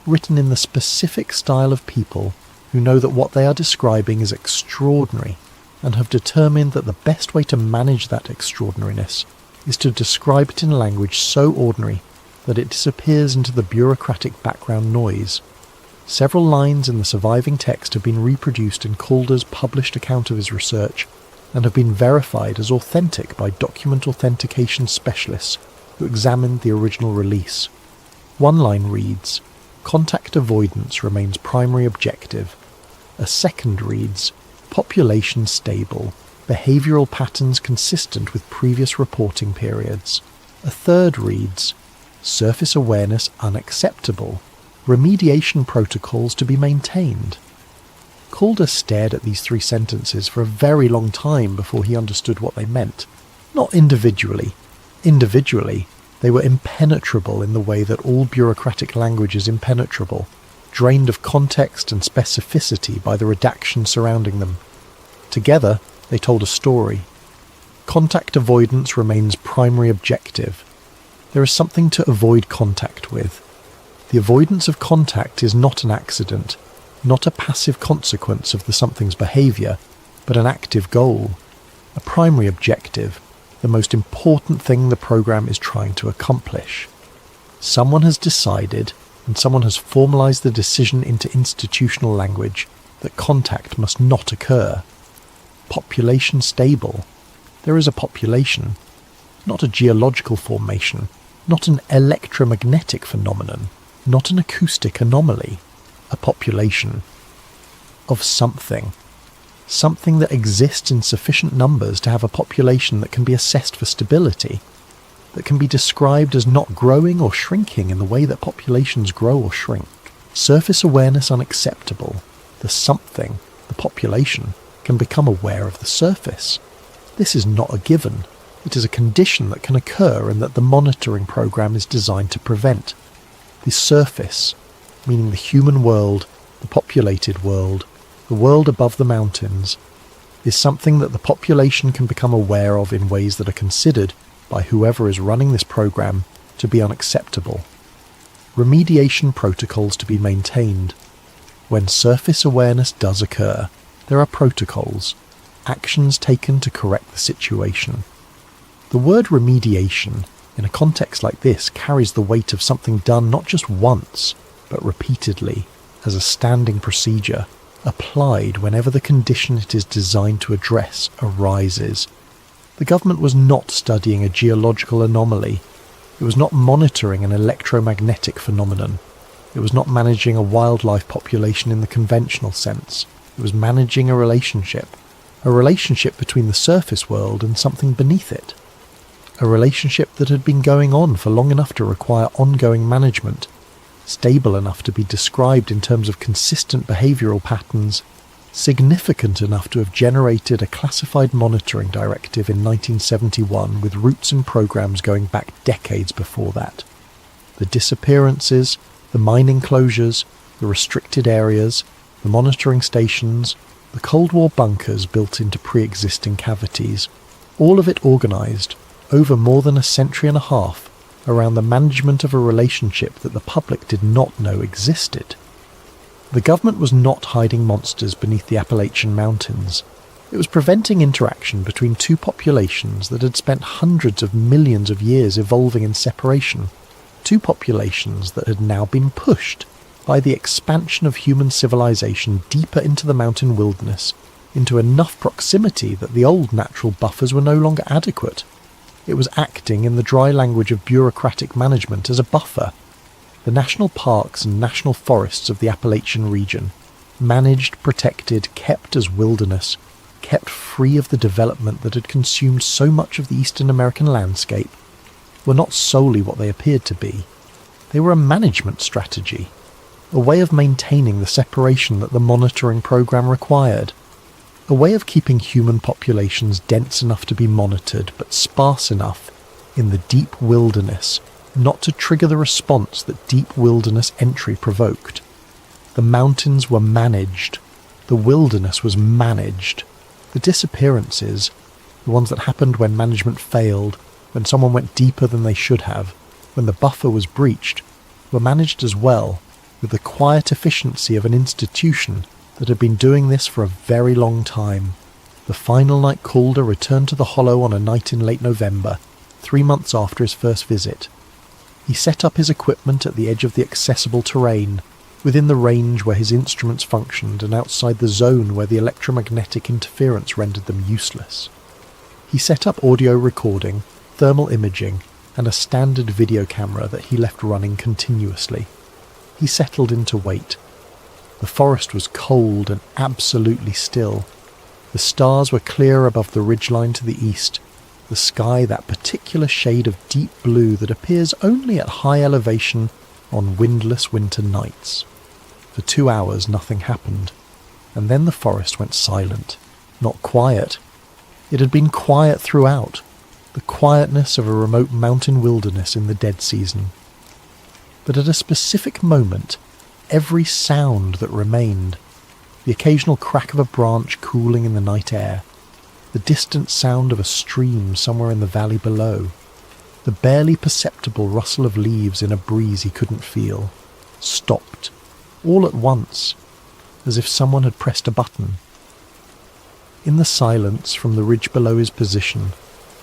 written in the specific style of people who know that what they are describing is extraordinary and have determined that the best way to manage that extraordinariness is to describe it in language so ordinary that it disappears into the bureaucratic background noise. Several lines in the surviving text have been reproduced in Calder's published account of his research and have been verified as authentic by document authentication specialists who examined the original release. One line reads, "Contact avoidance remains primary objective." A second reads, "Population stable, behavioural patterns consistent with previous reporting periods." A third reads, "Surface awareness unacceptable, remediation protocols to be maintained." Calder stared at these 3 sentences for a very long time before he understood what they meant. Not individually. Individually, they were impenetrable in the way that all bureaucratic language is impenetrable, drained of context and specificity by the redaction surrounding them. Together, they told a story. Contact avoidance remains primary objective. There is something to avoid contact with. The avoidance of contact is not an accident, not a passive consequence of the something's behaviour, but an active goal, a primary objective, the most important thing the program is trying to accomplish. Someone has decided, and someone has formalised the decision into institutional language, that contact must not occur. Population stable. There is a population, not a geological formation, not an electromagnetic phenomenon, not an acoustic anomaly, a population of something. Something that exists in sufficient numbers to have a population that can be assessed for stability, that can be described as not growing or shrinking in the way that populations grow or shrink. Surface awareness unacceptable. The something, the population, can become aware of the surface. This is not a given. It is a condition that can occur and that the monitoring program is designed to prevent. The surface, meaning the human world, the populated world, the world above the mountains, is something that the population can become aware of in ways that are considered, by whoever is running this program, to be unacceptable. Remediation protocols to be maintained. When surface awareness does occur, there are protocols, actions taken to correct the situation. The word remediation, in a context like this, carries the weight of something done not just once, but repeatedly. as a standing procedure, applied whenever the condition it is designed to address arises. The government was not studying a geological anomaly. It was not monitoring an electromagnetic phenomenon. It was not managing a wildlife population in the conventional sense. It was managing a relationship between the surface world and something beneath it. A relationship that had been going on for long enough to require ongoing management, stable enough to be described in terms of consistent behavioural patterns, significant enough to have generated a classified monitoring directive in 1971 with roots in programs going back decades before that. The disappearances, the mining closures, the restricted areas, the monitoring stations, the Cold War bunkers built into pre-existing cavities, all of it organised over more than a century and a half around the management of a relationship that the public did not know existed. The government was not hiding monsters beneath the Appalachian Mountains. It was preventing interaction between two populations that had spent hundreds of millions of years evolving in separation, two populations that had now been pushed by the expansion of human civilization deeper into the mountain wilderness, into enough proximity that the old natural buffers were no longer adequate. It was acting in the dry language of bureaucratic management as a buffer. The national parks and national forests of the Appalachian region, managed, protected, kept as wilderness, kept free of the development that had consumed so much of the Eastern American landscape, were not solely what they appeared to be. They were a management strategy, a way of maintaining the separation that the monitoring program required, a way of keeping human populations dense enough to be monitored but sparse enough in the deep wilderness not to trigger the response that deep wilderness entry provoked. The mountains were managed. The wilderness was managed. The disappearances, the ones that happened when management failed, when someone went deeper than they should have, when the buffer was breached, were managed as well, with the quiet efficiency of an institution that had been doing this for a very long time. The final night Calder returned to the hollow on a night in late November, 3 months after his first visit. He set up his equipment at the edge of the accessible terrain, within the range where his instruments functioned and outside the zone where the electromagnetic interference rendered them useless. He set up audio recording, thermal imaging, and a standard video camera that he left running continuously. He settled in to wait. The forest was cold and absolutely still. The stars were clear above the ridgeline to the east, the sky that particular shade of deep blue that appears only at high elevation on windless winter nights. For 2 hours nothing happened, and then the forest went silent. Not quiet. It had been quiet throughout, the quietness of a remote mountain wilderness in the dead season. But at a specific moment, every sound that remained, the occasional crack of a branch cooling in the night air, the distant sound of a stream somewhere in the valley below, the barely perceptible rustle of leaves in a breeze he couldn't feel, stopped, all at once, as if someone had pressed a button. In the silence from the ridge below his position,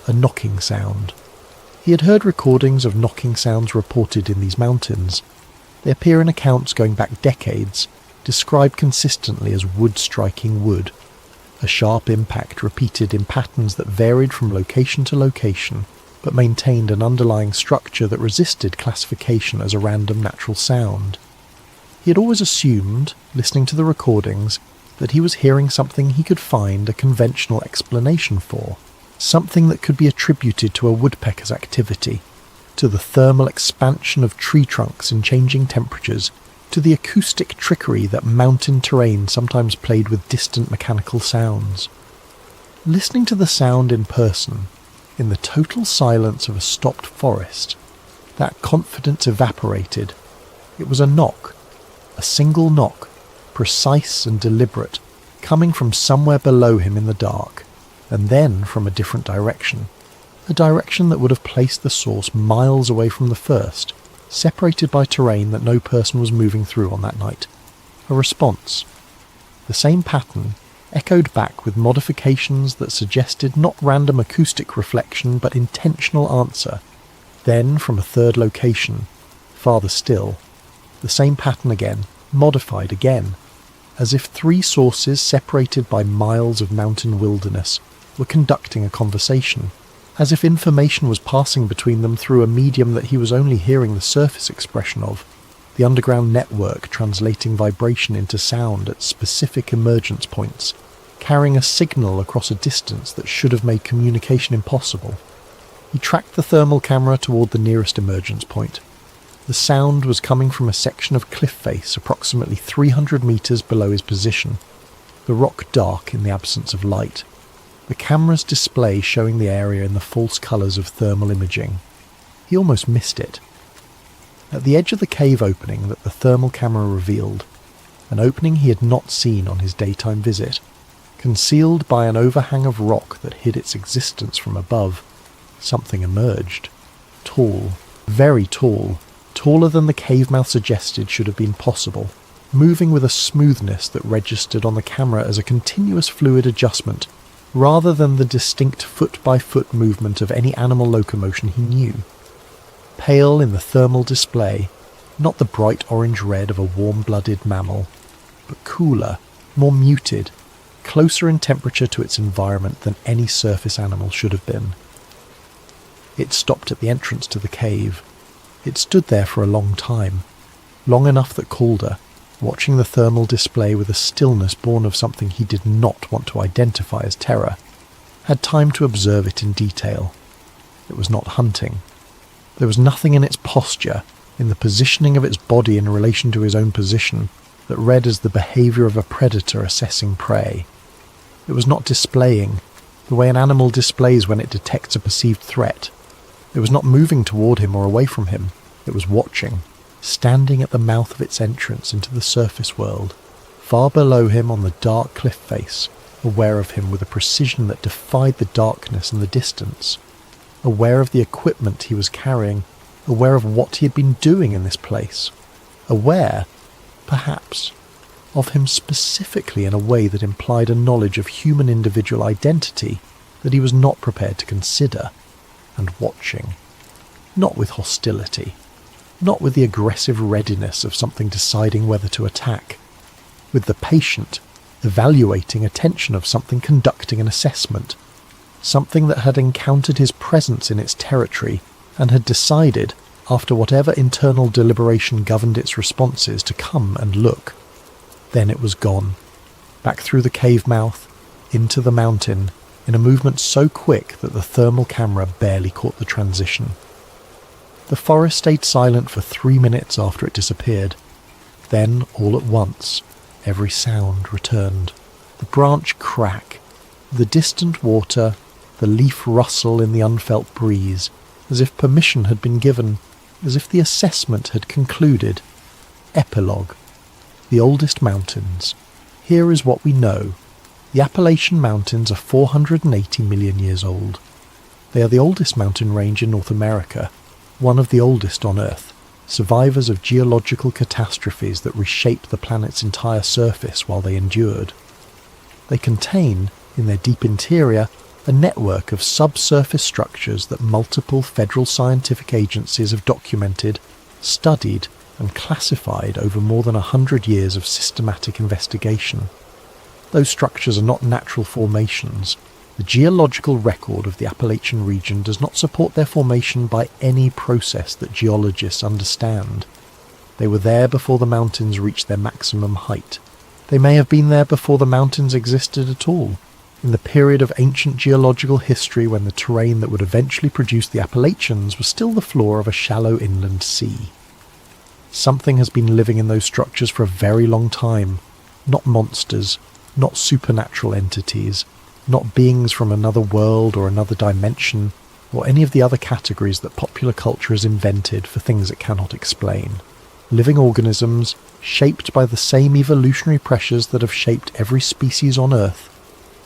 a knocking sound. He had heard recordings of knocking sounds reported in these mountains. They appear in accounts going back decades, described consistently as wood striking wood, a sharp impact repeated in patterns that varied from location to location, but maintained an underlying structure that resisted classification as a random natural sound. He had always assumed, listening to the recordings, that he was hearing something he could find a conventional explanation for, something that could be attributed to a woodpecker's activity, to the thermal expansion of tree trunks in changing temperatures, to the acoustic trickery that mountain terrain sometimes played with distant mechanical sounds. Listening to the sound in person, in the total silence of a stopped forest, that confidence evaporated. It was a knock, a single knock, precise and deliberate, coming from somewhere below him in the dark, and then from a different direction, a direction that would have placed the source miles away from the first, separated by terrain that no person was moving through on that night. A response. The same pattern, echoed back with modifications that suggested not random acoustic reflection but intentional answer. Then, from a third location, farther still, the same pattern again, modified again, as if three sources separated by miles of mountain wilderness were conducting a conversation, as if information was passing between them through a medium that he was only hearing the surface expression of, the underground network translating vibration into sound at specific emergence points, carrying a signal across a distance that should have made communication impossible. He tracked the thermal camera toward the nearest emergence point. The sound was coming from a section of cliff face approximately 300 meters below his position, the rock dark in the absence of light, the camera's display showing the area in the false colours of thermal imaging. He almost missed it. At the edge of the cave opening that the thermal camera revealed, an opening he had not seen on his daytime visit, concealed by an overhang of rock that hid its existence from above, something emerged. Tall, very tall, taller than the cave mouth suggested should have been possible, moving with a smoothness that registered on the camera as a continuous fluid adjustment, rather than the distinct foot-by-foot movement of any animal locomotion he knew. Pale in the thermal display, not the bright orange-red of a warm-blooded mammal, but cooler, more muted, closer in temperature to its environment than any surface animal should have been. It stopped at the entrance to the cave. It stood there for a long time, long enough that Calder, watching the thermal display with a stillness born of something he did not want to identify as terror, had time to observe it in detail. It was not hunting. There was nothing in its posture, in the positioning of its body in relation to his own position, that read as the behaviour of a predator assessing prey. It was not displaying, the way an animal displays when it detects a perceived threat. It was not moving toward him or away from him. It was watching, standing at the mouth of its entrance into the surface world, far below him on the dark cliff face, aware of him with a precision that defied the darkness and the distance, aware of the equipment he was carrying, aware of what he had been doing in this place, aware, perhaps, of him specifically in a way that implied a knowledge of human individual identity that he was not prepared to consider, and watching, not with hostility, not with the aggressive readiness of something deciding whether to attack, with the patient, evaluating attention of something conducting an assessment, something that had encountered his presence in its territory and had decided, after whatever internal deliberation governed its responses, to come and look. Then it was gone, back through the cave mouth, into the mountain, in a movement so quick that the thermal camera barely caught the transition. The forest stayed silent for 3 minutes after it disappeared. Then, all at once, every sound returned. The branch crack, the distant water, the leaf rustle in the unfelt breeze, as if permission had been given, as if the assessment had concluded. Epilogue. The oldest mountains. Here is what we know. The Appalachian Mountains are 480 million years old. They are the oldest mountain range in North America, one of the oldest on Earth, survivors of geological catastrophes that reshaped the planet's entire surface while they endured. They contain, in their deep interior, a network of subsurface structures that multiple federal scientific agencies have documented, studied, and classified over more than 100 years of systematic investigation. Those structures are not natural formations. The geological record of the Appalachian region does not support their formation by any process that geologists understand. They were there before the mountains reached their maximum height. They may have been there before the mountains existed at all, in the period of ancient geological history when the terrain that would eventually produce the Appalachians was still the floor of a shallow inland sea. Something has been living in those structures for a very long time, not monsters, not supernatural entities, not beings from another world or another dimension, or any of the other categories that popular culture has invented for things it cannot explain. Living organisms, shaped by the same evolutionary pressures that have shaped every species on Earth,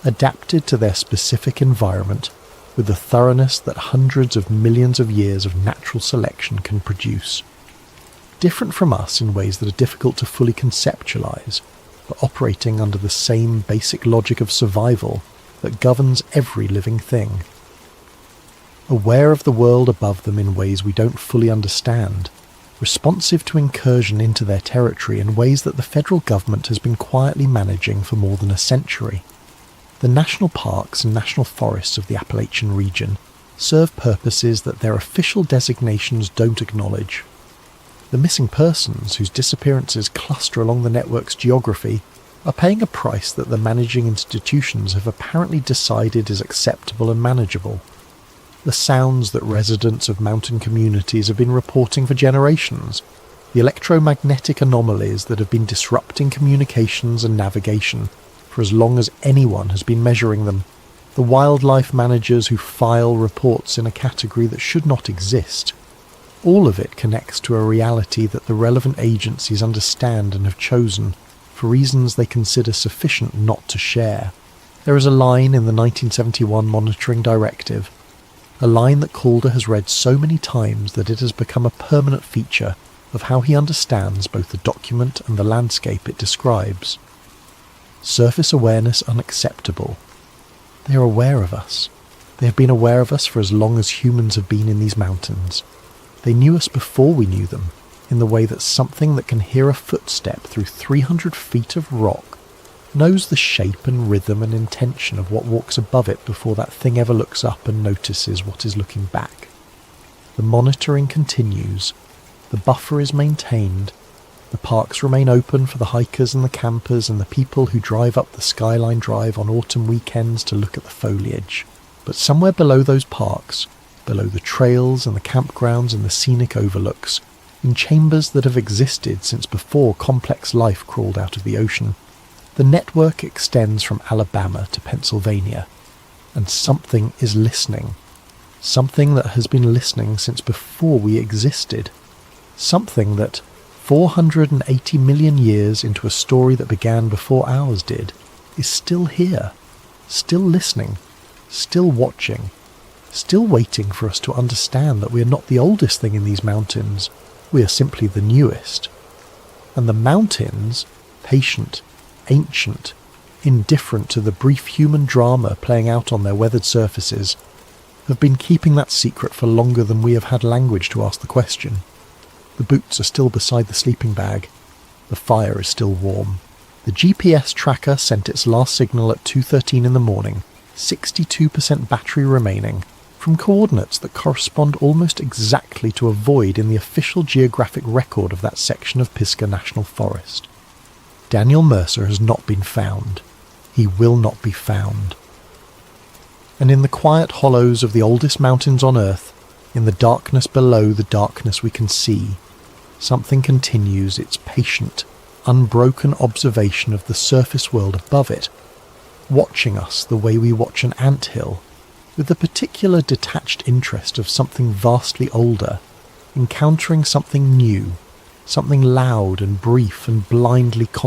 adapted to their specific environment with the thoroughness that hundreds of millions of years of natural selection can produce. Different from us in ways that are difficult to fully conceptualize, but operating under the same basic logic of survival that governs every living thing. Aware of the world above them in ways we don't fully understand, responsive to incursion into their territory in ways that the federal government has been quietly managing for more than a century. The national parks and national forests of the Appalachian region serve purposes that their official designations don't acknowledge. The missing persons whose disappearances cluster along the network's geography are paying a price that the managing institutions have apparently decided is acceptable and manageable. The sounds that residents of mountain communities have been reporting for generations, the electromagnetic anomalies that have been disrupting communications and navigation for as long as anyone has been measuring them, the wildlife managers who file reports in a category that should not exist. All of it connects to a reality that the relevant agencies understand and have chosen, for reasons they consider sufficient, not to share. There is a line in the 1971 Monitoring Directive, a line that Calder has read so many times that it has become a permanent feature of how he understands both the document and the landscape it describes. Surface awareness unacceptable. They are aware of us. They have been aware of us for as long as humans have been in these mountains. They knew us before we knew them, in the way that something that can hear a footstep through 300 feet of rock knows the shape and rhythm and intention of what walks above it before that thing ever looks up and notices what is looking back. The monitoring continues. The buffer is maintained. The parks remain open for the hikers and the campers and the people who drive up the Skyline Drive on autumn weekends to look at the foliage. But somewhere below those parks, below the trails and the campgrounds and the scenic overlooks, in chambers that have existed since before complex life crawled out of the ocean, the network extends from Alabama to Pennsylvania, and something is listening. Something that has been listening since before we existed. Something that, 480 million years into a story that began before ours did, is still here, still listening, still watching, still waiting for us to understand that we are not the oldest thing in these mountains, we are simply the newest. And the mountains, patient, ancient, indifferent to the brief human drama playing out on their weathered surfaces, have been keeping that secret for longer than we have had language to ask the question. The boots are still beside the sleeping bag. The fire is still warm. The GPS tracker sent its last signal at 2:13 in the morning, 62% battery remaining, from coordinates that correspond almost exactly to a void in the official geographic record of that section of Pisgah National Forest. Daniel Mercer has not been found. He will not be found. And in the quiet hollows of the oldest mountains on Earth, in the darkness below the darkness we can see, something continues its patient, unbroken observation of the surface world above it, watching us the way we watch an anthill, with the particular detached interest of something vastly older, encountering something new, something loud and brief and blindly